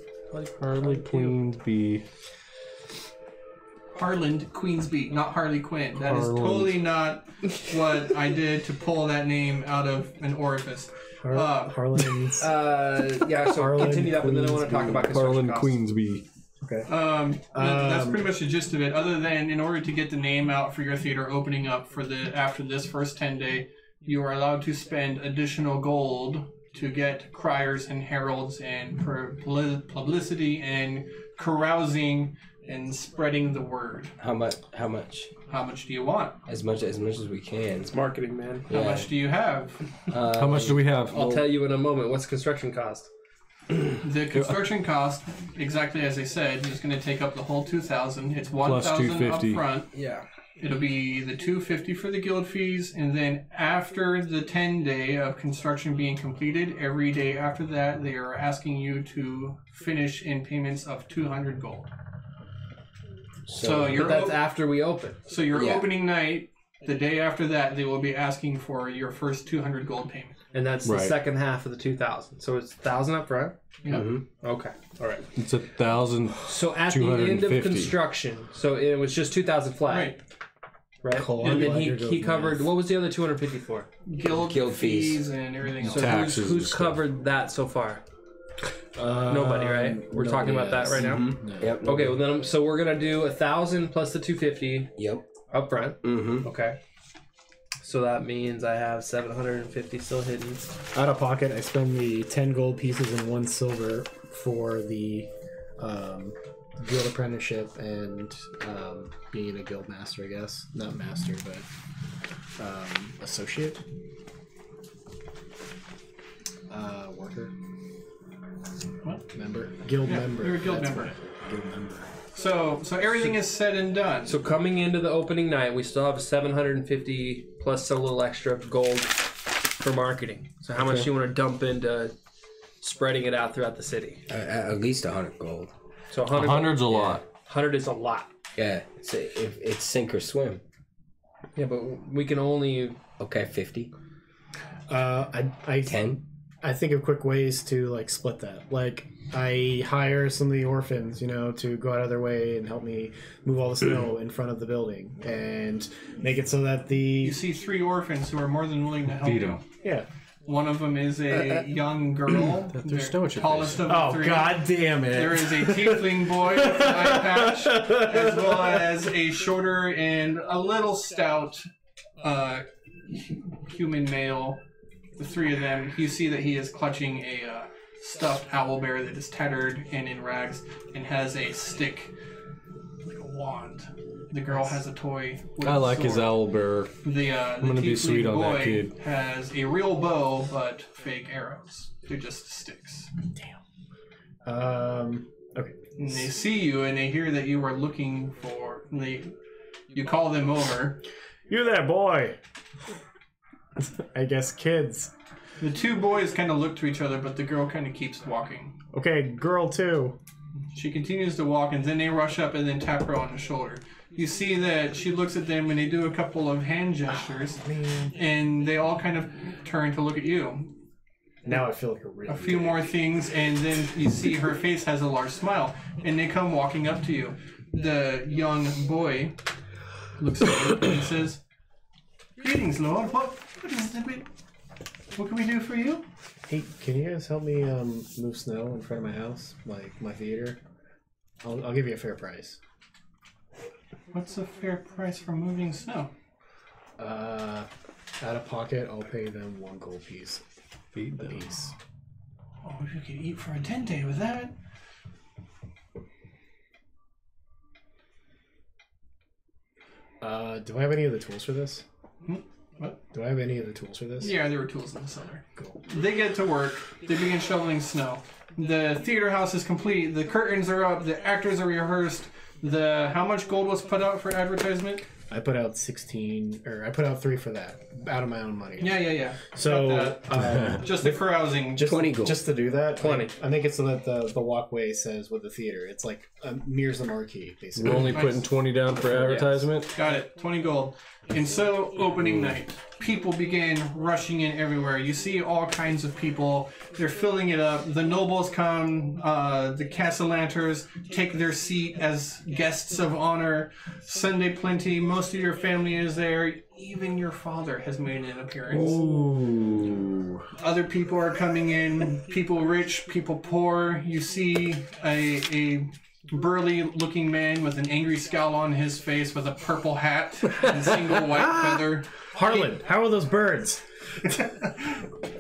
Harley Queensby. Harland Queensby, not Harley Quinn. That is Harland. totally not what I did to pull that name out of an orifice. Harlan's. Yeah, so Harlan continue that, but then I want to talk about construction Harlan costs. Queensby. Okay. That's pretty much the gist of it. Other than, in order to get the name out for your theater opening up for the after this first 10-day, you are allowed to spend additional gold to get criers and heralds and publicity and carousing and spreading the word. How much? How much? How much do you want? As much as we can. It's marketing, man. How much do you have? How much do we have? I'll tell you in a moment. What's construction cost? The construction cost, exactly as I said, is going to take up the whole 2,000. It's Plus 1,000 up 250. front. Yeah. It'll be the 250 for the guild fees, and then after the 10-day of construction being completed, every day after that, they are asking you to finish in payments of 200 gold. So But that's after we open. So your Yeah. opening night, the day after that, they will be asking for your first 200 gold payment. And that's the Right. second half of the 2,000. So it's 1,000 up front. Yep. Okay. All right. It's 1,000. So at the end of 250. construction, so it was just 2,000 flat. Right. Right. Cool. And then I'm glad he you're covered, doing what was the other 250 for? Guild Guild fees. and everything else. So Taxes and who's stuff. covered that so far? Nobody, right? We're talking about that right now? Yep. Okay, well then, so we're gonna do 1,000 plus the 250 Yep. up front. Mm-hmm. Okay. So that means I have 750 still hidden. Out of pocket, I spend the 10 gold pieces and 1 silver for the guild apprenticeship and being a guild master, I guess. Not master, but associate. Worker. What? Member. Guild Yeah, member. you're a guild That's member. what- Guild member. So everything is said and done. So coming into the opening night, we still have 750 plus a little extra gold for marketing. So how much do you want to dump into spreading it out throughout the city? At least 100 gold. So 100, 100's a lot. 100 is a lot. Yeah. It's sink or swim. Yeah, but we can only... Okay, 50. I 10. I think of quick ways to like split that. Like I hire some of the orphans, to go out of their way and help me move all the snow in front of the building and make it so that You see 3 orphans who are more than willing to help Feed you. 'em. yeah. One of them is a young girl, the snow at your tallest of the Oh 3. god damn it! There is a tiefling boy with an eye patch, as well as a shorter and a little stout human male. The 3 of them, you see that he is clutching a stuffed owlbear that is tattered and in rags and has a stick, like a wand. The girl has a toy with I a like his sword. owl bear. The gonna be tiefling sweet on that boy kid. has a real bow, but fake arrows. They're just sticks. Okay. And they see you and they hear that you are looking for. You call them over. You there, boy? I guess kids. The 2 boys kind of look to each other, but the girl kind of keeps walking. Okay, girl too. She continues to walk, and then they rush up and then tap her on the shoulder. You see that she looks at them and they do a couple of hand gestures, and they all kind of turn to look at you. Now I feel like a real. A few more things, and then you see her face has a large smile, and they come walking up to you. The young boy looks over and says, "Greetings, Lord. What can we do for you?" Hey, can you guys help me move snow in front of my house, like my theater? I'll give you a fair price. What's a fair price for moving snow? Out of pocket, I'll pay them 1 gold piece. Feed A them. piece. Oh, you could eat for a 10-day with that. Do I have any of the tools for this? What? Do I have any of the tools for this? Yeah, there were tools in the cellar. Cool. They get to work. They begin shoveling snow. The theater house is complete. The curtains are up. The actors are rehearsed. How much gold was put out for advertisement? I put out 16, or I put out 3 for that, out of my own money. Yeah. So, Just the carousing. 20 gold. Just to do that? 20. I think it's so that the walkway says with the theater. It's like mirrors the marquee, basically. We're only Nice. putting 20 down for advertisement. Got it. 20 gold. And so, opening night. People begin rushing in everywhere. You see all kinds of people. They're filling it up. The nobles come. The castellanters take their seat as guests of honor. Sunday plenty. Most of your family is there. Even your father has made an appearance. Ooh. Other people are coming in. People rich, people poor. You see a burly-looking man with an angry scowl on his face with a purple hat and a single white feather. Harlan, how are those birds?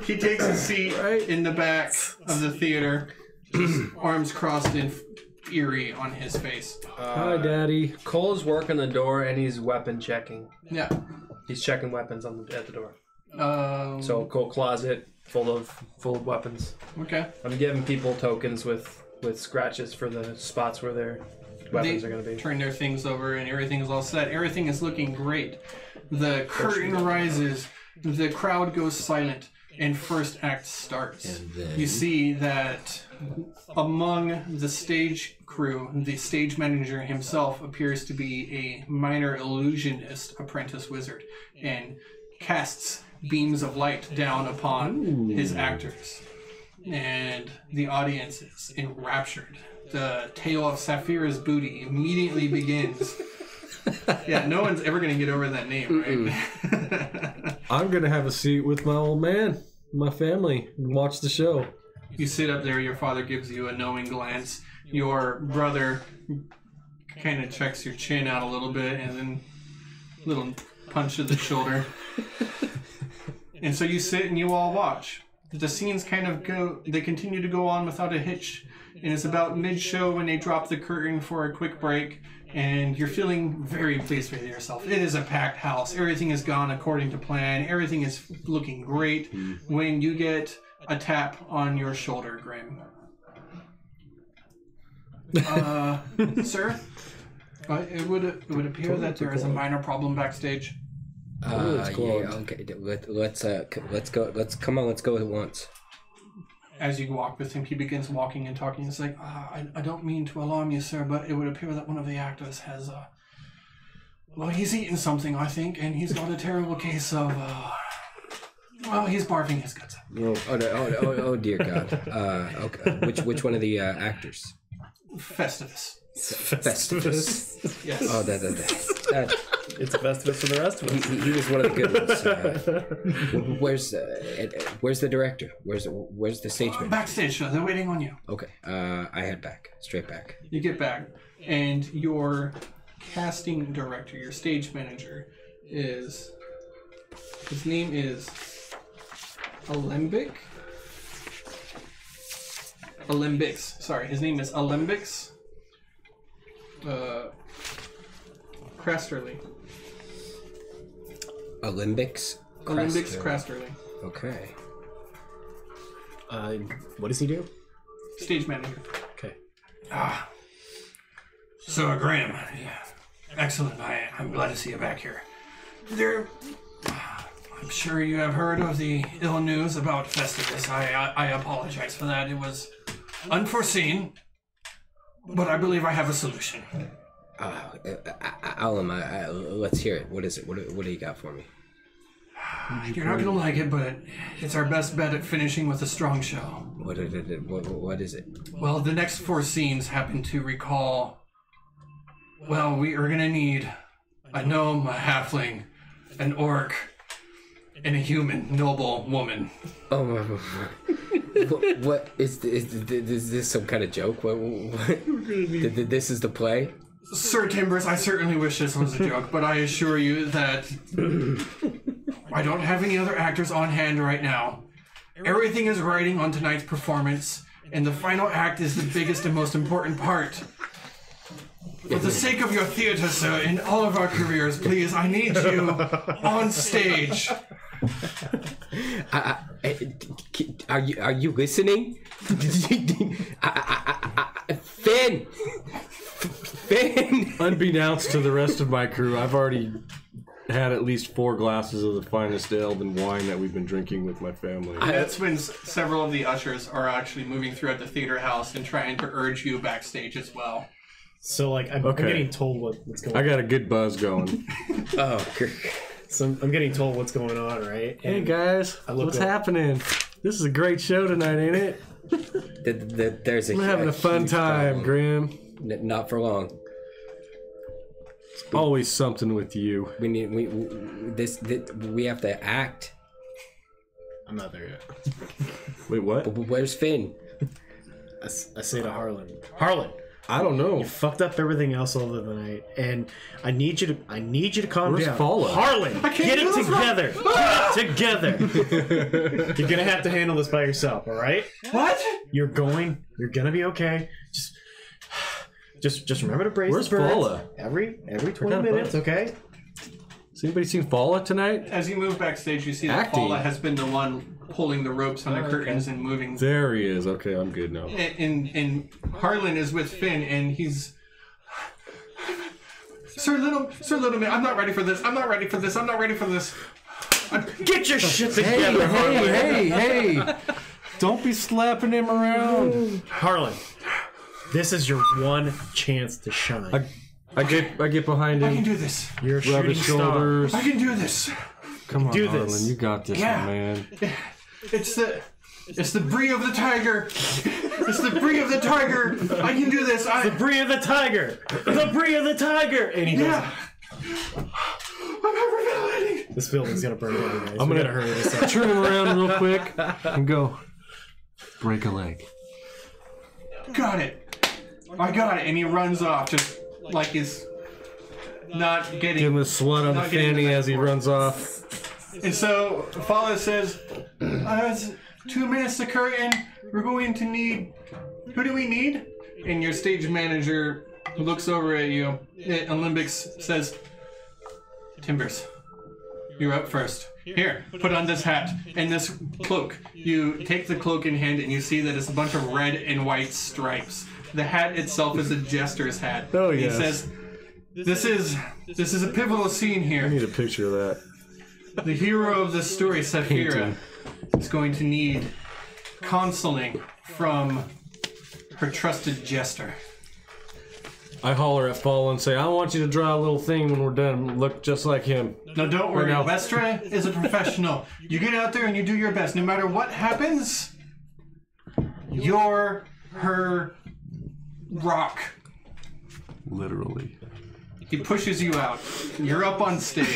He takes a seat in the back of the theater, just arms crossed and fury on his face. Hi, Daddy. Cole's working the door and he's weapon checking. Yeah. He's checking weapons at the door. So, Cole closet full of weapons. okay. I'm giving people tokens with scratches for the spots where their weapons are going to be. Turn their things over and everything is all set. Everything is looking great. The curtain rises. The crowd goes silent. And first act starts. And then- You see that among the stage crew, the stage manager himself appears to be a minor illusionist apprentice wizard and casts beams of light down upon his actors. And the audience is enraptured. The tale of Saphira's booty immediately begins. Yeah, no one's ever going to get over that name, right? I'm going to have a seat with my old man, my family, and watch the show. You sit up there, your father gives you a knowing glance. Your brother kind of checks your chin out a little bit and then a little punch to the shoulder. And so you sit and you all watch. The scenes they continue to go on without a hitch. And it's about mid-show when they drop the curtain for a quick break. And you're feeling very pleased with yourself. It is a packed house. Everything has gone according to plan. Everything is looking great. When you get a tap on your shoulder, Grim. Sir? It would appear that there is a minor problem backstage. Yeah, okay. Let's go. Let's go at once. As you walk with him, he begins walking and talking. It's like, I don't mean to alarm you, sir, but it would appear that one of the actors has, he's eaten something, I think, and he's got a terrible case of, he's barfing his guts out. Oh dear God. Okay. Which one of the actors? Festivus. Festivus. Yes. Oh, that. It's Festivus for the rest of us. He was one of the good ones. Where's the director? Where's the stage manager? Backstage, sir. They're waiting on you. Okay. I head back. Straight back. You get back, and your casting director, your stage manager, his name is Alembic. Alembics. Sorry, his name is Alembics. Crasterly. Olympics. Alembics Crasterly. Okay. What does he do? Stage manager. Okay. So, Graham, yeah. Excellent. I'm glad to see you back here. I'm sure you have heard of the ill news about Festivus. I apologize for that. It was unforeseen, but I believe I have a solution. Alan, let's hear it. What is it? What do you got for me? You're not going to like it, but it's our best bet at finishing with a strong show. What is it? Well, the next 4 scenes happen to recall... Well, we are going to need a gnome, a halfling, an orc, and a human noble woman. Oh my! What is this some kind of joke? What this is the play? Sir Timbers, I certainly wish this was a joke, but I assure you that I don't have any other actors on hand right now. Everything is riding on tonight's performance, and the final act is the biggest and most important part. For the sake of your theater, sir, and all of our careers, please, I need you on stage. Are you listening? Finn! Finn! Unbeknownst to the rest of my crew, I've already had at least 4 glasses of the finest elven wine that we've been drinking with my family. That's when several of the ushers are actually moving throughout the theater house and trying to urge you backstage as well. So, like, I'm getting told what's going on. I got a good buzz going. Oh, So I'm getting told what's going on, right? Hey guys, what's happening? This is a great show tonight, ain't it? There's a I'm having a fun huge time, problem. Grim. Not for long. Always something with you. We have to act. I'm not there yet. Wait, what? Where's Finn? I say to Harlan, I don't know. you fucked up everything else all of the night, and I need you to calm Where's down. Paula? Harlan, get it together. Get it together. You're gonna have to handle this by yourself, all right? What? You're gonna be okay. Just remember to brace Where's the birds Paula? every 20 kind of minutes, buzz? okay? Has anybody seen Falla tonight? As you move backstage, you see that Acting. Paula has been the one pulling the ropes on the curtains and moving. There he is. Okay, I'm good now. And Harlan is with Finn, and he's... Sir Littleman, I'm not ready for this. I'm not ready for this. Get your shit together, Harlan. Hey! Don't be slapping him around. Harlan, this is your one chance to shine. I get behind I can him. do this. You're a Rub shooting his star. shoulders. I can do this. Come on, do Harlan, this. you got this, Yeah. man. It's the brie of the tiger. It's the brie of the tiger. I can do this. The brie of the tiger! The brie of the tiger! And he goes, Yeah. I'm hyperventilating. this building's gonna burn down, guys. I'm We gonna gotta hurry this up. turn him around real quick and go. Break a leg. Got it. I got it. And he runs off, just like he's not getting. Give him a slut on the Not getting fanny the as he metaphor. runs off. And so Fala says, it's 2 minutes to curtain. We're going to need. Who do we need? And your stage manager looks over at you. Olympics says, Timbers, you're up first. Here, put on this hat and this cloak. You take the cloak in hand and you see that it's a bunch of red and white stripes. The hat itself is a jester's hat. Oh, He yes. says, this is a pivotal scene I here. need a picture of that. The hero of this story, Saphira, is going to need counseling from her trusted jester. I holler at Falla and say, I want you to draw a little thing when we're done. Look just like him. Now don't worry, now. Westra is a professional. You get out there and you do your best. No matter what happens, you're her rock. Literally. He pushes you out. You're up on stage.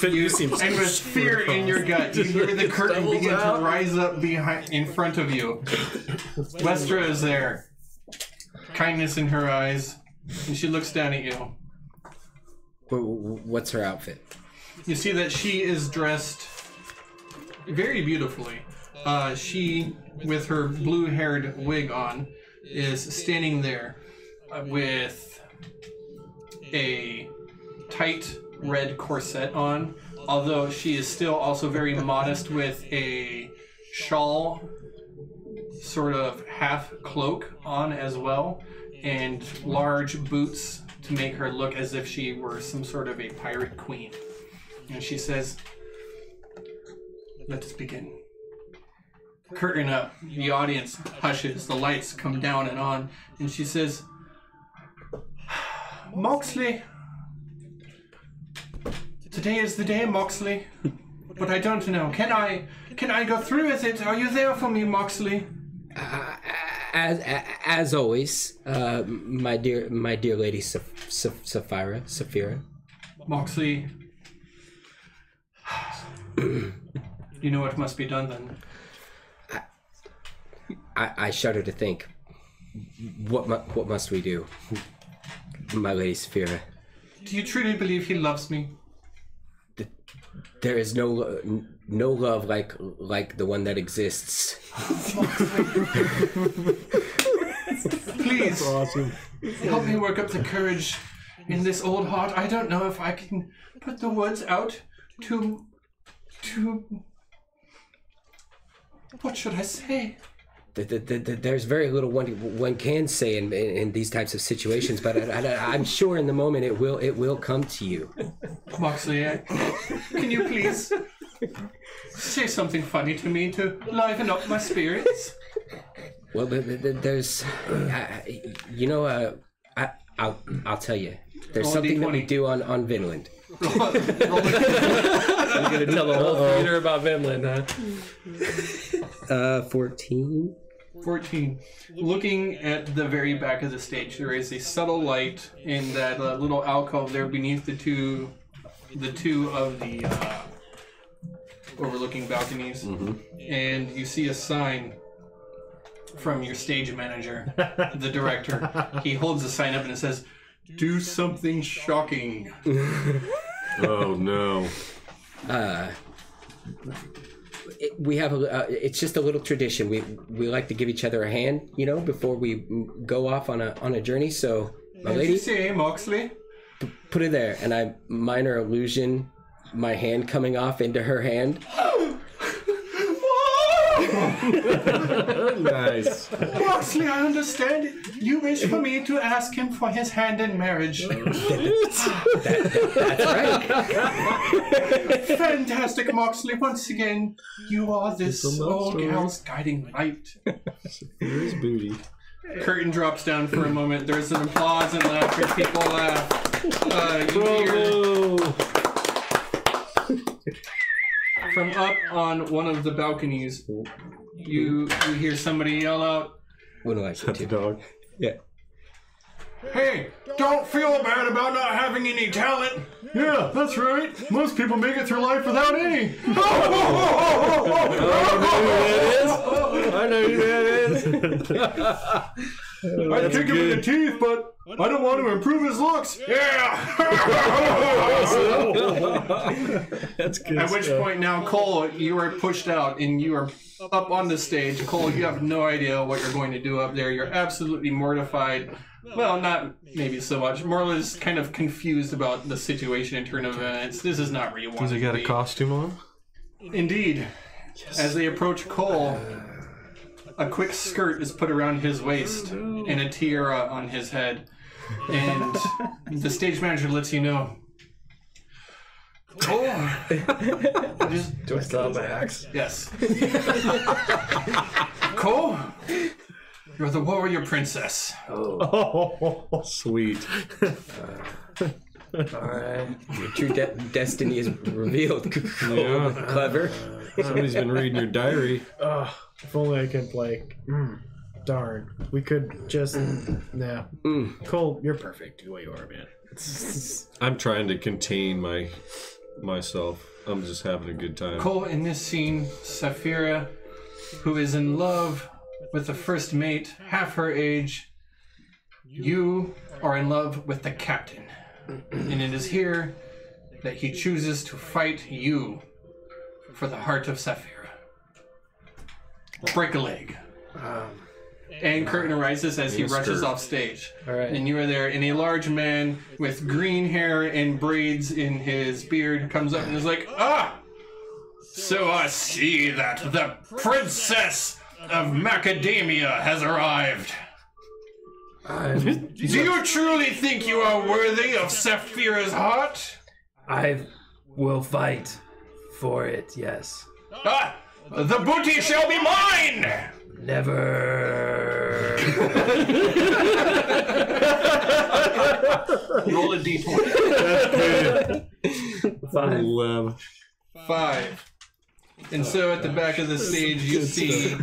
You seem And with fear in your gut, you hear the curtain begin to rise up in front of you. Westra is there. Kindness in her eyes. And she looks down at you. What's her outfit? You see that she is dressed very beautifully. She, with her blue-haired wig on, is standing there with a tight red corset on, although she is still also very modest with a shawl, sort of half cloak on as well, and large boots to make her look as if she were some sort of a pirate queen. And she says, let us begin. Curtain up, the audience hushes, the lights come down and on, and she says, Moxley, today is the day, Moxley, but I don't know. Can I go through with it? Are you there for me, Moxley? As always, my dear lady Saphira. Moxley, you know what must be done then. I shudder to think. What must we do, my lady Saphira? Do you truly believe he loves me? There is no love like the one that exists. Please, help me work up the courage in this old heart. I don't know if I can put the words out to What should I say? There's very little one can say in these types of situations, but I'm sure in the moment it will come to you. Moxley, can you please say something funny to me to liven up my spirits? Well, there's, I'll tell you. There's Roll a something that D20. we do on Vinland. You're gonna tell the whole theater about Vinland, huh? 14. 14. Looking at the very back of the stage, there is a subtle light in that little alcove there beneath the two of the overlooking balconies, and you see a sign from your stage manager, the director. He holds the sign up and it says, "Do something shocking." Oh no. We have it's just a little tradition. We like to give each other a hand, before we go off on a journey. So, my As lady, you say, Moxley. put it there, and I minor illusion my hand coming off into her hand. Nice. Moxley, I understand. You wish for me to ask him for his hand in marriage. That's right. Fantastic, Moxley. Once again, you are this It's a love old story. gal's guiding light. Here's booty. Curtain drops down for a moment. There's an applause and laughter. People laugh. You hear from up on one of the balconies, you hear somebody yell out, What do I say That's a to? dog. Yeah. "Hey, don't feel bad about not having any talent." Yeah, that's right. Most people make it through life without any. I know who that is. I'd kick him in the teeth, but I don't want to improve his looks. Yeah. That's good. At which point now, Cole, you are pushed out and you are up on the stage. Cole, you have no idea what you're going to do up there. You're absolutely mortified. Well, not maybe so much. More is kind of confused about the situation in turn of events. This is not where you want Does to he be. got a costume on? Indeed. As they approach Cole, a quick skirt is put around his waist and a tiara on his head. And the stage manager lets you know. Cole. Do I still have my axe? Yes. Cole, you're the warrior princess. Sweet. Alright. Your true destiny is revealed. Yeah. Clever. Somebody's been reading your diary. If only I could, darn. We could just. Nah. Cole, you're perfect the way you are, man. I'm trying to contain myself. I'm just having a good time. Cole, in this scene, Saphira, who is in love with the first mate, half her age, you are in love with the captain. And it is here that he chooses to fight you for the heart of Saphira. Break a leg. And curtain rises as he His rushes skirt. off stage. Alright. And you are there, and a large man with green hair and braids in his beard comes up and is like, "Ah! So I see that the princess of Macadamia has arrived. Do you truly think you are worthy of Saphira's heart? I will fight for it, yes. Ah! The booty shall be mine! Never. Roll a d20. 11. 5. And so at the back of the stage, you see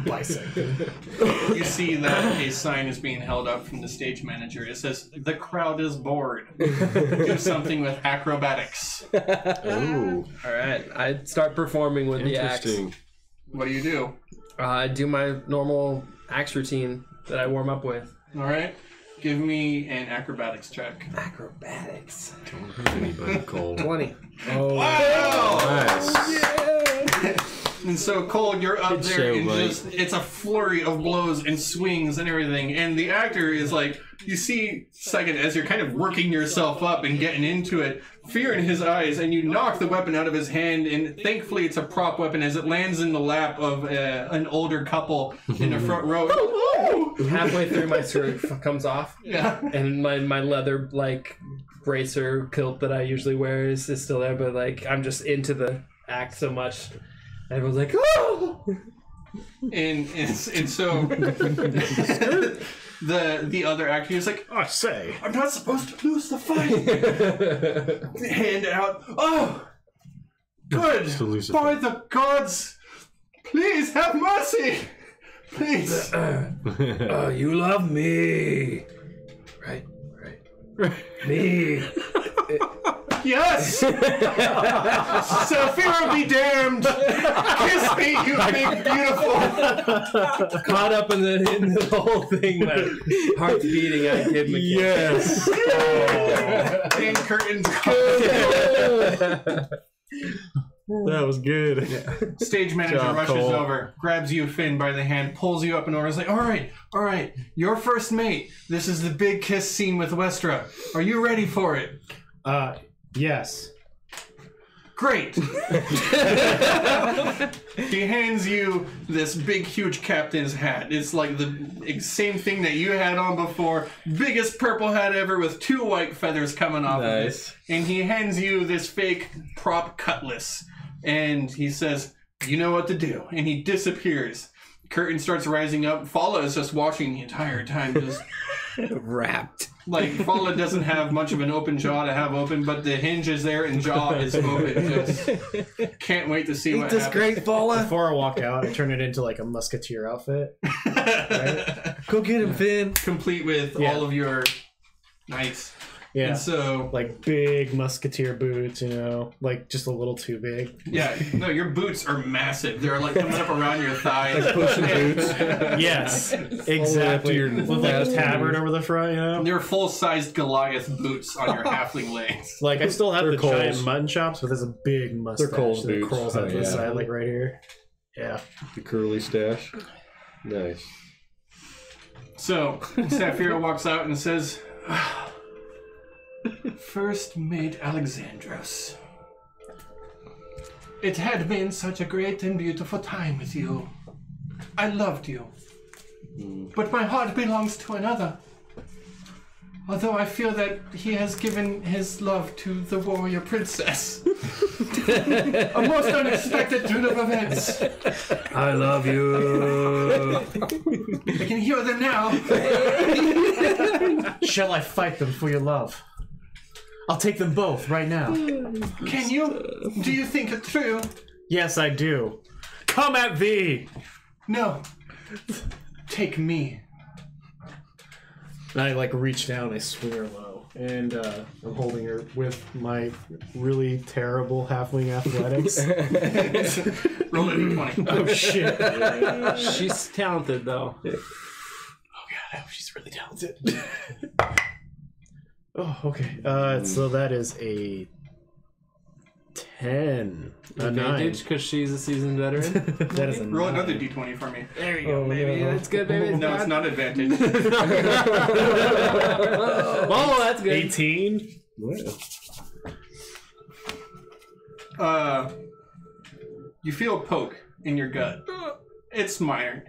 that a sign is being held up from the stage manager. It says, "The crowd is bored. Do something with acrobatics." Oh, Alright, I start performing with the axe. interesting. What do you do? I do my normal axe routine that I warm up with. All right. Give me an acrobatics check. Acrobatics. Anybody, Cole? 20. Wow! Nice. And so, Cole, you're up there and right. just, it's a flurry of blows and swings and everything. And the actor is like, you see, second, as you're kind of working yourself up and getting into it, fear in his eyes, and you knock the weapon out of his hand, and thankfully it's a prop weapon as it lands in the lap of an older couple in the front row. Halfway through, my sword comes off. Yeah. And my leather, like, bracer kilt that I usually wear is still there, but, like, I'm just into the act so much. Everyone's like, oh! And so the other actor is like, I say. I'm not supposed to lose the fight. Hand out. Oh, good. By the gods, please have mercy. Please. Oh, you love me. Right. Me. Yes. Saphira be damned. Kiss me, you big beautiful. Caught up in the whole thing, my heart's beating. I kid me. Yes. And curtains. That was good. Stage manager Job, rushes Cole. over, grabs you, Finn, by the hand, pulls you up and over. Is like, all right, your first mate. This is the big kiss scene with Westra. Are you ready for it? Yes. Great. He hands you this big, huge captain's hat. It's like the same thing that you had on before. Biggest purple hat ever with 2 white feathers coming off of it. And he hands you this fake prop cutlass. And he says, you know what to do. And he disappears. Curtain starts rising up. Fala is just watching the entire time. Just Wrapped. like, Fala doesn't have much of an open jaw to have open, but the hinge is there and jaw is open. Just can't wait to see what happens. Great Fala. Before I walk out, I turn it into like a musketeer outfit. Go get him, Finn. Complete with Yeah. all of your knights. Yeah. And so, Like big musketeer boots, you know, like just a little too big. yeah, no, your boots are massive. They're like coming up around your thighs. Pushing boots. Yes, exactly. With like a tabard over the front, you know. They're full-sized Goliath boots on your halfling legs. Like I still have They're the Coles. giant mutton chops, but there's a big mustache Coles that boots. curls out Oh, to the yeah. side, like right here. Yeah. The curly stash. Nice. So, Saphira walks out and says, First mate Alexandros. It had been such a great and beautiful time with you. I loved you. But my heart belongs to another. Although I feel that he has given his love to the warrior princess. A most unexpected turn of events. I love you. I can hear them now. Shall I fight them for your love? I'll take them both right now. Can you? Do you think it through? Yes, I do. Come at thee! No. Take me. And I like reach down, I swing her low, and I'm holding her with my really terrible halfling athletics. Roll a d20. Oh shit! She's talented, though. Oh god, I hope she's really talented. Oh, okay. So that is a 10. A 9. Advantage because she's a seasoned veteran. That is a Roll 9. another d20 for me. There you go, baby. That's good, baby. No, it's not advantage. Oh, that's good. 18. You feel a poke in your gut. It's minor.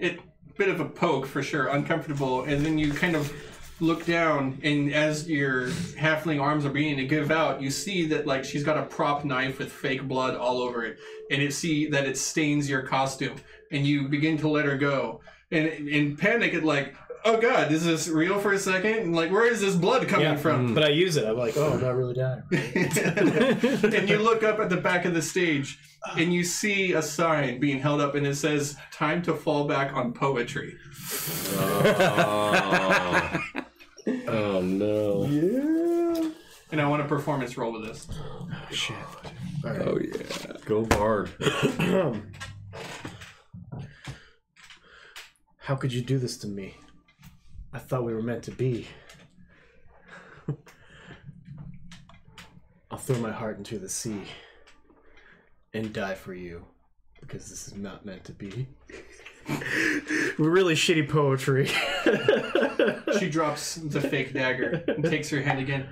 Bit of a poke for sure, uncomfortable, and then you kind of look down, and as your halfling arms are beginning to give out, you see that like she's got a prop knife with fake blood all over it, and you see that it stains your costume, and you begin to let her go, and in panic, it like, oh god, is this real for a second? And like, where is this blood coming from? But I use it. I'm like, oh, I'm not really dying. And you look up at the back of the stage, and you see a sign being held up, and it says, "Time to fall back on poetry." Oh no. Yeah. And I want a performance roll with this. Oh, shit. All right. Oh yeah. Go hard. How could you do this to me? I thought we were meant to be. I'll throw my heart into the sea and die for you. because this is not meant to be. Really shitty poetry. She drops the fake dagger and takes her hand again.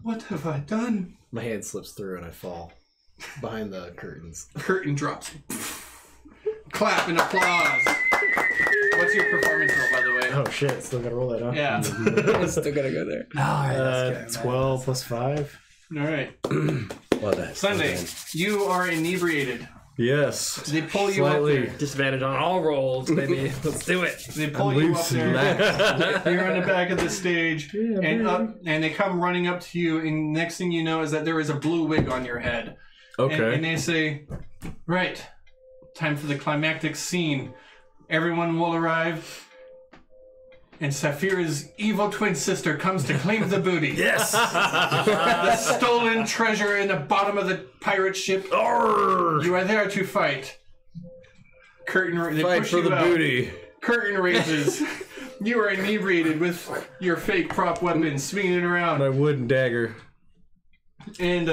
What have I done? My hand slips through and I fall behind the curtains. Curtain drops. Clap and applause. What's your performance roll, by the way? Oh shit, still gotta roll that, huh? Yeah. Still gotta go there. 12 plus 5. All right. Well done. Sunday, you are inebriated. Yes. They pull you Slightly. up there. Disadvantage on all rolls, baby. Let's do it. They pull you up Loose there. and You're on the back of the stage, and they come running up to you, and next thing you know is that there is a blue wig on your head. Okay. And they say, right, time for the climactic scene. Everyone will arrive, and Saphira's evil twin sister comes to claim the booty. Yes. The stolen treasure in the bottom of the pirate ship. Arrgh. You are there to fight. They Fight push for you the out. booty. Curtain raises. You are inebriated with your fake prop weapon swinging it around. My wooden dagger. And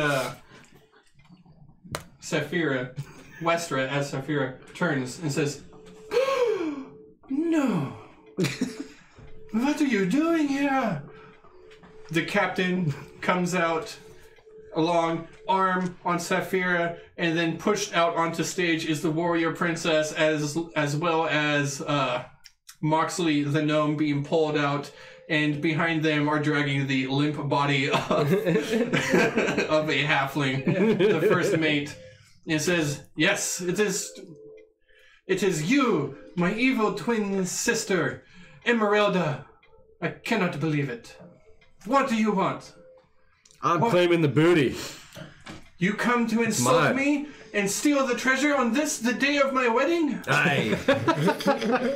Saphira, Westra as Saphira, turns and says, no. What are you doing here? The captain comes out along, arm on Saphira, and then pushed out onto stage is the warrior princess as well as Moxley the gnome being pulled out, and behind them are dragging the limp body of, of a halfling, the first mate. It says, yes, it is you, my evil twin sister, Emeralda. I cannot believe it. What do you want? I'm claiming the booty. You come to insult mine. me and steal the treasure on the day of my wedding? Aye.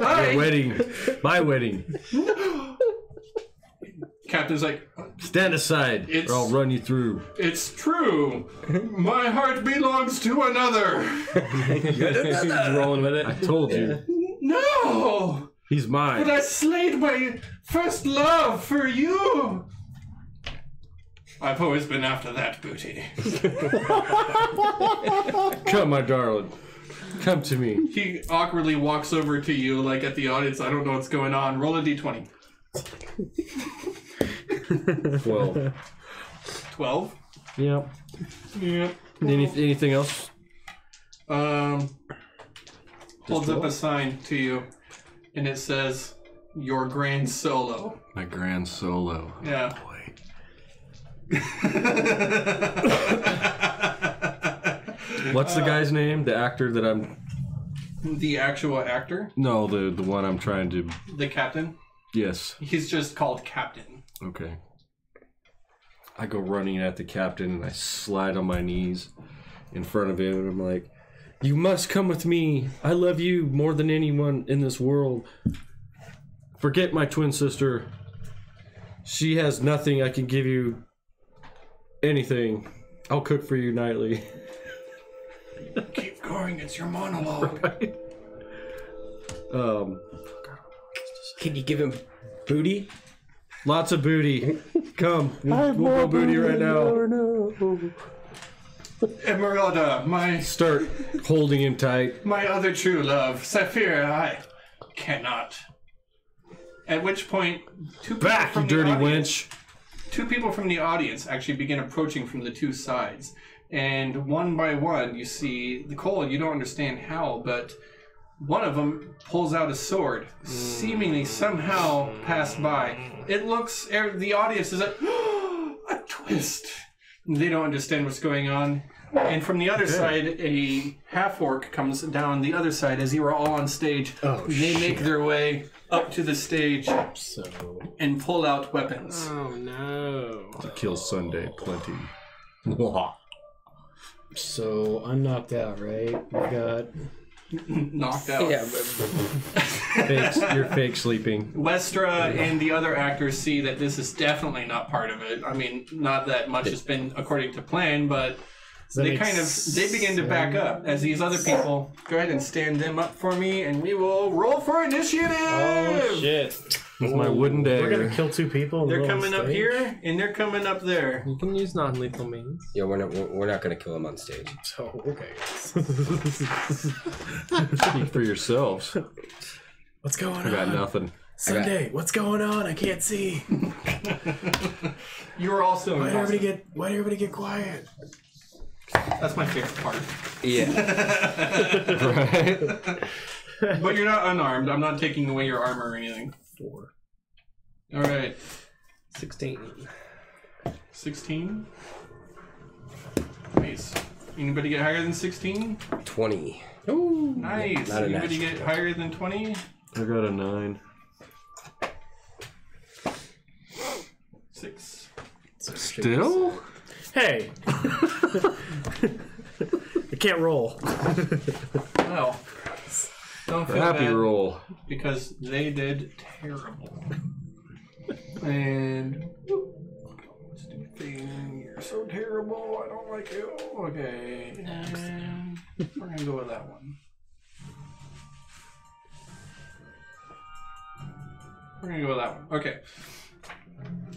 Aye. My wedding. Captain's like, Stand aside, or I'll run you through. it's true. My heart belongs to another. He's rolling with it. I told you. No! He's mine. But I slayed my first love for you. I've always been after that booty. Come, my darling. Come to me. He awkwardly walks over to you, like at the audience. I don't know what's going on. Roll a d20. 12. 12? Yep. Yep. Anything else? Holds up a sign to you, and it says, "Your grand solo." My grand solo. Yeah. Boy. What's the guy's name? The actor that I'm... The actual actor, No, the one I'm trying to... the captain, Yes. he's just called Captain. Okay. I go running at the captain and I slide on my knees in front of him and I'm like, you must come with me. I love you more than anyone in this world. Forget my twin sister. She has nothing. I can give you anything. I'll cook for you nightly. Keep going, it's your monologue. Can you give him booty? Lots of booty. Come. We'll go booty right now. Emeralda, Start holding him tight. my other true love, Saphira, I cannot. At which point, Back, you dirty wench. Two people from the audience actually begin approaching from the two sides. And one by one, you see Nicole, you don't understand how, but one of them pulls out a sword, seemingly somehow passed by. It looks, the audience is like, a twist. They don't understand what's going on. And from the other side, a half-orc comes down the other side as you are all on stage. Oh, They make their way up to the stage So and pull out weapons. Oh no. To kill Sunday plenty. So I'm knocked out, right? We've got Knocked out. Yeah, You're fake sleeping. Westra and the other actors see that this is definitely not part of it. I mean, not that much has been according to plan, but they begin to back up as these other people go ahead and stand them up for me, and we will roll for initiative. Oh shit! With my wooden We're dagger. gonna kill 2 people. In the They're middle of coming the up stage? here, and they're coming up there. You can use non-lethal means. Yeah, we're not gonna kill him on stage. So okay. Speak for yourselves. What's going I got on? nothing. Sunday. What's going on? I can't see. You were also Why impossible. did everybody get quiet? That's my favorite part. Yeah. Right? But you're not unarmed. I'm not taking away your armor or anything. 4. All right. 16. 16. Nice. Anybody get higher than 16? 20. Ooh. Nice. Not a Anybody natural. get higher than 20? I got a 9. 6. Still? Hey. I can't roll. Well, don't feel Happy bad roll. because they did terrible. And stupid thing, you're so terrible. I don't like you. Okay, and we're gonna go with that one. We're gonna go with that one. Okay.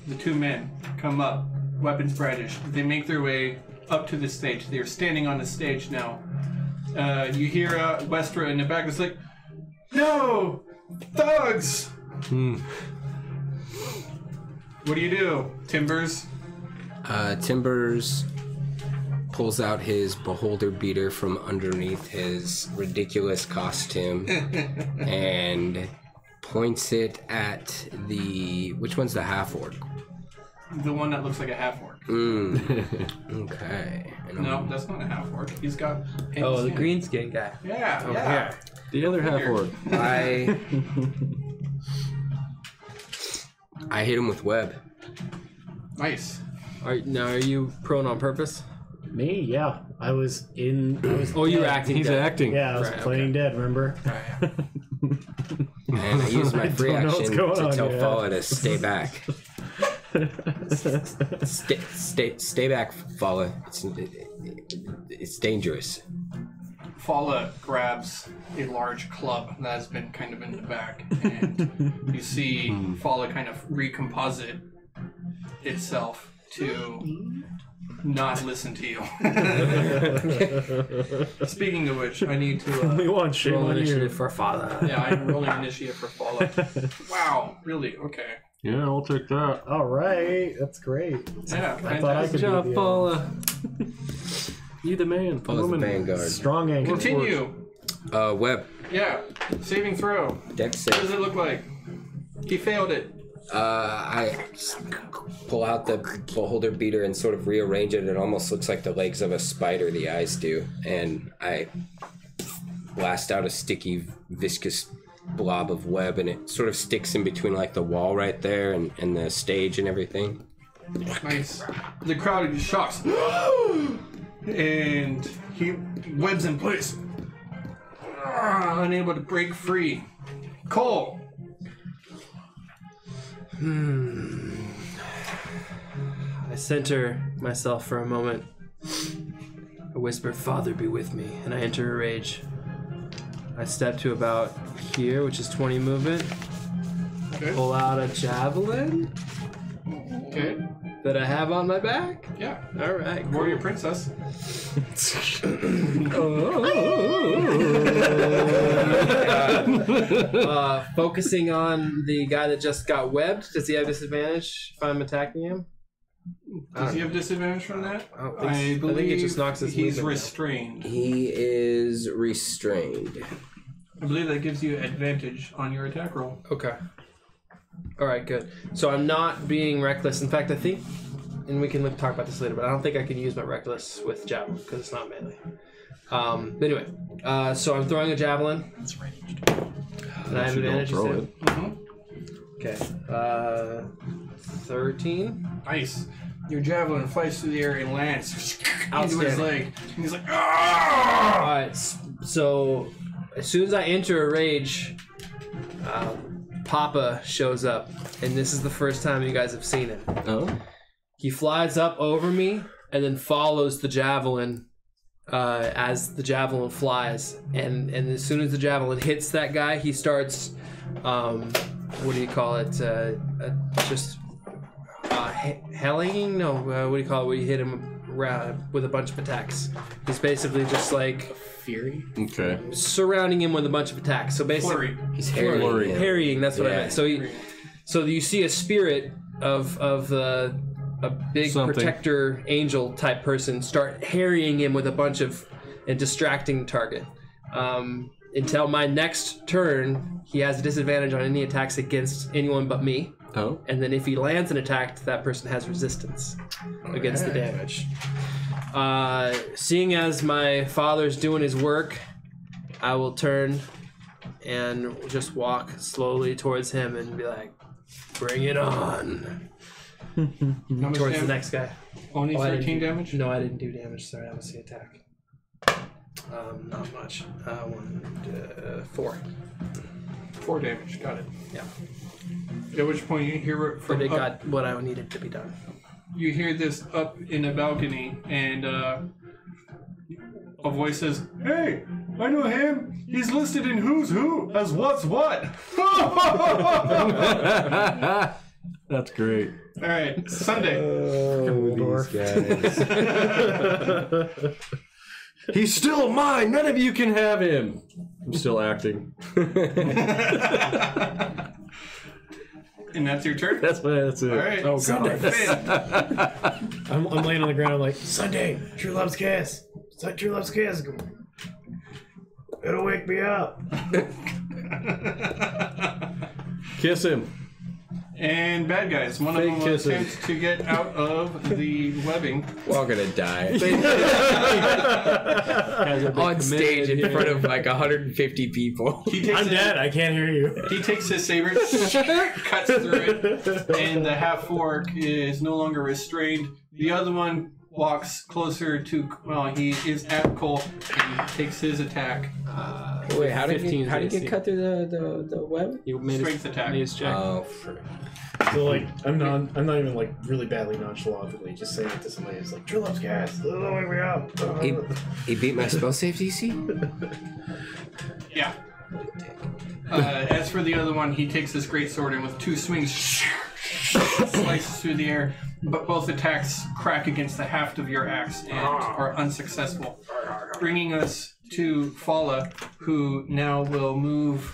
The 2 men come up, weapons brandished. They make their way up to the stage. They're standing on the stage now. You hear Westra in the back. It's like, no, thugs. What do? Timbers? Timbers pulls out his beholder beater from underneath his ridiculous costume and points it at which one's the half orc? The one that looks like a half orc. Okay. And No, that's not a half orc. He's got. Oh, the skin. green skin guy. Yeah, Over yeah. here. The other half orc. I hit him with web. Nice. Are you prone on purpose? Me? Yeah. I was Oh, you were dead. acting. He's dead. acting. Yeah, I was Right, playing dead, remember? And I used my free don't know what's action going to on tell yet. Fala to stay back. Stay back, Fala. It's dangerous. Fala grabs a large club that has been kind of in the back, and you see Fala kind of recomposite itself to not listen to you. Speaking of which, I need to. We want shame Roll on you. initiative for father. Yeah, I'm rolling initiative for Fala. Wow, really? Okay. Yeah, I'll take that. All right, that's great. Yeah, I thought I fantastic. could Good job, be the Paula. You the man. Fala's the Woman. vanguard. strong anchor. Continue. Web. Yeah, saving throw. Dex What does save. it look like? He failed it. I pull out the beholder beater and sort of rearrange it. It almost looks like the legs of a spider, the eyes do. And I blast out a sticky, viscous blob of web, and it sort of sticks in between like the wall right there and the stage and everything. Nice. The crowd is shocked. And he webs in place. Unable to break free. Cole. I center myself for a moment. I whisper, "Father, be with me," and I enter a rage. I step to about here, which is 20 movement. Okay. Pull out a javelin Okay. that I have on my back. Yeah. All right, Warrior Princess. Focusing on the guy that just got webbed. Does he have disadvantage if I'm attacking him? Does he have disadvantage from that? I don't think so. I believe it just knocks his he's movement down. restrained. He is restrained. I believe that gives you advantage on your attack roll. Okay. All right, good. So I'm not being reckless. In fact, I think, and we can talk about this later, but I don't think I can use my reckless with javelin because it's not melee. But anyway, so I'm throwing a javelin. It's ranged. And I have You don't advantage. you throw said? it. Okay. 13. Nice. Your javelin flies through the air and lands into his Outstanding. leg. And he's like, ah! All right. So as soon as I enter a rage, Papa shows up, and this is the first time you guys have seen him. Oh. He flies up over me and then follows the javelin as the javelin flies. And as soon as the javelin hits that guy, he starts what do you call it? Just helling? No, what do you call it? Where you hit him with a bunch of attacks. He's basically just like Fury. Okay. surrounding him with a bunch of attacks. So basically, He's harrying. harrying. That's what I Yeah. meant. So you see a spirit of a big Something. protector angel type person start harrying him with a bunch of and distracting the target. Until my next turn, he has a disadvantage on any attacks against anyone but me. Oh. And then if he lands an attack, that person has resistance against the damage. Seeing as my father's doing his work, I will turn and just walk slowly towards him and be like, "Bring it on!" How much Towards the damage? next guy. Only Oh, I 13 didn't- damage? No, I didn't do damage. Sorry, that was the attack. Not much. 4. 4 damage. Got it. Yeah. At which point you hear from But it up, got what I needed to be done. you hear this up in the balcony, and a voice says, "Hey, I know him. He's listed in Who's Who as what's what." That's great. All right, Sunday. These guys. He's still mine. None of you can have him. I'm still acting. And that's your turn? That's it. All right. Oh, Sunday. God. Finn. I'm laying on the ground. I'm like, Sunday, True Love's kiss. True Love's kiss. It'll wake me up. Kiss him. And bad guys. One of Fake them will kisses. attempt to get out of the webbing. We're all gonna die. Guys are On stage in front of like 150 people. He takes I'm dead. I can't hear you. He takes his saber, cuts through it, and the half-orc is no longer restrained. The other one walks closer to, well, he is at Cole, and he takes his attack. Wait, how did 15 he get AC. cut through the web? You made Strength attack. Made his check. Oh, frick. So like, I'm not even like really badly nonchalantly just saying it to somebody who's like, True Love's kiss. It'll wake me up. He beat my spell save DC? Yeah. As for the other one, he takes his greatsword and with 2 swings, slices through the air. But both attacks crack against the haft of your axe and are unsuccessful. Bringing us to Fala, who now will move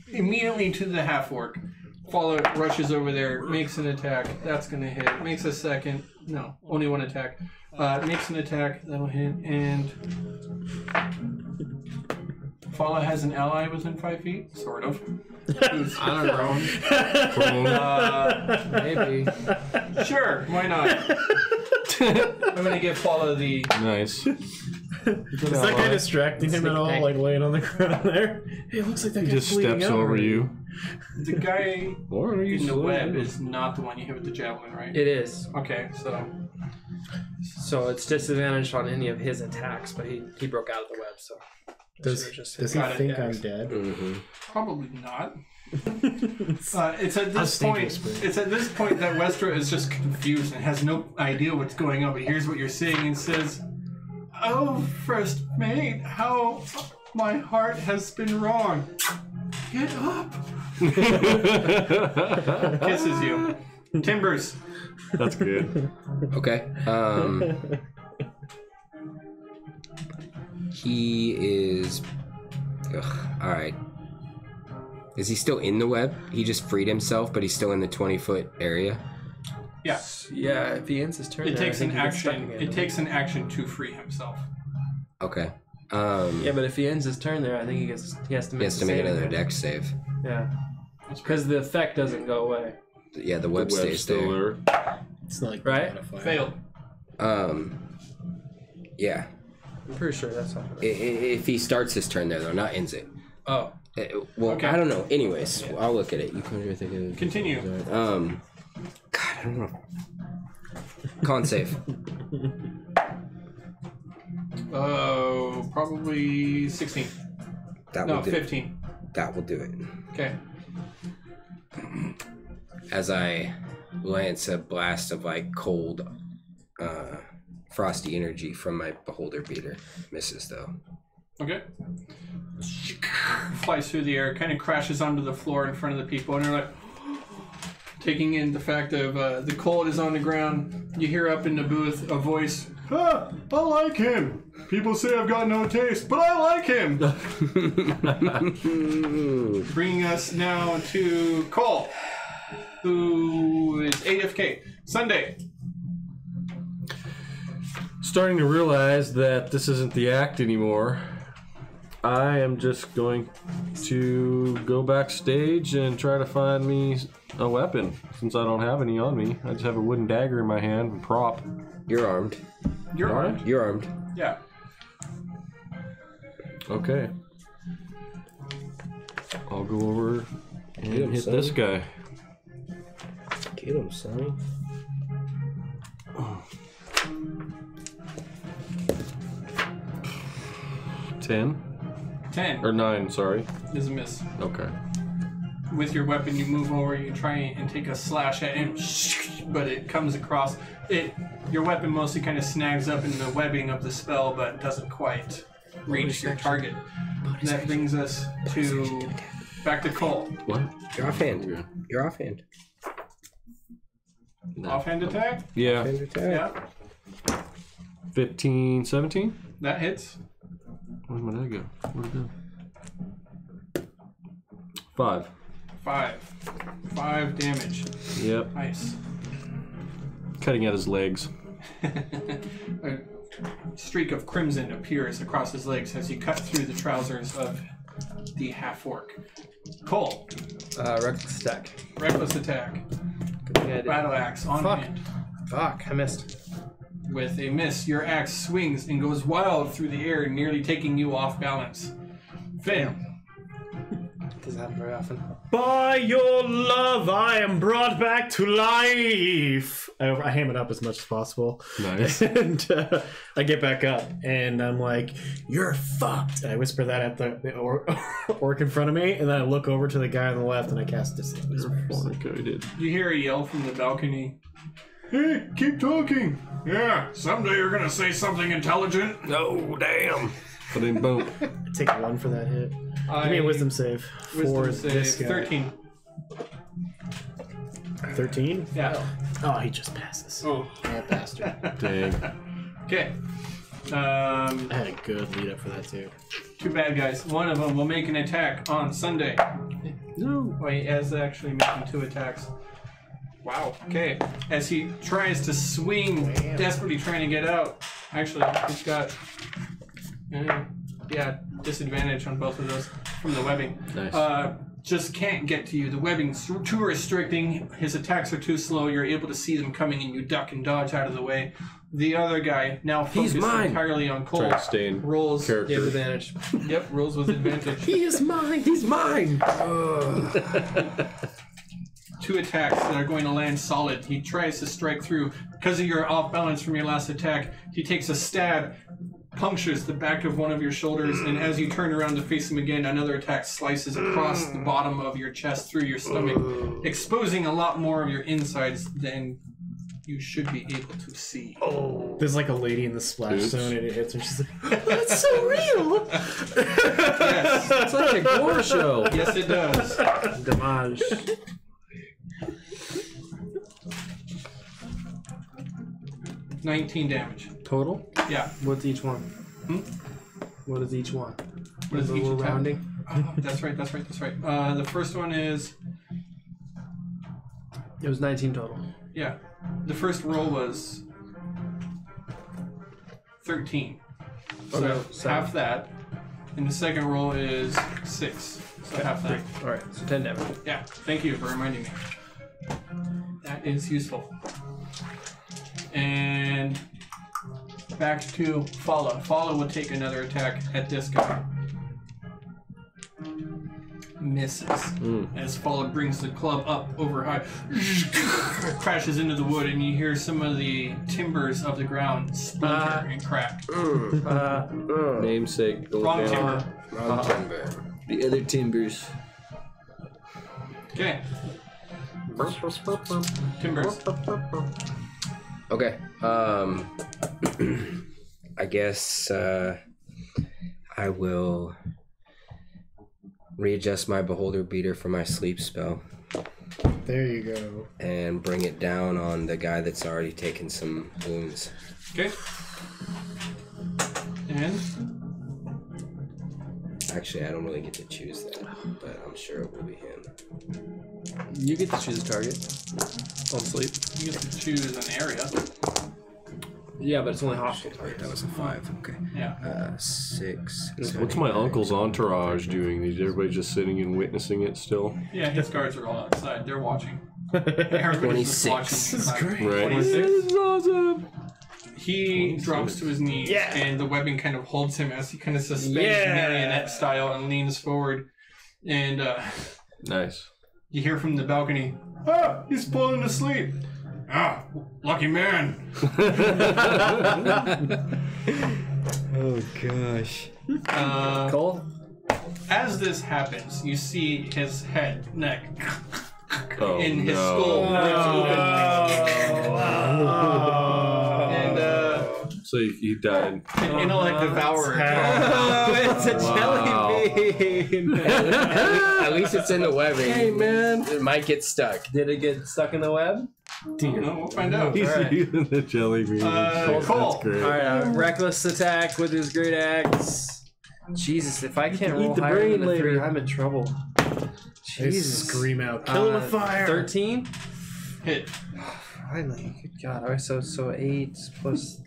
immediately to the half-orc. Fala rushes over there, makes an attack. That's going to hit. Makes a second. No, only one attack. Makes an attack. That'll hit. And Fala has an ally within 5 feet, sort of. Who's I don't know. Maybe. Sure, why not? I'm going to give Fala the... Nice. Is that guy distracting him at all? Sneak Like laying on the ground there? Hey, it looks like that He guy's just bleeding steps out over already. you. The guy Or are you in the slow? web is not the one you hit with the javelin, right? It is. Okay, so... So it's disadvantaged on any of his attacks, but he broke out of the web, so. Does he Got it, think yeah. I'm dead? Probably not. It's at this stage point. whisper. It's at this point that Westra is just confused and has no idea what's going on. But hears what you're saying and says, "Oh, first mate, how my heart has been wrong. Get up." Kisses you. Timbers. That's good. Okay. He is. Alright. Is he still in the web? He just freed himself, but he's still in the 20-foot area? Yeah. Yeah, if he ends his turn, It there, takes I an think he gets stuck action. again. It takes an action to free himself. Okay. Yeah, but if he ends his turn there, I think he has to make, He has to make save another again. dex save. Yeah, because the effect doesn't go away. Yeah, the web Web's stays still there. there. It's not like Right? modifier. Failed. Yeah. I'm pretty sure that's how. If he starts his turn there, though, not ends it. Oh, Well, Okay. I don't know. Anyways, I'll look at it. You can think of it. Continue. God, I don't know. Con save. Oh, probably 16. That No, will do. 15. That will do it. Okay. As I lance a blast of like cold, frosty energy from my beholder beater. Misses though. Okay. flies through the air, kind of crashes onto the floor in front of the people, and they're like, taking in the fact of the cold is on the ground. You hear up in the booth a voice, I like him. People say I've got no taste, but I like him. Bringing us now to Cole, who is AFK. Sunday. Starting to realize that this isn't the act anymore. I am just going to go backstage and try to find me a weapon, since I don't have any on me. I just have a wooden dagger in my hand, a prop. You're armed. You're armed? You're armed. Yeah. Okay. I'll go over and Get him, hit son. this guy. Get him, Sonny. Ten 10 or 9, sorry. is a miss. Okay. With your weapon, you move over, you try and take a slash at him, but it comes across. Your weapon mostly kind of snags up in the webbing of the spell, but doesn't quite reach your target. And that brings us to back to Cole. What? You're offhand. You're offhand. No. Offhand attack? Yeah. Offhand attack. Yeah, 15, 17. that hits. Where'd my die go? Where'd it go? 5. 5 damage. Yep. Nice. Cutting at his legs. A streak of crimson appears across his legs as you cut through the trousers of the half-orc. Cole, Reckless attack. reckless attack. Good thing I did. Battle axe on Fuck. hand. Fuck, I missed. With a miss, your axe swings and goes wild through the air, nearly taking you off balance. Finn, Doesn't happen very often. By your love, I am brought back to life. I ham it up as much as possible. Nice. And I get back up, and I'm like, "You're fucked." And I whisper that at the orc in front of me, and then I look over to the guy on the left, and I cast Disable His Wares. Fornicated. you hear a yell from the balcony. Hey, keep talking. Yeah, someday you're gonna say something intelligent. Oh, damn. But then boom. I take 1 for that hit. Give me a wisdom save for Wisdom this save, guy. 13. 13? Yeah. Oh, he just passes. Oh. That bastard. Dang. Okay. I had a good lead up for that too. 2 bad guys. One of them will make an attack on Sunday. No. Wait, as actually making 2 attacks. Wow. Okay. As he tries to swing, desperately trying to get out. Actually, he's got disadvantage on both of those from the webbing. Nice. Just can't get to you. The webbing's too restricting. His attacks are too slow. You're able to see them coming, and you duck and dodge out of the way. The other guy, now focused mine. entirely on Cole, Trying to stay in rolls. You have character. advantage. Yep, rolls with advantage. He is mine. He's mine. 2 attacks that are going to land solid. He tries to strike through. Because of your off balance from your last attack, he takes a stab, punctures the back of one of your shoulders, and as you turn around to face him again, another attack slices across the bottom of your chest through your stomach, exposing a lot more of your insides than you should be able to see. There's like a lady in the splash Oops. zone, and it hits her. She's like, "That's so real." Yes, It's like a gore show. yes, it does. Damage. 19 damage. Total? Yeah. What's each one? What is each one? What is each We're attack? rounding? Oh, that's right. The first one is, It was 19 total. yeah. The first roll was 13. So Okay, so- half that. And the second roll is 6. So half that. Alright, so 10 damage. Yeah. Thank you for reminding me. That is useful. And back to Fala. Fala will take another attack at this guy. Misses. As Fala brings the club up over high, crashes into the wood, and you hear some of the timbers of the ground splinter and crack. Namesake. Goes Wrong down. timber. The other timbers. Okay. Timbers. Okay. I guess I will readjust my beholder beater for my sleep spell There you go. and bring it down on the guy that's already taken some wounds. Okay. And Actually, I don't really get to choose that, but I'm sure it will be him. You get to choose a target on sleep. you get to choose an area. Yeah, but it's only hostile Wait, targets. that was a 5. Okay. Yeah. 6. What's my uncle's entourage doing? Is everybody just sitting and witnessing it still? Yeah, his guards are all outside. They're watching. Everybody's just 26. watching. This is great. Right. 26. This is awesome. He drops to his knees, Yeah. and the webbing kind of holds him as he kind of suspends Yeah. marionette style and leans forward. And Nice. you hear from the balcony, "Ah, he's falling asleep." "Ah, lucky man." Oh, gosh. Cole? As this happens, you see his head, neck, Oh, in his no. skull rips open. And So he died. an intellect devourer. Oh, it's a jelly bean! At least it's in the webbing. Hey, man. It might get stuck. Did it get stuck in the web? No, we'll find out. He's Alright. using the jelly bean. Cole. That's great. Alright, reckless attack with his great axe. Jesus, if I can't roll the higher brain than a 3, later. I'm in trouble. They Jesus. scream out, kill with fire. 13? Hit. Finally, good God. Alright, so 8 plus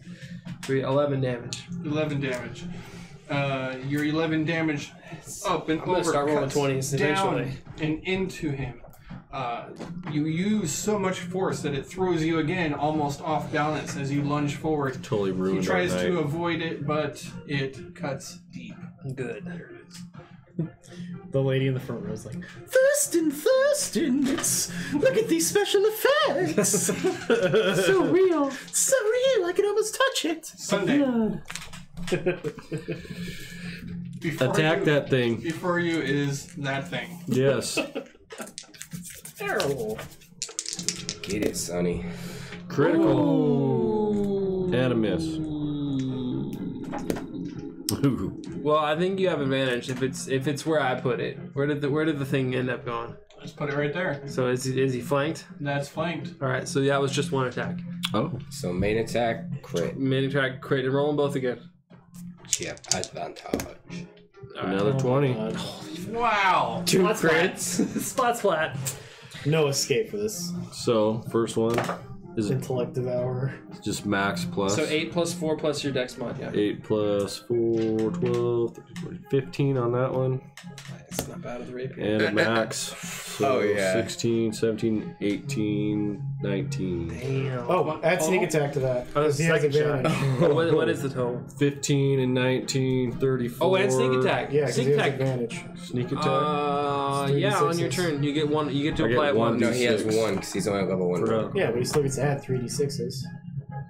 3, 11 damage. 11 damage. Your 11 damage up and I'm gonna over start rolling cuts 20s down eventually. and into him. You use so much force that it throws you again almost off balance as you lunge forward. Totally He ruined tries our to night. avoid it, but it cuts deep. Good. There it is. The lady in the front row is like, Thurston, it's look at these special effects. So real. So real, I can almost touch it. Sunday. Before Attack you- that thing. Before you is that thing. Yes. Terrible. Get it, Sonny. Critical. And a miss. Ooh. Well, I think you have advantage if it's where I put it. Where did the thing end up going? Just put it right there. So is he flanked? That's flanked. All right, so that was just one attack. Oh. So main attack, crit. Main attack, crit, and roll them both again. Yeah, advantage. Another 20. Wow. 2 Splat's flat. crits. Splat's flat. No escape for this. So, first one is Intellect Devourer. just max plus. So 8 plus 4 plus your dex mod, yeah. 8 plus 4, 12, 15 on that one. It's not bad with the rapier. And a max. So Oh, yeah. 16, 17, 18, 19. Damn. Oh, add sneak attack to that. Oh, 'cause he has second shot. advantage. What is the total? 15 and 19, 34. Oh, and sneak attack. Yeah, because sneak he has attack. advantage. Sneak attack. Yeah, on your 3d6s. turn you get one. You get to I get apply it one. once. No, he has D6. 1 because he's only at level 1. Forgot. Yeah, but he still gets to add 3d6s.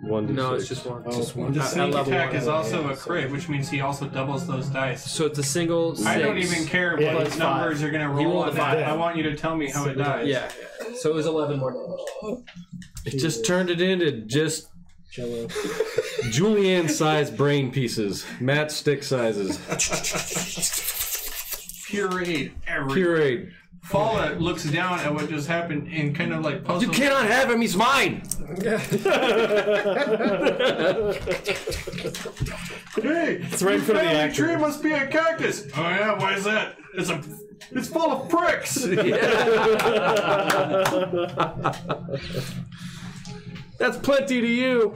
1d6. No, it's just one. Oh, Just one. The At sneak level attack 1. is also Yeah, a crit, which means he also doubles those dice. So it's a single 6. I don't even care Yeah, what it's numbers 5. you're gonna He roll rolled on a that. 5. I want you to tell me how it dies. Yeah. So it was 11 more damage. It just turned it into just Jello. julienne-sized brain pieces. Matchstick sizes. Pureed every. Pureed. Fala looks down at what just happened and kind of like puzzles. You cannot have him. He's mine. Hey, It's right in front of the actor. tree must be a cactus. Oh yeah, why is that? It's full of pricks. That's plenty to you.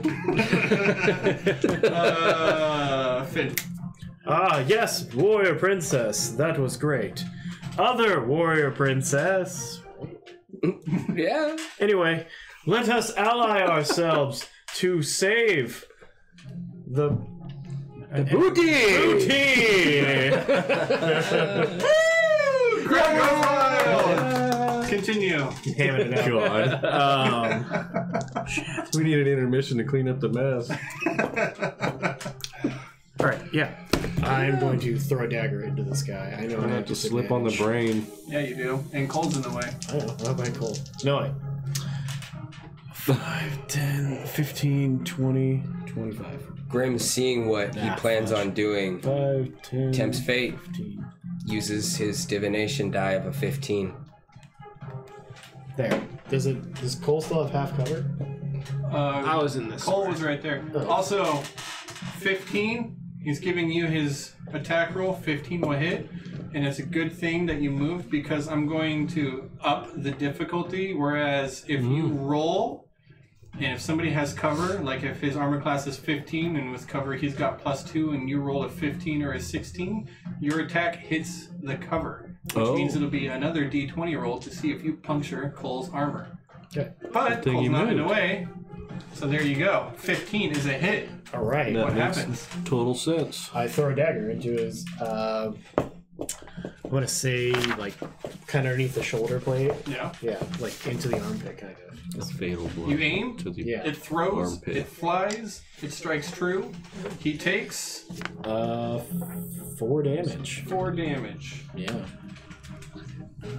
Finn. Ah, yes, warrior princess. That was great. Other warrior princess. Yeah. Anyway, let us ally ourselves to save the Booty. booty. Continue. Hamming it out. God. We need an intermission to clean up the mess. All right, yeah. I'm going to throw a dagger into this guy. I know Try I not have to slip on the disadvantage. brain. Yeah, you do. And Cole's in the way. I don't know. How about Cole? No, I. 5, 10, 15, 20, 25. Grim, seeing what he plans on doing, 5, 10, tempts fate. 15. uses his divination die of a 15. There. Does Cole still have half cover? I was in this. Cole was right there. Also, 15. He's giving you his attack roll. 15 will hit, and it's a good thing that you moved because I'm going to up the difficulty. Whereas if you roll, and if somebody has cover, like if his armor class is 15 and with cover he's got +2, and you roll a 15 or a 16, your attack hits the cover, which means it'll be another D20 roll to see if you puncture Cole's armor. Okay. But Cole's not in the way, so there you go. 15 is a hit. All right. That What makes happens? total sense. I throw a dagger into his. I want to say like kind of underneath the shoulder blade. Yeah. Yeah, like into the armpit, kind of. It's fatal blow. You aim. to the Yeah. It throws. Armpit. It flies. It strikes true. He takes 4 damage. 4 damage Yeah.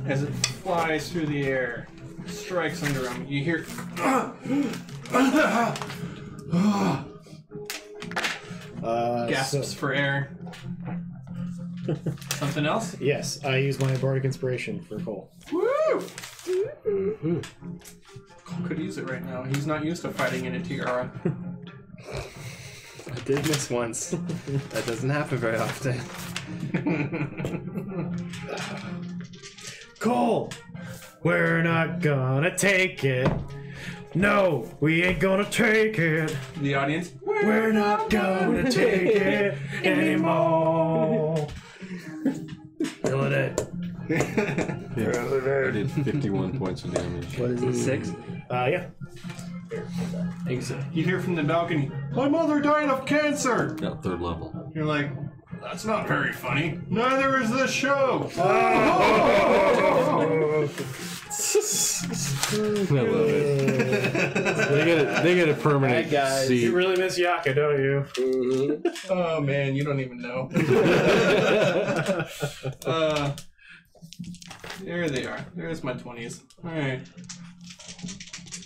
as it flies through the air. Strikes under him. You hear gasps for air. Something else? Yes, I use my bardic inspiration for Cole. Woo! Cole could use it right now. He's not used to fighting in a tiara. I did miss once. That doesn't happen very often. Cole, we're not gonna take it. No, we ain't gonna take it. The audience. We're not gonna take it anymore. Feeling it. I did 51 points of damage. What is it? 6? Yeah. You hear from the balcony, "My mother died of cancer." Got 3rd level. You're like, "That's not very funny." Neither is this show. I love it. They get a permanent Hi, guys. seat. You really miss Yaka, don't you? Oh man, you don't even know. There they are. There's my 20s. All right.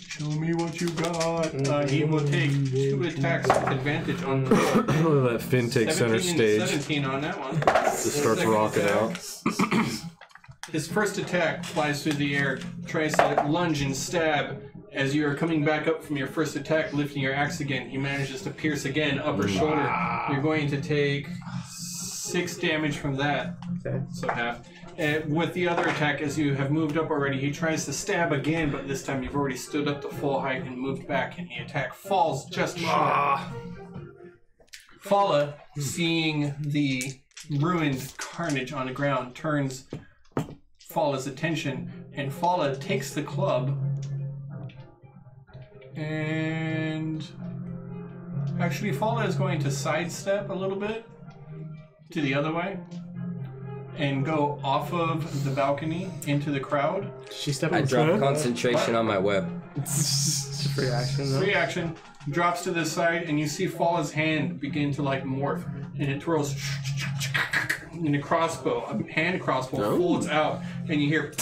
Show me what you got. He will take 2 attacks with advantage on the Look at that Finn take center 17 and stage. 17 on that one. Just starts Second rocking attack. out. His first attack flies through the air, tries to lunge and stab. As you are coming back up from your first attack, lifting your axe again, he manages to pierce again, upper shoulder. You're going to take 6 damage from that. Okay. So half. With the other attack, as you have moved up already, he tries to stab again, but this time you've already stood up to full height and moved back, and the attack falls just short. Fala, seeing the ruined carnage on the ground, turns Fala's attention, and Fala takes the club and actually Fala is going to sidestep a little bit to the other way and go off of the balcony into the crowd. She stepped I on drop the concentration on my web. Free action, though. Free action, drops to the side, and you see Fala's hand begin to like morph, and it twirls. And a crossbow, a hand crossbow, folds out, and you hear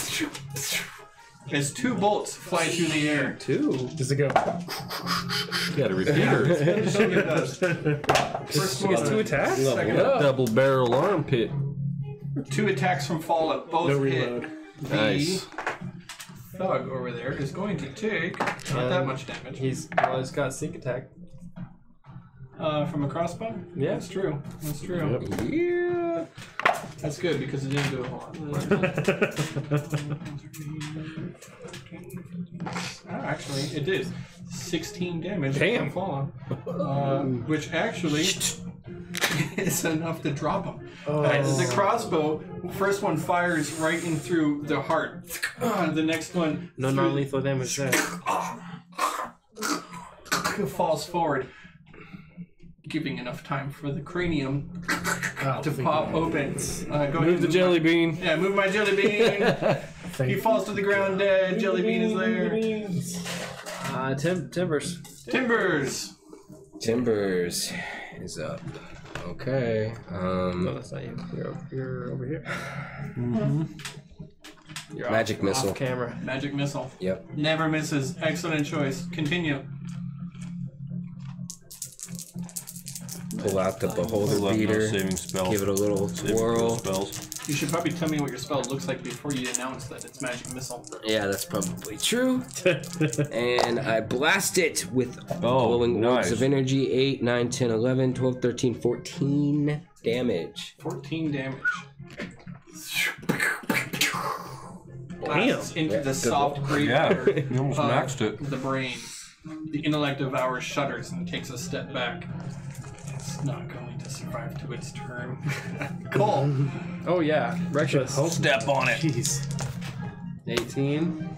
as 2 bolts fly through the air. 2. Does it go? You got a repeater. It does. First one, 2 attacks? second up. Double barrel armpit. 2 attacks from Fala, both No hit. reload. Nice. The thug over there is going to take not that much damage. He's got sneak attack. From a crossbow? Yeah. That's true. That's true. Yeah. That's good because it didn't do a whole lot. Actually, it did. 16 damage. Damn. From Fala. Which actually is enough to drop him. The crossbow, first one fires right in through the heart. The next one No through- non-lethal damage there. falls forward, giving enough time for the cranium to pop open. Go ahead and Move the jelly bean. Yeah, move my jelly bean. He falls to the ground dead. Jelly bean is there. Timbers. Timbers. Timbers is up. Okay. No, that's not you. You're over here. You're Magic off, missile. Off camera. Magic missile. Yep. Never misses. Excellent choice. Continue. Pull out the beholder Love no beater. saving spells. Give it a little Saving twirl. spells. You should probably tell me what your spell looks like before you announce that it's magic missile. Yeah, that's probably true. And I blast it with Oh, glowing orbs nice. of energy. 8, 9, 10, 11, 12, 13, 14 damage. 14 damage. Damn. Blasts into the soft gray Yeah, matter you almost of maxed it. the brain. The intellect of ours shudders and takes a step back. It's not going to survive to its turn. Cool. Oh yeah, breakfast. Step on it. Jeez. 18.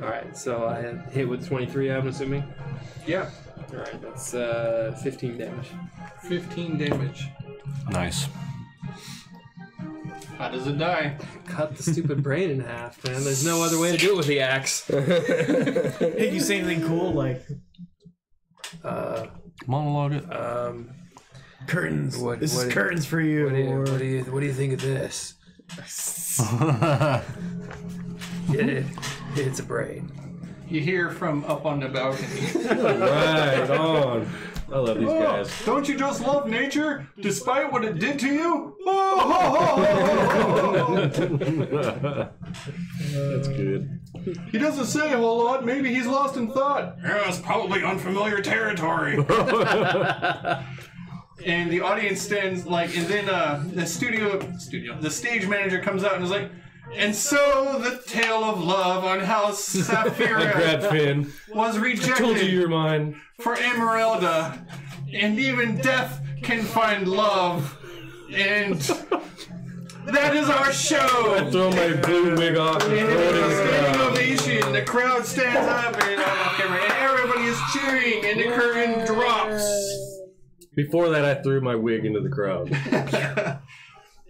All right, so I hit with 23. I'm assuming. Yeah. All right, that's 15 damage. 15 damage. Nice. How does it die? Cut the stupid brain in half, man. There's no other way to do it with the axe. Hey, you say anything cool like Monologue it. curtains? What- This what- is curtains for you. or... What do you think of this? It's a brain. You hear from up on the balcony. Right on. I love these guys. Don't you just love nature, despite what it did to you? That's good. He doesn't say a whole lot. Maybe he's lost in thought. Yeah, it's probably unfamiliar territory. And the audience stands like, and then the stage manager comes out and is like, and so the tale of love on how Grab Sapphira Finn. was Told you rejected you're mine. for Emeralda, and even death can find love, and that is our show. Throw my blue wig off and And throw it in it's a the standing crowd. ovation. The crowd stands up and everybody is cheering, and the curtain drops. Before that, I threw my wig into the crowd.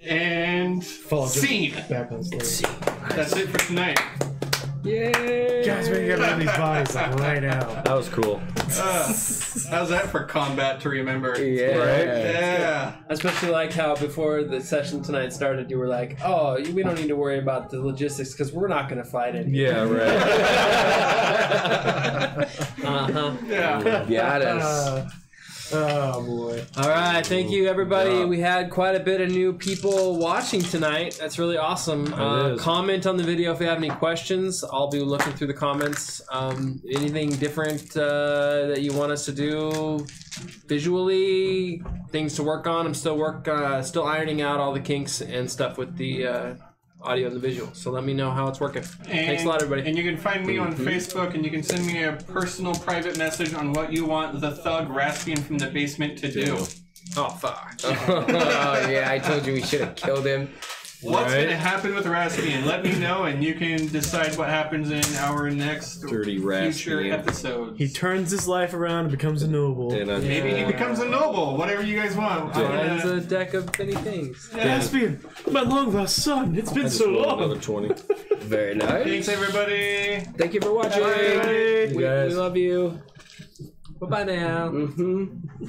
And scene. Back on stage. That's it for tonight. Yay! Guys, we gotta run these bodies like right now. That was cool. How's that for combat to remember? Yeah. Right? Yeah. I especially like how before the session tonight started, you were like, "Oh, we don't need to worry about the logistics because we're not going to fight it." Yeah, right. Yeah. Got us. Oh boy. All right, thank you everybody. Yeah. We had quite a bit of new people watching tonight. That's really awesome. It is. Comment on the video if you have any questions. I'll be looking through the comments. Anything different that you want us to do visually? Things to work on. I'm still ironing out all the kinks and stuff with the audio and the visual. So let me know how it's working. Thanks a lot, everybody. And you can find me on Facebook, and you can send me a personal private message on what you want the thug Raspian from the basement to do. Oh fuck. Oh, yeah, I told you we should have killed him. What's Right. going to happen with Raspian? Let me know, and you can decide what happens in our next Dirty future Raspian. episodes. He turns his life around and becomes a noble. And I'm Maybe he becomes a noble. Whatever you guys want. Finds a deck of many things. Caspian, my long lost son. It's been so another long. 20. Very nice. Thanks, everybody. Thank you for watching. Bye. We love you. Bye bye now. Mm-hmm.